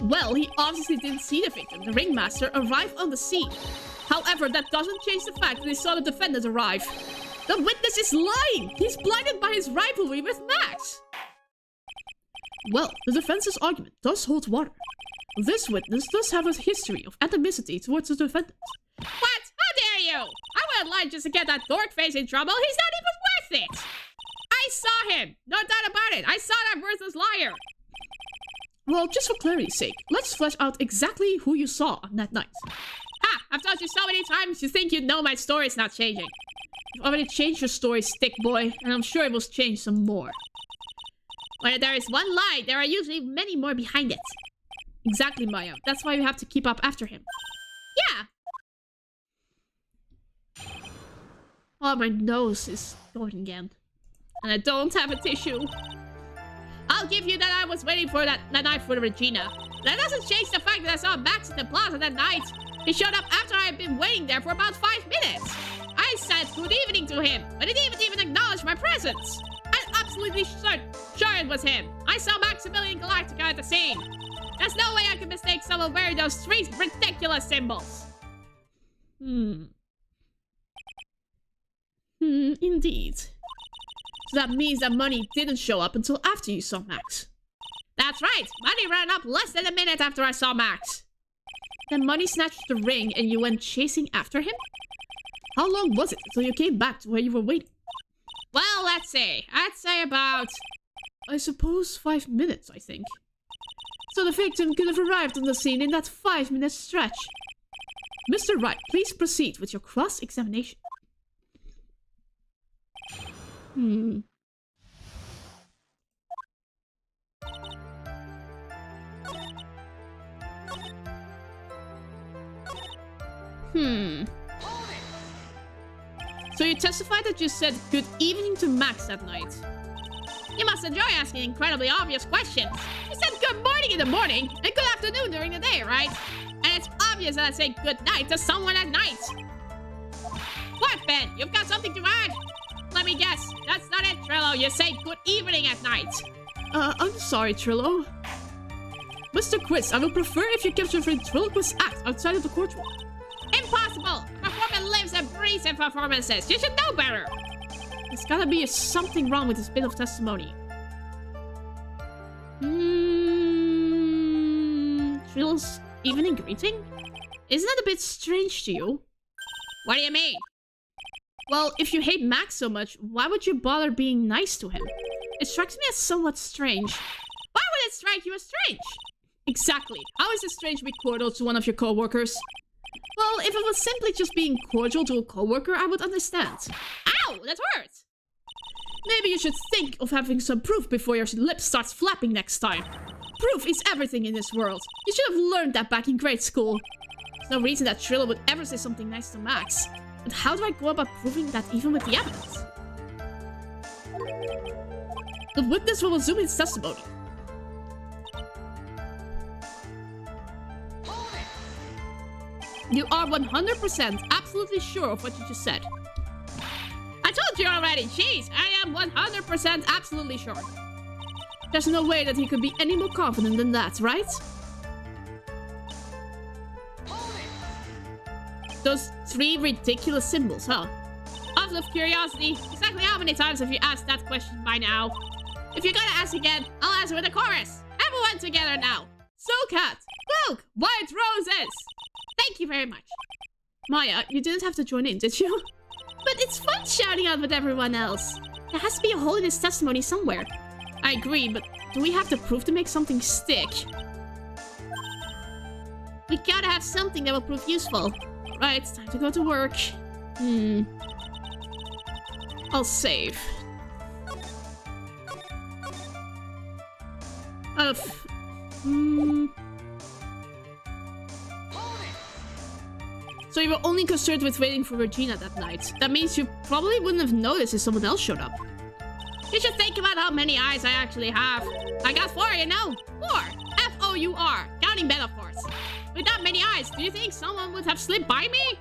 Well, he obviously didn't see the victim, the ringmaster, arrive on the scene. However, that doesn't change the fact that he saw the defendant arrive. The witness is lying! He's blinded by his rivalry with Max! Well, the defense's argument does hold water. This witness does have a history of animosity towards the defendant. What? How dare you? I wouldn't lie just to get that dork face in trouble. He's not even worth it! I saw him! No doubt about it! I saw that worthless liar! Well, just for clarity's sake, let's flesh out exactly who you saw on that night. Ha! I've told you so many times, you think you know my story's not changing. You've already changed your story, stick boy, and I'm sure it will change some more. When there is one lie, there are usually many more behind it. Exactly, Maya. That's why you have to keep up after him. Yeah! Oh, my nose is going again. And I don't have a tissue. I'll give you that I was waiting for that night for Regina. That doesn't change the fact that I saw Max at the plaza that night. He showed up after I had been waiting there for about 5 minutes. I said good evening to him, but he didn't even acknowledge my presence. I'm absolutely sure it was him. I saw Maximilian Galactica at the scene. There's no way I could mistake someone wearing those 3 ridiculous symbols. Indeed. So that means that Money didn't show up until after you saw Max. That's right. Money ran up less than a minute after I saw Max. Then Money snatched the ring and you went chasing after him? How long was it until you came back to where you were waiting? Well, let's see. I'd say about... I suppose 5 minutes, I think. So the victim could have arrived on the scene in that 5-minute stretch. Mr. Wright, please proceed with your cross-examination. So you testified that you said good evening to Max that night. You must enjoy asking incredibly obvious questions. You said good morning in the morning and good afternoon during the day, right? And it's obvious that I say good night to someone at night. What, Ben? You've got something to add? Let me guess. That's not it, Trillo. You say good evening at night. I'm sorry, Trillo. Mr. Quiz, I would prefer if you kept your ventriloquist act outside of the courtroom. Impossible! A performer lives and breathes in performances. You should know better. There's gotta be something wrong with this bit of testimony. Trill's evening greeting? Isn't that a bit strange to you? What do you mean? Well, if you hate Max so much, why would you bother being nice to him? It strikes me as somewhat strange. Why would it strike you as strange? Exactly. How is it strange to be cordial to one of your co-workers? Well, if it was simply just being cordial to a co-worker, I would understand. Ow! That hurts! Maybe you should think of having some proof before your lip starts flapping next time. Proof is everything in this world. You should have learned that back in grade school. There's no reason that Trillo would ever say something nice to Max. But how do I go about proving that even with the evidence? The witness will resume his testimony. You are 100% absolutely sure of what you just said. I told you already, jeez, I am 100% absolutely sure. There's no way that he could be any more confident than that, right? Those 3 ridiculous symbols, huh? Out of curiosity, exactly how many times have you asked that question by now? If you're gonna ask again, I'll answer with a chorus. Everyone together now. So, Cat, milk! White roses! Thank you very much. Maya, you didn't have to join in, did you? But it's fun shouting out with everyone else. There has to be a hole in his testimony somewhere. I agree, but do we have the proof to make something stick? We gotta have something that will prove useful. Alright, it's time to go to work. I'll save. So you were only concerned with waiting for Regina that night. That means you probably wouldn't have noticed if someone else showed up. You should think about how many eyes I actually have. I got 4, you know? 4. F-O-U-R. Counting Ben, of course. With that many eyes, do you think someone would have slipped by me?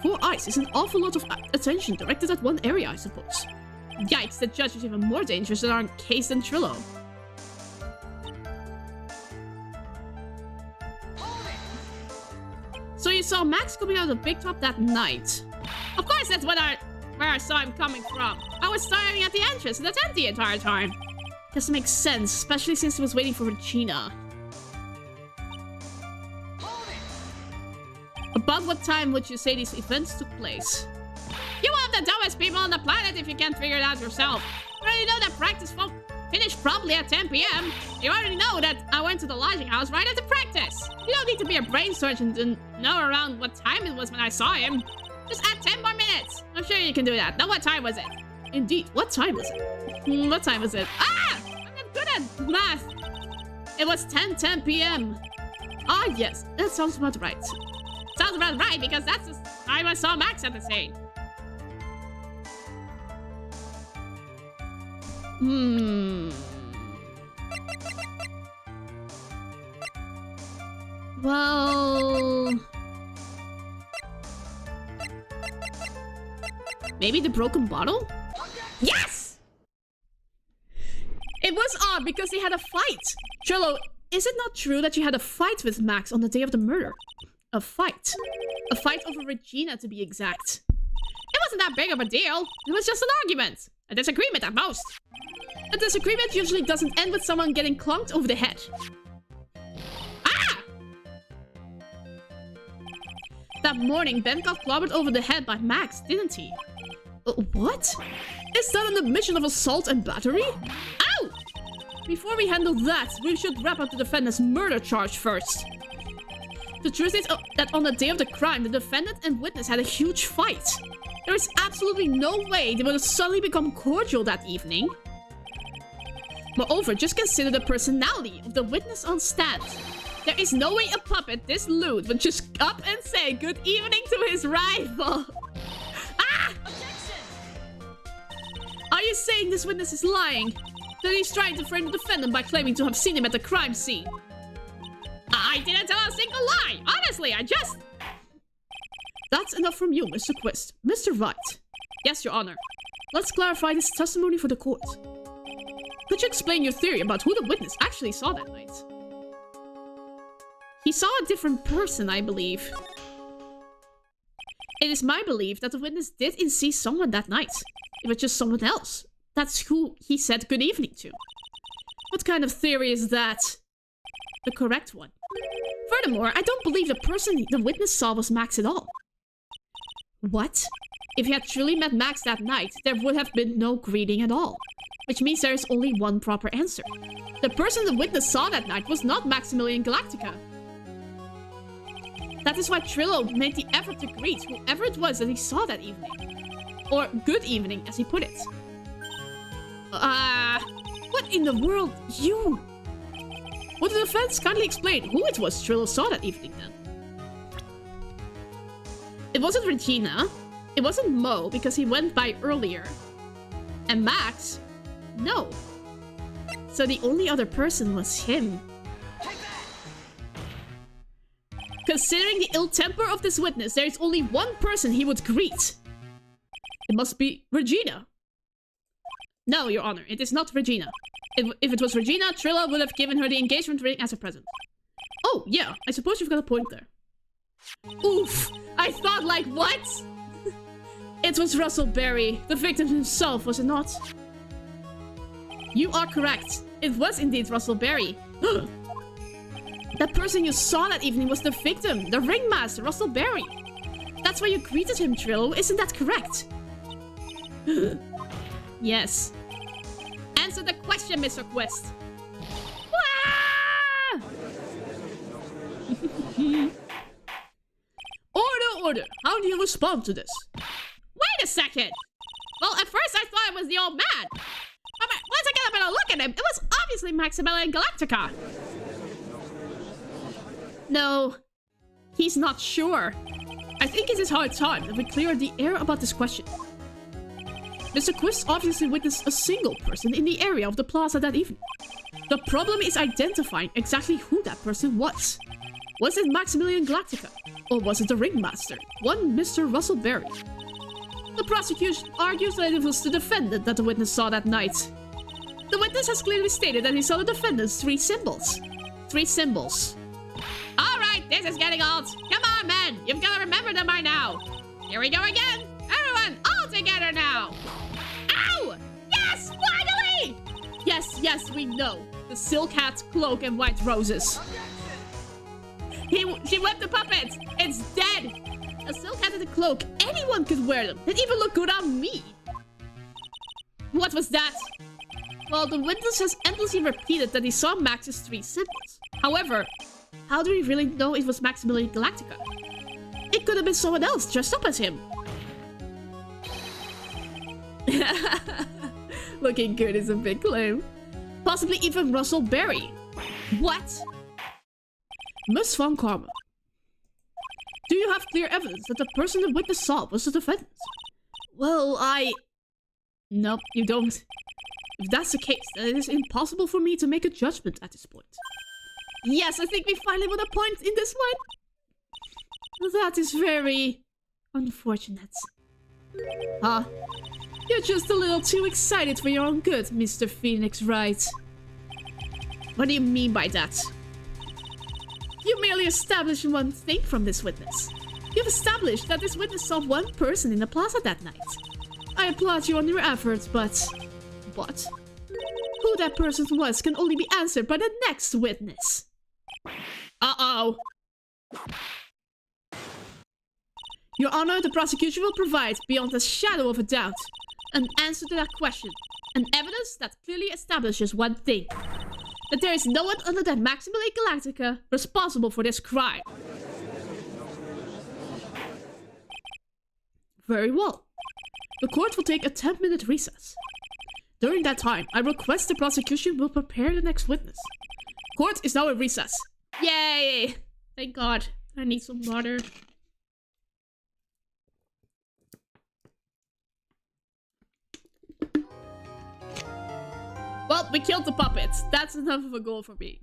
4 eyes is an awful lot of attention directed at one area, I suppose. Yikes, the judge is even more dangerous in our case than Trillo. So you saw Max coming out of Big Top that night. Of course, that's where I saw him coming from. I was staring at the entrance in the tent the entire time. Doesn't make sense, especially since he was waiting for Regina. About what time would you say these events took place? You are the dumbest people on the planet if you can't figure it out yourself. You already know that practice finished promptly at 10 p.m. You already know that I went to the lodging house right after practice. You don't need to be a brain surgeon to know around what time it was when I saw him. Just add 10 more minutes. I'm sure you can do that. Now, what time was it? Indeed, what time was it? What time was it? Ah! I'm not good at math. It was 10:10 p.m. Ah, yes, that sounds about right. Sounds about right because that's the time I saw Max at the scene. Well... maybe the broken bottle? Yes! It was odd because they had a fight. Trillo, is it not true that you had a fight with Max on the day of the murder? A fight. A fight over Regina, to be exact. It wasn't that big of a deal. It was just an argument. A disagreement at most. A disagreement usually doesn't end with someone getting clunked over the head. Ah! That morning, Ben got clobbered over the head by Max, didn't he? What? Is that an admission of assault and battery? Ow! Before we handle that, we should wrap up the defendant's murder charge first. The truth is that on the day of the crime, the defendant and witness had a huge fight. There is absolutely no way they would have suddenly become cordial that evening. Moreover, just consider the personality of the witness on stand. There is no way a puppet this lewd would just up and say good evening to his rival. Ah! Objection! Are you saying this witness is lying? That he's trying to frame the defendant by claiming to have seen him at the crime scene? I didn't tell a single lie! Honestly, I just... That's enough from you, Mr. Quist. Mr. Wright. Yes, Your Honor. Let's clarify this testimony for the court. Could you explain your theory about who the witness actually saw that night? He saw a different person, I believe. It is my belief that the witness did indeed see someone that night. It was just someone else. That's who he said good evening to. What kind of theory is that? The correct one. Furthermore, I don't believe the person the witness saw was Max at all. What? If he had truly met Max that night, there would have been no greeting at all. Which means there is only one proper answer. The person the witness saw that night was not Maximilian Galactica. That is why Trillo made the effort to greet whoever it was that he saw that evening. Or good evening, as he put it. What in the world? You... Would the defense kindly explain who it was Trillo saw that evening, then? It wasn't Regina. It wasn't Mo, because he went by earlier. And Max? No. So the only other person was him. Considering the ill temper of this witness, there is only one person he would greet. It must be Regina. No, Your Honor, it is not Regina. If it was Regina, Trillo would have given her the engagement ring as a present. Oh, yeah, I suppose you've got a point there. Oof! I thought, like, what? It was Russell Berry, the victim himself, was it not? You are correct. It was indeed Russell Berry. That person you saw that evening was the victim, the ringmaster, Russell Berry. That's why you greeted him, Trillo. Isn't that correct? Yes. Answer the question, Mr. Quest. Order! How do you respond to this? Wait a second! Well, at first I thought it was the old man. But once I got a better look at him, it was obviously Maximilian Galactica. No, he's not sure. I think it is high time that we clear the air about this question. Mr. Quist obviously witnessed a single person in the area of the plaza that evening. The problem is identifying exactly who that person was. Was it Maximilian Galactica? Or was it the ringmaster, one Mr. Russell Berry? The prosecution argues that it was the defendant that the witness saw that night. The witness has clearly stated that he saw the defendant's three symbols. Three symbols. Alright, this is getting old. Come on, men. You've got to remember them by now. Here we go again. Everyone, all together now. Ow! Yes, finally! Yes, we know. The silk hat, cloak, and white roses. She whipped the puppet. It's dead. A silk hat and a cloak. Anyone could wear them. They'd even look good on me. What was that? Well, the witness has endlessly repeated that he saw Max's three symbols. However, how do we really know it was Maximilian Galactica? It could have been someone else dressed up as him. Looking good is a big claim. Possibly even Russell Berry. What? Miss Von Karma. Do you have clear evidence that the person the witness saw was the defendant? Well, Nope, you don't. If that's the case, then it is impossible for me to make a judgment at this point. Yes, I think we finally won a point in this one. That is very unfortunate. Huh? You're just a little too excited for your own good, Mr. Phoenix Wright. What do you mean by that? You merely established one thing from this witness. You've established that this witness saw one person in the plaza that night. I applaud you on your efforts, but... What? Who that person was can only be answered by the next witness. Uh-oh. Your Honor, the prosecution will provide, beyond a shadow of a doubt, an answer to that question. An evidence that clearly establishes one thing. That there is no one other than Maximilian Galactica responsible for this crime. Very well. The court will take a 10-minute recess. During that time, I request the prosecution will prepare the next witness. Court is now in recess. Yay! Thank God. I need some water. Well, we killed the puppets. That's enough of a goal for me.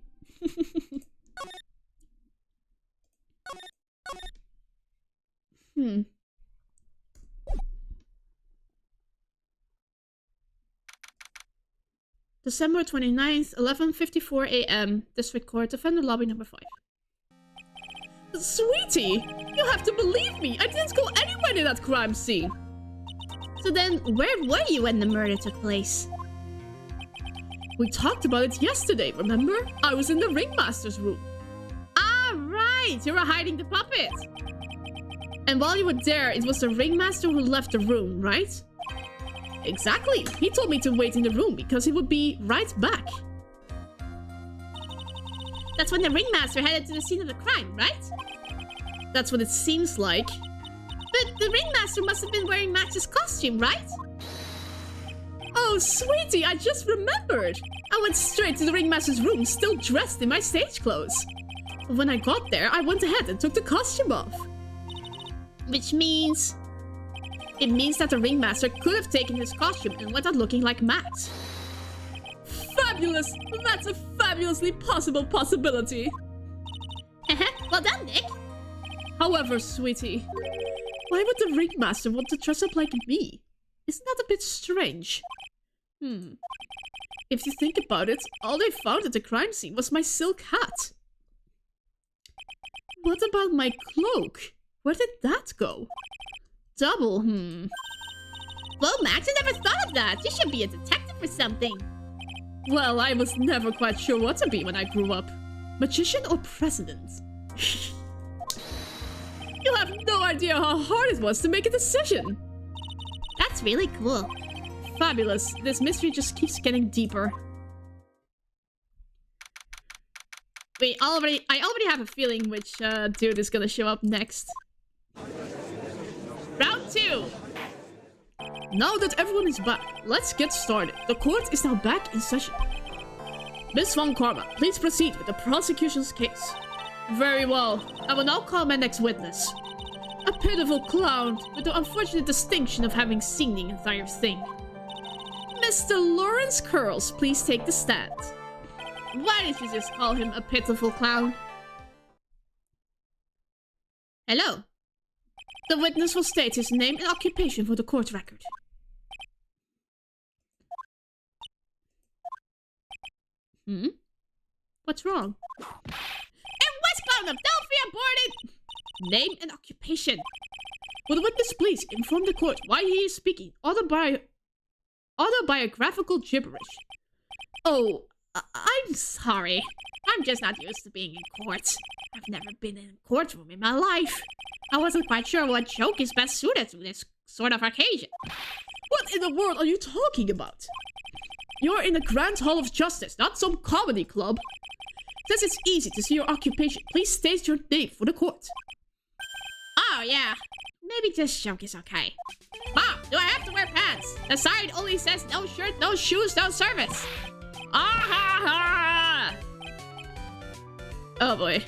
December 29th, 11:54 a.m. District Court, Defender Lobby number 5. Sweetie! You have to believe me! I didn't go anywhere near that crime scene! So then, where were you when the murder took place? We talked about it yesterday, remember? I was in the ringmaster's room. Ah, right! You were hiding the puppet! And while you were there, it was the ringmaster who left the room, right? Exactly! He told me to wait in the room because he would be right back. That's when the ringmaster headed to the scene of the crime, right? That's what it seems like. But the ringmaster must have been wearing Max's costume, right? Oh, sweetie, I just remembered! I went straight to the ringmaster's room, still dressed in my stage clothes. But when I got there, I went ahead and took the costume off. Which means... It means that the ringmaster could have taken his costume and went out looking like Max. Fabulous! That's a fabulously possible possibility. Well done, Nick. However, sweetie, why would the ringmaster want to dress up like me? Isn't that a bit strange? If you think about it, all they found at the crime scene was my silk hat. What about my cloak? Where did that go? Double, Well, Max, I never thought of that. You should be a detective or something. Well, I was never quite sure what to be when I grew up. Magician or president? You'll have no idea how hard it was to make a decision. That's really cool. Fabulous. This mystery just keeps getting deeper. Wait, I already have a feeling which dude is gonna show up next. Round 2. Now that everyone is back, let's get started. The court is now back in session. Miss Von Karma, please proceed with the prosecution's case. Very well. I will now call my next witness. A pitiful clown with the unfortunate distinction of having seen the entire thing. Mr. Lawrence Curls, please take the stand. Why did you just call him a pitiful clown? Hello. The witness will state his name and occupation for the court record. What's wrong? And West Clown of Delphi aborted! Name and occupation. Will the witness please inform the court why he is speaking autobiographical gibberish? Oh, I'm sorry. I'm just not used to being in court. I've never been in a courtroom in my life. I wasn't quite sure what joke is best suited to this sort of occasion. What in the world are you talking about? You're in the Grand Hall of Justice, not some comedy club. Since it's easy to see your occupation, please state your name for the court. Oh, yeah. Maybe this joke is okay. Mom, do I have to wear pants? The sign only says no shirt, no shoes, no service. Ah ha ha! Oh boy.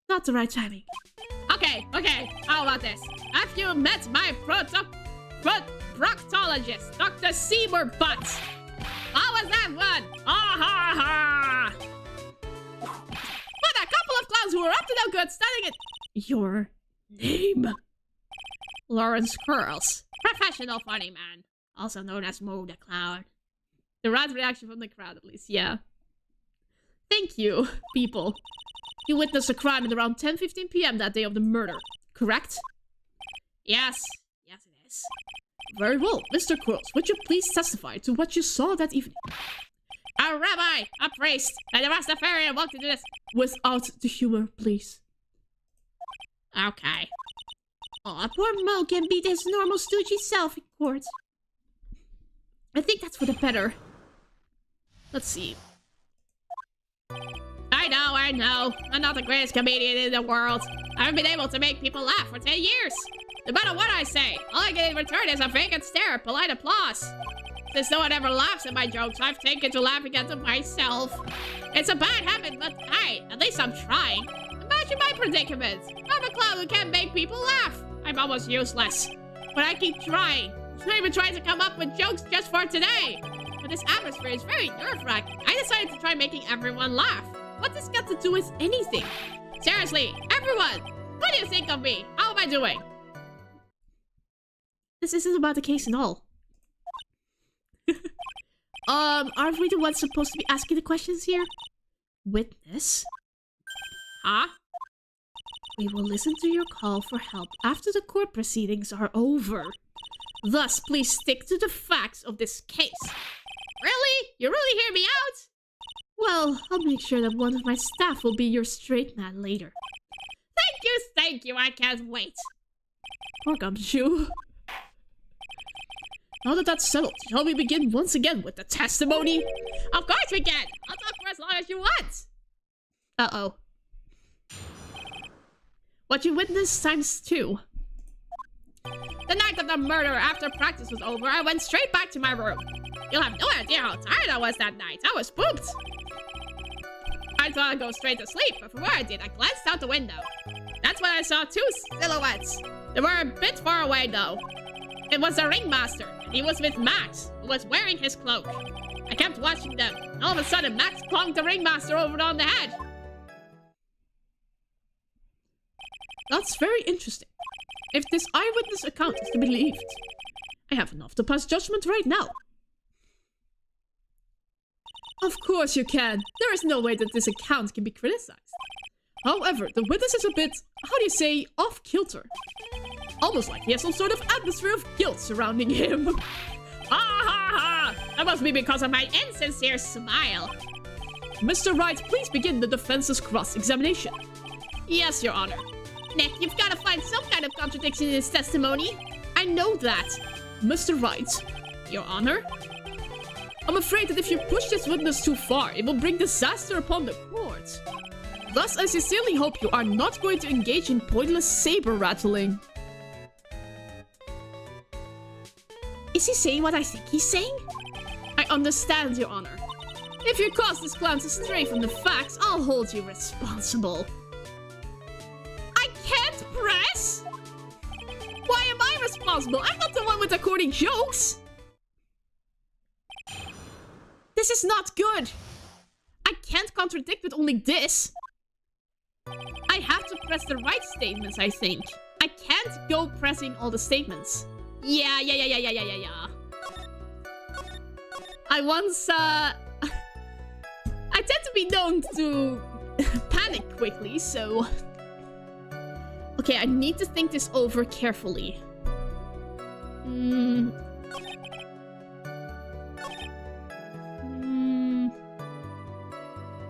Not the right timing. Okay. How about this? Have you met my proctologist, Dr. Seymour Butts? How was that one? Ah ha ha! With a couple of clowns who were up to no good standing at your name. Lawrence Curls. Professional funny man. Also known as Mo the Clown. The right reaction from the crowd, at least, yeah. Thank you, people. You witnessed a crime at around 10:15 p.m. that day of the murder, correct? Yes. Yes, it is. Very well. Mr. Curls, would you please testify to what you saw that evening? A rabbi, a priest, and a Rastafarian walked into this... Without the humor, please. Okay. Aw, poor Mo can be his normal stoogey self in court. I think that's for the better. Let's see. I know. I'm not the greatest comedian in the world. I haven't been able to make people laugh for 10 years. No matter what I say, all I get in return is a vacant stare, polite applause. Since no one ever laughs at my jokes, I've taken to laughing at them myself. It's a bad habit, but hey, at least I'm trying. Imagine my predicament. I'm a clown who can't make people laugh. I'm almost useless. But I keep trying. I'm even trying to come up with jokes just for today. But this atmosphere is very nerve-wracking. I decided to try making everyone laugh. What does got to do with anything? Seriously, everyone! What do you think of me? How am I doing? This isn't about the case at all. Aren't we the ones supposed to be asking the questions here? Witness? Huh? We will listen to your call for help after the court proceedings are over. Thus, please stick to the facts of this case. Really? You really hear me out? Well, I'll make sure that one of my staff will be your straight man later. Thank you, I can't wait. Poor Gumshoe. Now that that's settled, shall we begin once again with the testimony? Of course we can! I'll talk for as long as you want! Uh-oh. What you witnessed times 2. The night of the murder, after practice was over, I went straight back to my room. You'll have no idea how tired I was that night. I was spooked. I thought I'd go straight to sleep, but from where I did, I glanced out the window. That's when I saw 2 silhouettes. They were a bit far away, though. It was the ringmaster, and he was with Max, who was wearing his cloak. I kept watching them, and all of a sudden, Max clunked the ringmaster over on the head. That's very interesting. If this eyewitness account is to be believed, I have enough to pass judgment right now. Of course you can. There is no way that this account can be criticized. However, the witness is a bit, how do you say, off-kilter. Almost like he has some sort of atmosphere of guilt surrounding him. Ha ha ha! That must be because of my insincere smile. Mr. Wright, please begin the defense's cross-examination. Yes, Your Honor. Nick, you've got to find some kind of contradiction in his testimony. I know that. Mr. Wright, Your Honor? I'm afraid that if you push this witness too far, it will bring disaster upon the court. Thus, I sincerely hope you are not going to engage in pointless saber rattling. Is he saying what I think he's saying? I understand, Your Honor. If you cause this clown to stray from the facts, I'll hold you responsible. I can't press? Why am I responsible? I'm not the one with the corny jokes. This is not good. I can't contradict with only this. I have to press the right statements, I think. I can't go pressing all the statements. Yeah. I once, I tend to be known to panic quickly, so... Okay, I need to think this over carefully.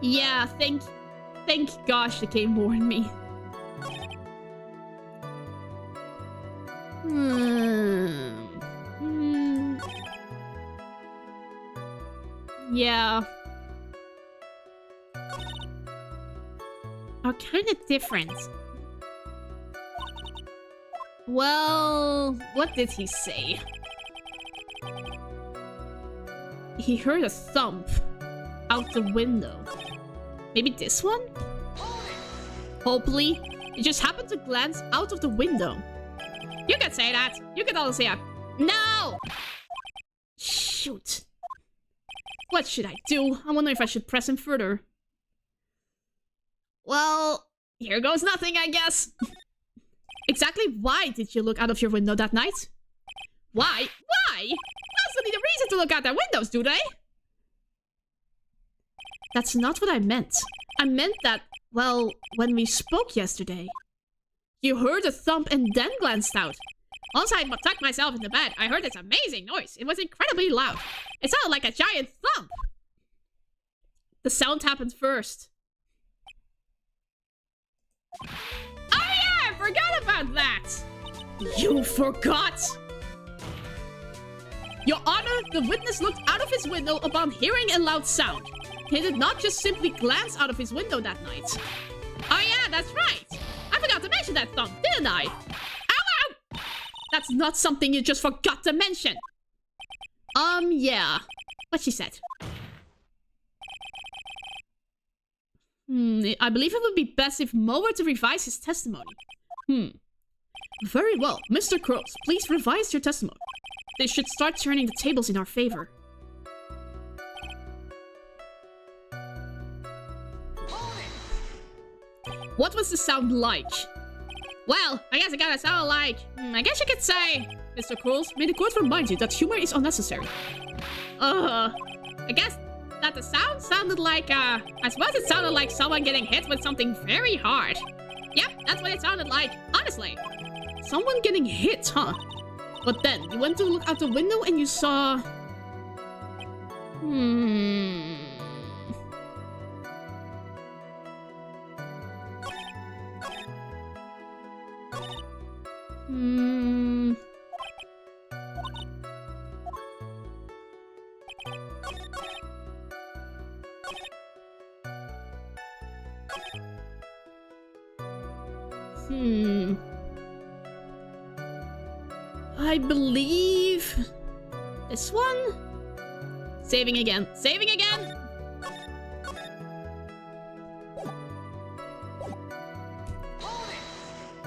Yeah, thank gosh the game warned me. Yeah. Are kind of different. Well, what did he say? He heard a thump out the window. Maybe this one? Hopefully. He just happened to glance out of the window. You could say that. You could also say that. No! Shoot. What should I do? I wonder if I should press him further. Well, here goes nothing, I guess. Exactly why did you look out of your window that night? Why? Why? That's not the reason to look out their windows, do they? That's not what I meant. I meant that, well, when we spoke yesterday, you heard a thump and then glanced out. Once I tucked myself in the bed, I heard this amazing noise. It was incredibly loud. It sounded like a giant thump. The sound happened first. Oh yeah, I forgot about that. You forgot? Your Honor, the witness looked out of his window upon hearing a loud sound. He did not just simply glance out of his window that night. Oh yeah, that's right. I forgot to mention that thump, didn't I? Ow, ow! That's not something you just forgot to mention. Yeah. What she said. I believe it would be best if Mo were to revise his testimony. Very well. Mr. Curls, please revise your testimony. They should start turning the tables in our favor. What was the sound like? Well, I guess it kinda sounded like... I guess you could say... Mr. Curls, may the court remind you that humor is unnecessary. I guess that the sound sounded like, I suppose it sounded like someone getting hit with something very hard. Yep, that's what it sounded like, honestly. Someone getting hit, huh? But then, you went to look out the window and you saw... I believe... this one? Saving again. Saving again!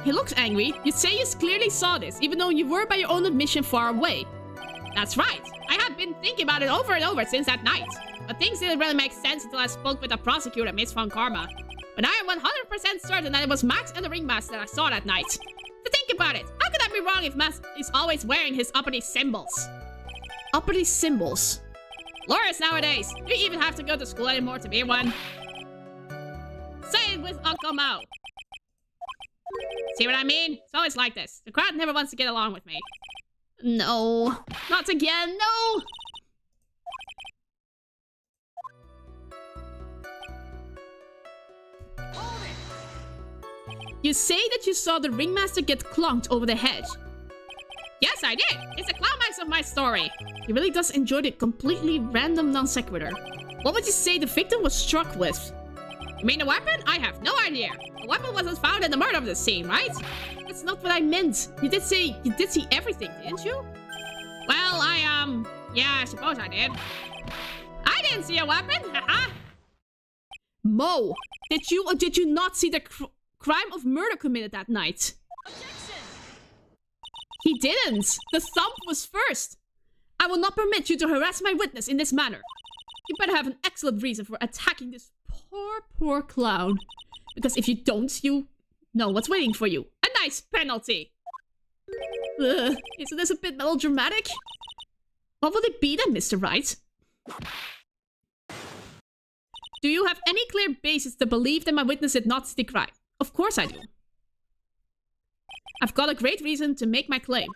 He looks angry. You'd say you clearly saw this, even though you were by your own admission far away. That's right. I had been thinking about it over and over since that night. But things didn't really make sense until I spoke with the prosecutor, Miss Von Karma. But I am 100% certain that it was Max and the ringmaster I saw that night. To think about it, how could I be wrong if Max is always wearing his uppity symbols? Uppity symbols? Lawyers nowadays, do you even have to go to school anymore to be one? Say it with Uncle Mo. See what I mean? It's always like this. The crowd never wants to get along with me. No. Not again, no! You say that you saw the ringmaster get clunked over the head. Yes, I did. It's the climax of my story. He really does enjoy the completely random non sequitur. What would you say the victim was struck with? You mean the weapon? I have no idea. The weapon wasn't found in the murder of the scene, right? That's not what I meant. You did say you did see everything, didn't you? Well, yeah, I suppose I did. I didn't see a weapon, haha. Mo, did you or did you not see the crime of murder committed that night? Objection! He didn't. The thump was first. I will not permit you to harass my witness in this manner. You better have an excellent reason for attacking this poor clown. Because if you don't, you know what's waiting for you. A nice penalty. Isn't this a bit melodramatic? What will it be then, Mr. Wright? Do you have any clear basis to believe that my witness did not see the crime? Of course I do. I've got a great reason to make my claim.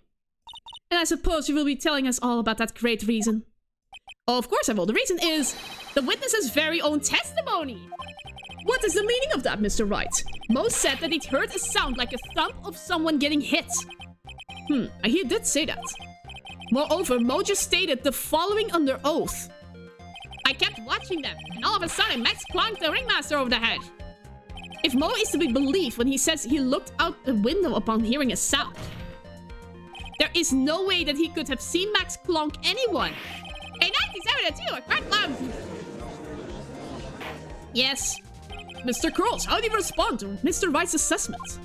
And I suppose you will be telling us all about that great reason. Oh, of course I will. The reason is the witness's very own testimony. What is the meaning of that, Mr. Wright? Mo said that he'd heard a sound like a thump of someone getting hit. He did say that. Moreover, Mo just stated the following under oath. I kept watching them, and all of a sudden Max clunked the ringmaster over the head. If Mo is to be believed when he says he looked out the window upon hearing a sound, there is no way that he could have seen Max clonk anyone. In 1972, a crime clown. Yes. Mr. Curls, how do you respond to Mr. Wright's assessment?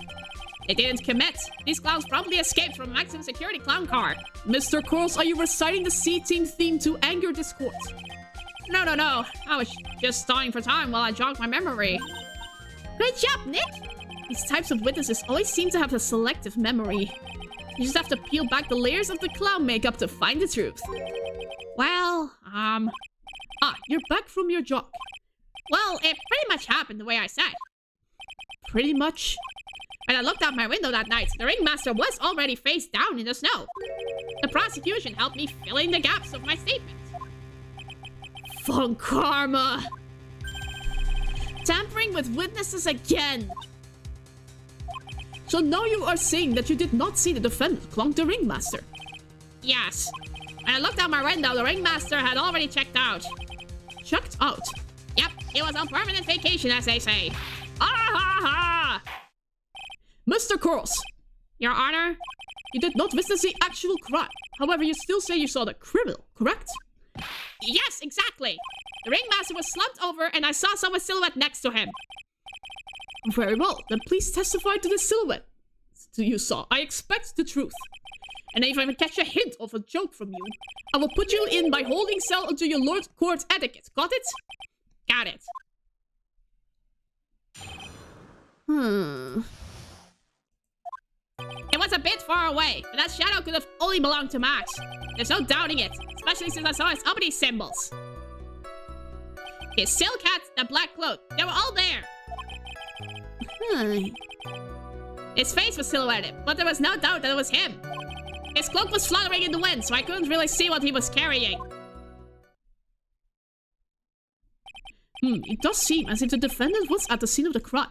They didn't commit. These clowns probably escaped from maximum security clown car. Mr. Curls, are you reciting the C-Team theme to anger this court? No. I was just stalling for time while I jogged my memory. Great job, Nick! These types of witnesses always seem to have a selective memory. You just have to peel back the layers of the clown makeup to find the truth. Well, you're back from your jog. Well, it pretty much happened the way I said. Pretty much? When I looked out my window that night, the ringmaster was already face down in the snow. The prosecution helped me fill in the gaps of my statement. Von Karma! Tampering with witnesses again! So now you are saying that you did not see the defendant clonk the ringmaster? Yes. When I looked out my window, the ringmaster had already checked out. Checked out? Yep, he was on permanent vacation, as they say. Ah ha ha! Mr. Curls! Your Honor? You did not witness the actual crime. However, you still say you saw the criminal, correct? Yes, exactly. The ringmaster was slumped over and I saw someone's silhouette next to him. Very well, then please testify to the silhouette you saw. I expect the truth. And if I catch a hint of a joke from you, I will put you in by holding cell until you learn court etiquette. Got it? Got it. It was a bit far away, but that shadow could have only belonged to Max. There's no doubting it, especially since I saw his uppity symbols. His silk hat, the black cloak, they were all there. His face was silhouetted, but there was no doubt that it was him. His cloak was fluttering in the wind, so I couldn't really see what he was carrying. It does seem as if the defendant was at the scene of the crime.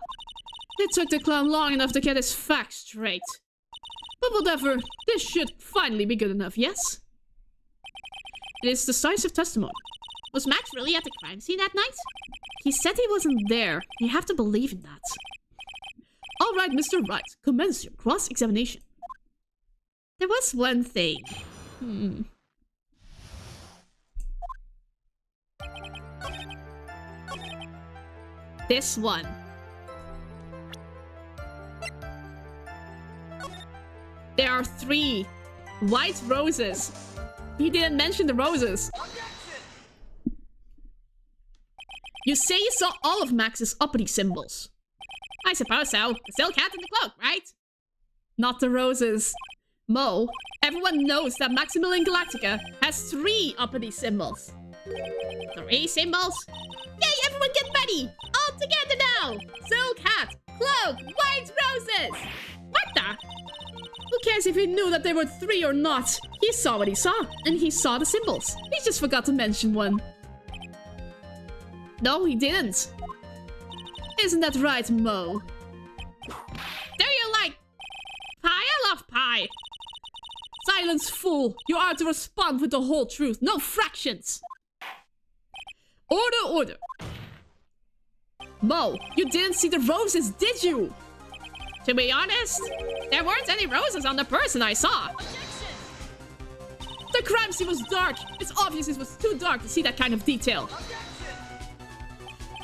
It took the clown long enough to get his facts straight. But whatever, this should finally be good enough, yes? It is decisive testimony. Was Max really at the crime scene that night? He said he wasn't there. You have to believe in that. All right, Mr. Wright, commence your cross-examination. There was one thing. This one. There are 3 white roses. He didn't mention the roses. You say you saw all of Max's uppity symbols. I suppose so. The silk hat and the cloak, right? Not the roses. Mo, everyone knows that Maximilian Galactica has 3 uppity symbols. 3 symbols? Yay, everyone get ready! All together now! Silk hat, cloak, white roses! What the? Who cares if he knew that there were 3 or not? He saw what he saw, and he saw the symbols. He just forgot to mention one. No, he didn't. Isn't that right, Mo? Silence, fool! You are to respond with the whole truth, no fractions! Order, order! Mo, you didn't see the roses, did you? To be honest, there weren't any roses on the person I saw. The crime scene was dark. It's obvious it was too dark to see that kind of detail.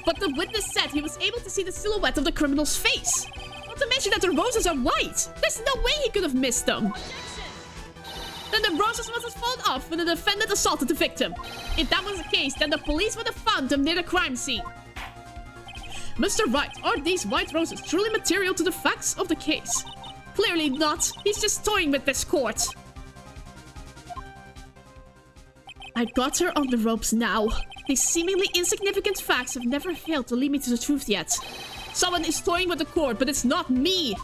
But the witness said he was able to see the silhouette of the criminal's face. Not to mention that the roses are white. There's no way he could have missed them. Then the roses must have fallen off when the defendant assaulted the victim. If that was the case, then the police would have found them near the crime scene. Mr. Wright, are these white roses truly material to the facts of the case? Clearly not. He's just toying with this court. I got her on the ropes now. These seemingly insignificant facts have never failed to lead me to the truth yet. Someone is toying with the court, but it's not me.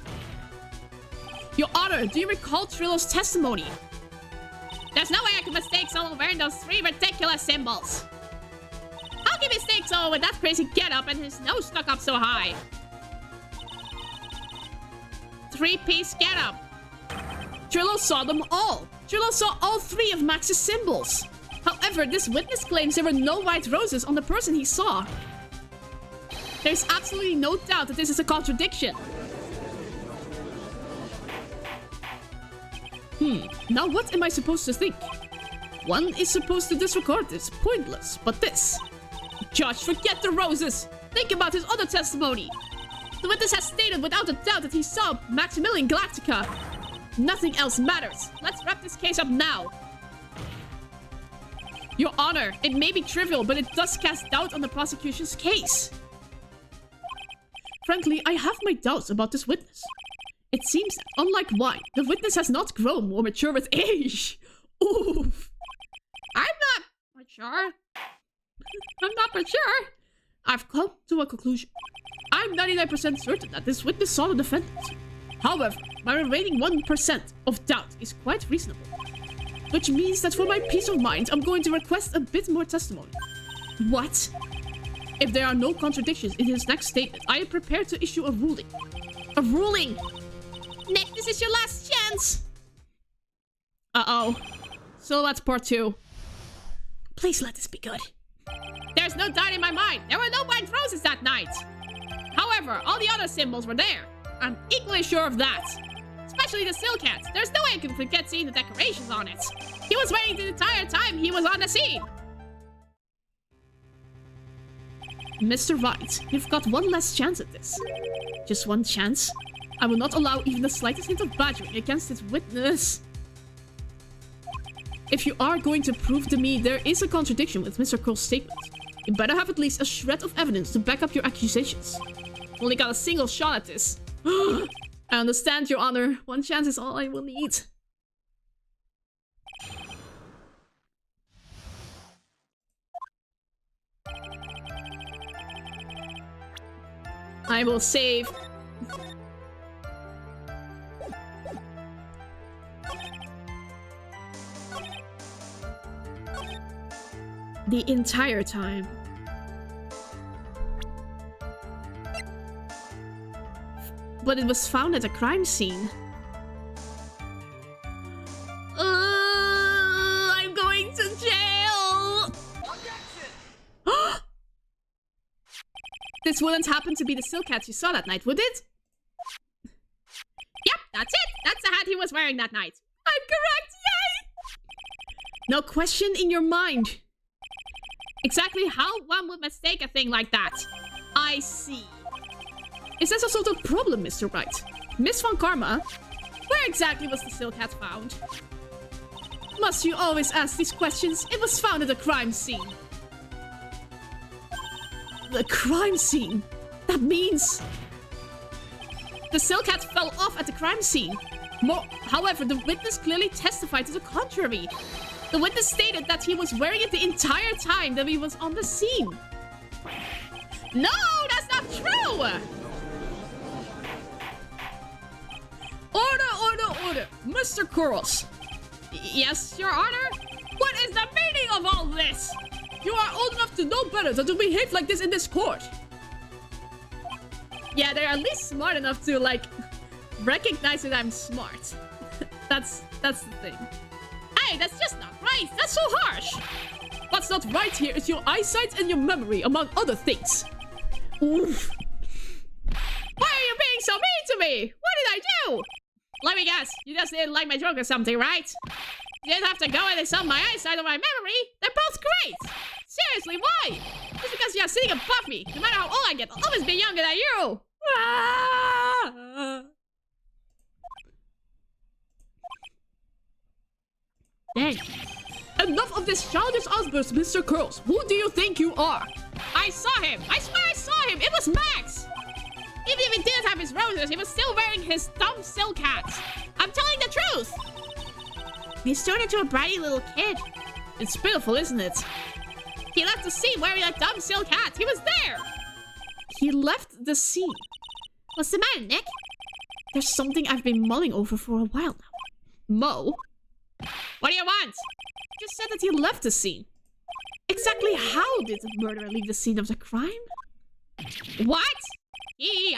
Your Honor, do you recall Trillo's testimony? There's no way I could mistake someone wearing those 3 ridiculous symbols. How can you mistake someone with that crazy getup and his nose stuck up so high? 3-piece getup. Trillo saw them all. Trillo saw all 3 of Max's symbols. However, this witness claims there were no white roses on the person he saw. There's absolutely no doubt that this is a contradiction. Now what am I supposed to think? One is supposed to disregard this. Pointless. But this... Judge, forget the roses! Think about his other testimony! The witness has stated without a doubt that he saw Maximilian Galactica. Nothing else matters. Let's wrap this case up now. Your Honor, it may be trivial, but it does cast doubt on the prosecution's case. Frankly, I have my doubts about this witness. It seems that, unlike wine, the witness has not grown or matured with age. Oof. I'm not mature. I'm not mature. I've come to a conclusion. I'm 99% certain that this witness saw the defendant. However, my remaining 1% of doubt is quite reasonable. Which means that for my peace of mind, I'm going to request a bit more testimony. What? If there are no contradictions in his next statement, I am prepared to issue a ruling. A ruling! Nick, this is your last chance! Uh-oh. So that's part 2. Please let this be good. There's no doubt in my mind. There were no white roses that night. However, all the other symbols were there. I'm equally sure of that. Especially the silk hat. There's no way I could forget seeing the decorations on it. He was wearing it the entire time he was on the scene. Mr. Wright, you've got one last chance at this. Just one chance. I will not allow even the slightest hint of badgering against this witness. If you are going to prove to me there is a contradiction with Mr. Kroll's statement, you better have at least a shred of evidence to back up your accusations. Only got a single shot at this. I understand, Your Honor. One chance is all I will need. I will save. The entire time. But it was found at a crime scene. I'm going to jail! This wouldn't happen to be the silk hat you saw that night, would it? Yep, that's it. That's the hat he was wearing that night. I'm correct, yay! No question in your mind. Exactly how one would mistake a thing like that. I see. Is this a sort of problem, Mr. Wright? Miss Von Karma, where exactly was the silk hat found? Must you always ask these questions? It was found at a crime scene. The crime scene? That means... the silk hat fell off at the crime scene. However, the witness clearly testified to the contrary. The witness stated that he was wearing it the entire time that he was on the scene. No, that's not true! Order! Mr. Kurls. Yes, Your Honor? What is the meaning of all this? You are old enough to know better than to behave like this in this court. Yeah, they're at least smart enough to, like, recognize that I'm smart. That's the thing. Hey, that's just not right. That's so harsh. What's not right here is your eyesight and your memory, among other things. Oof. Why are you being so mean to me? What did I do? Let me guess. You just didn't like my joke or something, right? You didn't have to go and insult my eyesight or my memory. They're both great. Seriously, why? Just because you're sitting above me. No matter how old I get, I'll always be younger than you. Ah! Dang. Enough of this childish outburst, Mr. Curls. Who do you think you are? I saw him. I swear I saw him. It was Max. Even if he didn't have his roses, he was still wearing his dumb silk hat. I'm telling the truth. He's turned into a bratty little kid. It's pitiful, isn't it? He left the scene wearing a dumb silk hat. He was there. He left the scene. What's the matter, Nick? There's something I've been mulling over for a while now. Mo? What do you want? Just said that he left the scene. Exactly how did the murderer leave the scene of the crime? What? He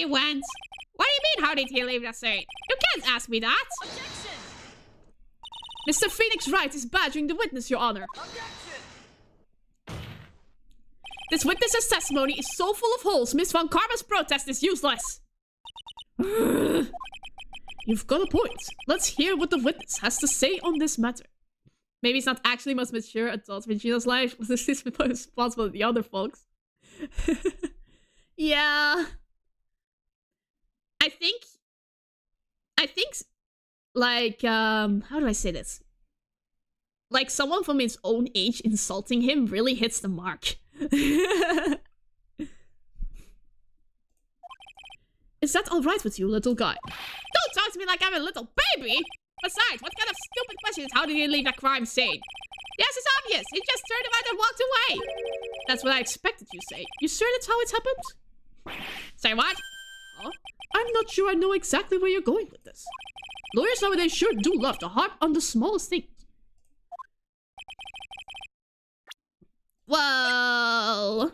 went... What do you mean, how did he leave the scene? You can't ask me that. Objection! Mr. Phoenix Wright is badgering the witness, Your Honor. Objection! This witness's testimony is so full of holes, Miss Von Karma's protest is useless. You've got a point. Let's hear what the witness has to say on this matter. Maybe it's not actually most mature adult Regina's life. This is responsible to the other folks. Yeah. I think, like, how do I say this? Like, someone from his own age insulting him really hits the mark. Is that alright with you, little guy? Don't talk to me like I'm a little baby! Besides, what kind of stupid question is how did he leave that crime scene? Yes, it's obvious. He just turned around and walked away. That's what I expected you to say. You sure that's how it happened? Say what? Huh? I'm not sure I know exactly where you're going with this. Lawyers nowadays sure do love to harp on the smallest things. Well...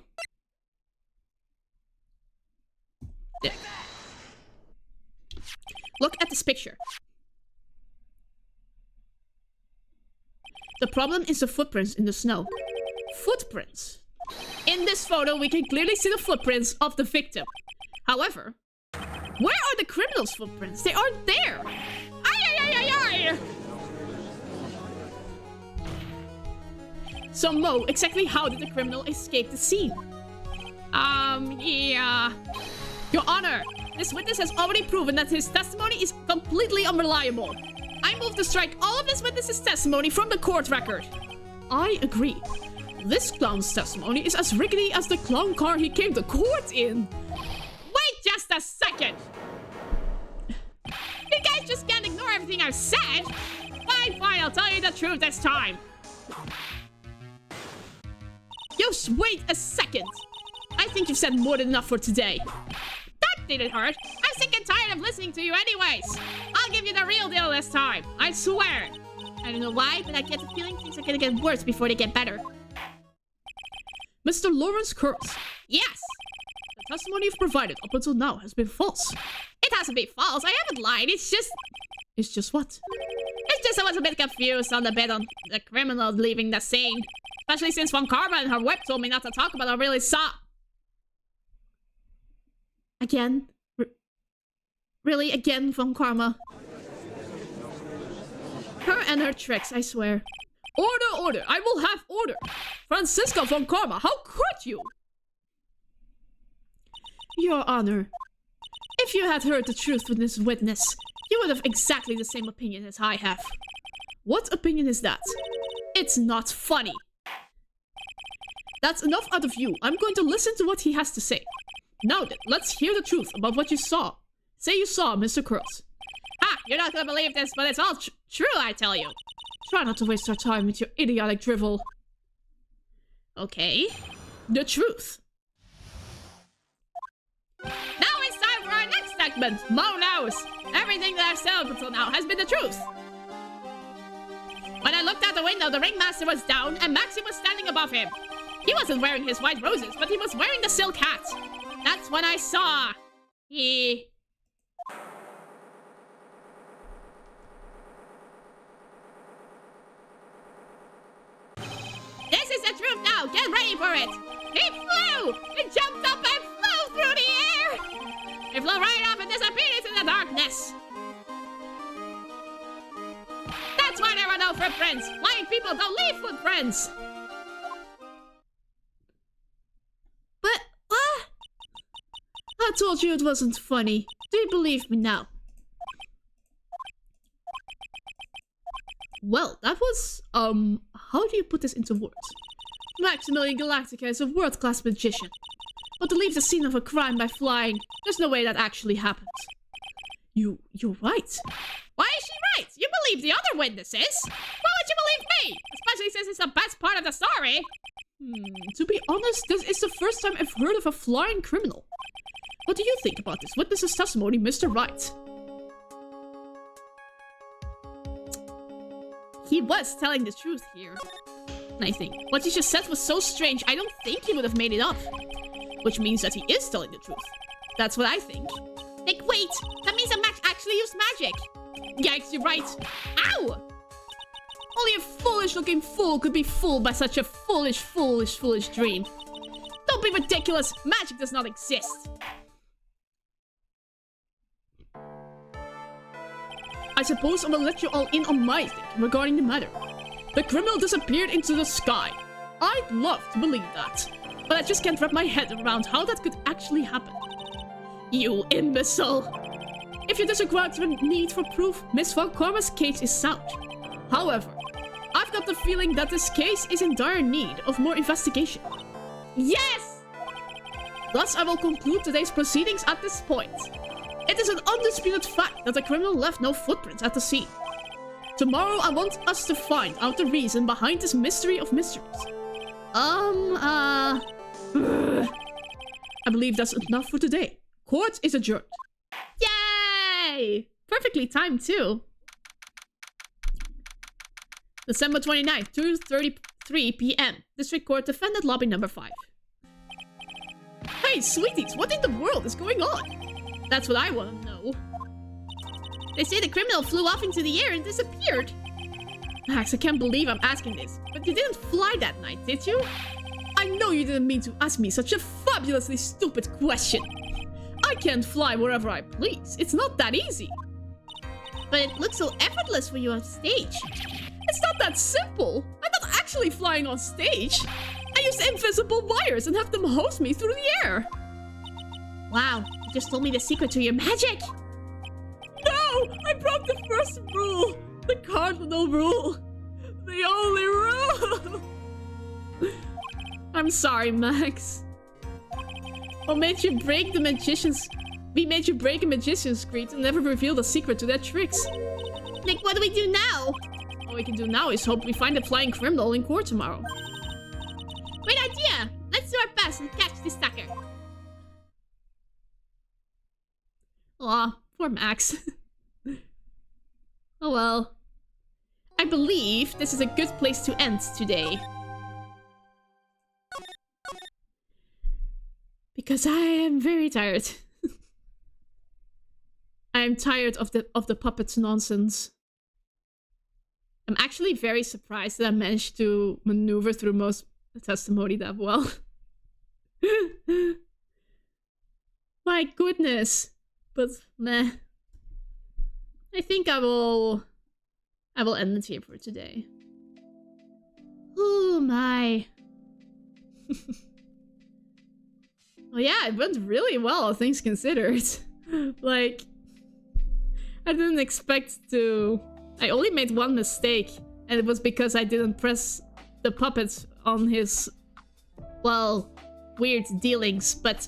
There. Look at this picture. The problem is the footprints in the snow. Footprints. In this photo, we can clearly see the footprints of the victim. However, where are the criminal's footprints? They aren't there. Ay! So Mo, exactly how did the criminal escape the scene? Yeah. Your Honor, this witness has already proven that his testimony is completely unreliable. I move to strike all of this witness's testimony from the court record. I agree. This clown's testimony is as rickety as the clown car he came to court in. Wait just a second. You guys just can't ignore everything I've said. Fine, I'll tell you the truth this time. Just wait a second. I think you've said more than enough for today. That didn't hurt. I'm sick and tired of listening to you anyways. I'll give you the real deal this time. I swear. I don't know why, but I get the feeling things are gonna get worse before they get better. Mr. Lawrence Curls. Yes. The testimony you've provided up until now has been false. It hasn't been false. I haven't lied. It's just... It's just what? It's just I was a bit confused on the bit on the criminal leaving the scene. Especially since Von Karma and her whip told me not to talk about it. I really saw... Again? Really? Again, Von Karma? Her and her tricks, I swear. Order, order! I will have order! Francisca Von Karma, how could you? Your Honor, if you had heard the truth with this witness, you would have exactly the same opinion as I have. What opinion is that? It's not funny. That's enough out of you. I'm going to listen to what he has to say. Now then, let's hear the truth about what you saw. Say you saw, Mr. Curls. Ah, you're not gonna believe this, but it's all true, I tell you. Try not to waste our time with your idiotic drivel. Okay. The truth. Now it's time for our next segment. Mo knows. Everything that I've said up until now has been the truth. When I looked out the window, the ringmaster was down and Maxie was standing above him. He wasn't wearing his white roses, but he was wearing the silk hat. That's when I saw... He... ready for it. He flew! He jumped up and flew through the air! He flew right up and disappeared into the darkness. That's why there were no footprints. Flying people don't leave footprints. But, I told you it wasn't funny. Do you believe me now? Well, that was, how do you put this into words? Maximilian Galactica is a world-class magician. But to leave the scene of a crime by flying, there's no way that actually happened. You're right. Why is she right? You believe the other witnesses. Why would you believe me? Especially since it's the best part of the story. To be honest, this is the first time I've heard of a flying criminal. What do you think about this witness's testimony, Mr. Wright? He was telling the truth here, I think. What he just said was so strange, I don't think he would have made it up. Which means that he is telling the truth. That's what I think. Like, wait! That means that Max actually used magic! Yikes, you're right. Ow! Only a foolish-looking fool could be fooled by such a foolish dream. Don't be ridiculous! Magic does not exist! I suppose I will let you all in on my thinking regarding the matter. The criminal disappeared into the sky. I'd love to believe that, but I just can't wrap my head around how that could actually happen. You imbecile! If you disagree with the need for proof, Miss Von Karma's case is sound. However, I've got the feeling that this case is in dire need of more investigation. Yes! Thus, I will conclude today's proceedings at this point. It is an undisputed fact that the criminal left no footprints at the scene. Tomorrow, I want us to find out the reason behind this mystery of mysteries. I believe that's enough for today. Court is adjourned. Yay! Perfectly timed, too. December 29th, 2:33 p.m. District Court, Defendant Lobby number 5. Hey, sweeties, what in the world is going on? That's what I want to know. They say the criminal flew off into the air and disappeared. Max, I can't believe I'm asking this, but you didn't fly that night, did you? I know you didn't mean to ask me such a fabulously stupid question. I can't fly wherever I please. It's not that easy. But it looks so effortless for you on stage. It's not that simple. I'm not actually flying on stage. I use invisible wires and have them hose me through the air. Wow, you just told me the secret to your magic. No! I broke the first rule! The cardinal rule! The only rule! I'm sorry, Max. What made you break the magician's... We made you break a magician's creed and never reveal the secret to their tricks. Like, what do we do now? All we can do now is hope we find the flying criminal in court tomorrow. Great idea! Let's do our best and catch this sucker. Aw, poor Max. Oh well. I believe this is a good place to end today. Because I am very tired. I am tired of the puppets nonsense. I'm actually very surprised that I managed to maneuver through most of the testimony that well. My goodness. But meh. I think I will end it here for today. Oh my. Well, yeah, it went really well, all things considered. Like, I didn't expect to... I only made one mistake, and it was because I didn't press the puppets on his, well, weird dealings, but...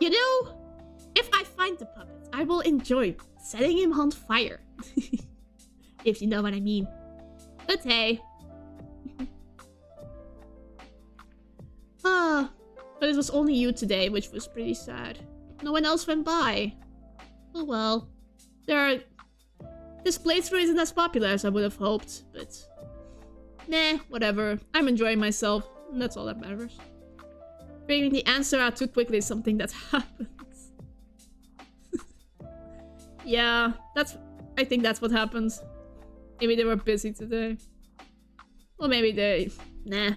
You know, if I find the puppet, I will enjoy setting him on fire. If you know what I mean. But hey. But it was only you today, which was pretty sad. No one else went by. Oh well. This playthrough isn't as popular as I would have hoped, but... Nah, whatever. I'm enjoying myself, and that's all that matters. Figuring the answer out too quickly is something that happens. Yeah, I think that's what happens. Maybe they were busy today. Well, maybe they... Nah.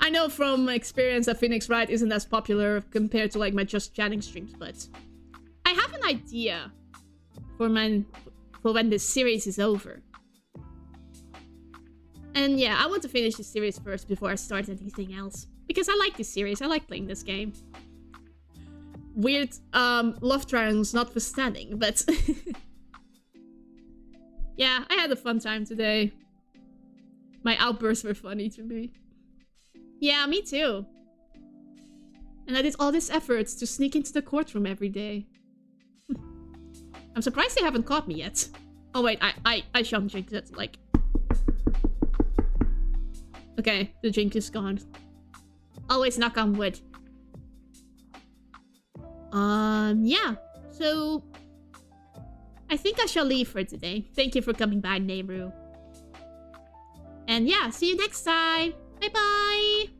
I know from experience that Phoenix Wright isn't as popular compared to like my Just Chatting streams, but I have an idea for when this series is over. And yeah, I want to finish this series first before I start anything else. Because I like this series, I like playing this game. Weird love triangles notwithstanding, but... yeah, I had a fun time today. My outbursts were funny to me. Yeah, me too. And I did all this effort to sneak into the courtroom every day. I'm surprised they haven't caught me yet. Oh wait, I shan't drink it, like... Okay, the drink is gone. Always knock on wood. Yeah. So... I think I shall leave for today. Thank you for coming by, Nehru. And yeah, see you next time. Bye-bye!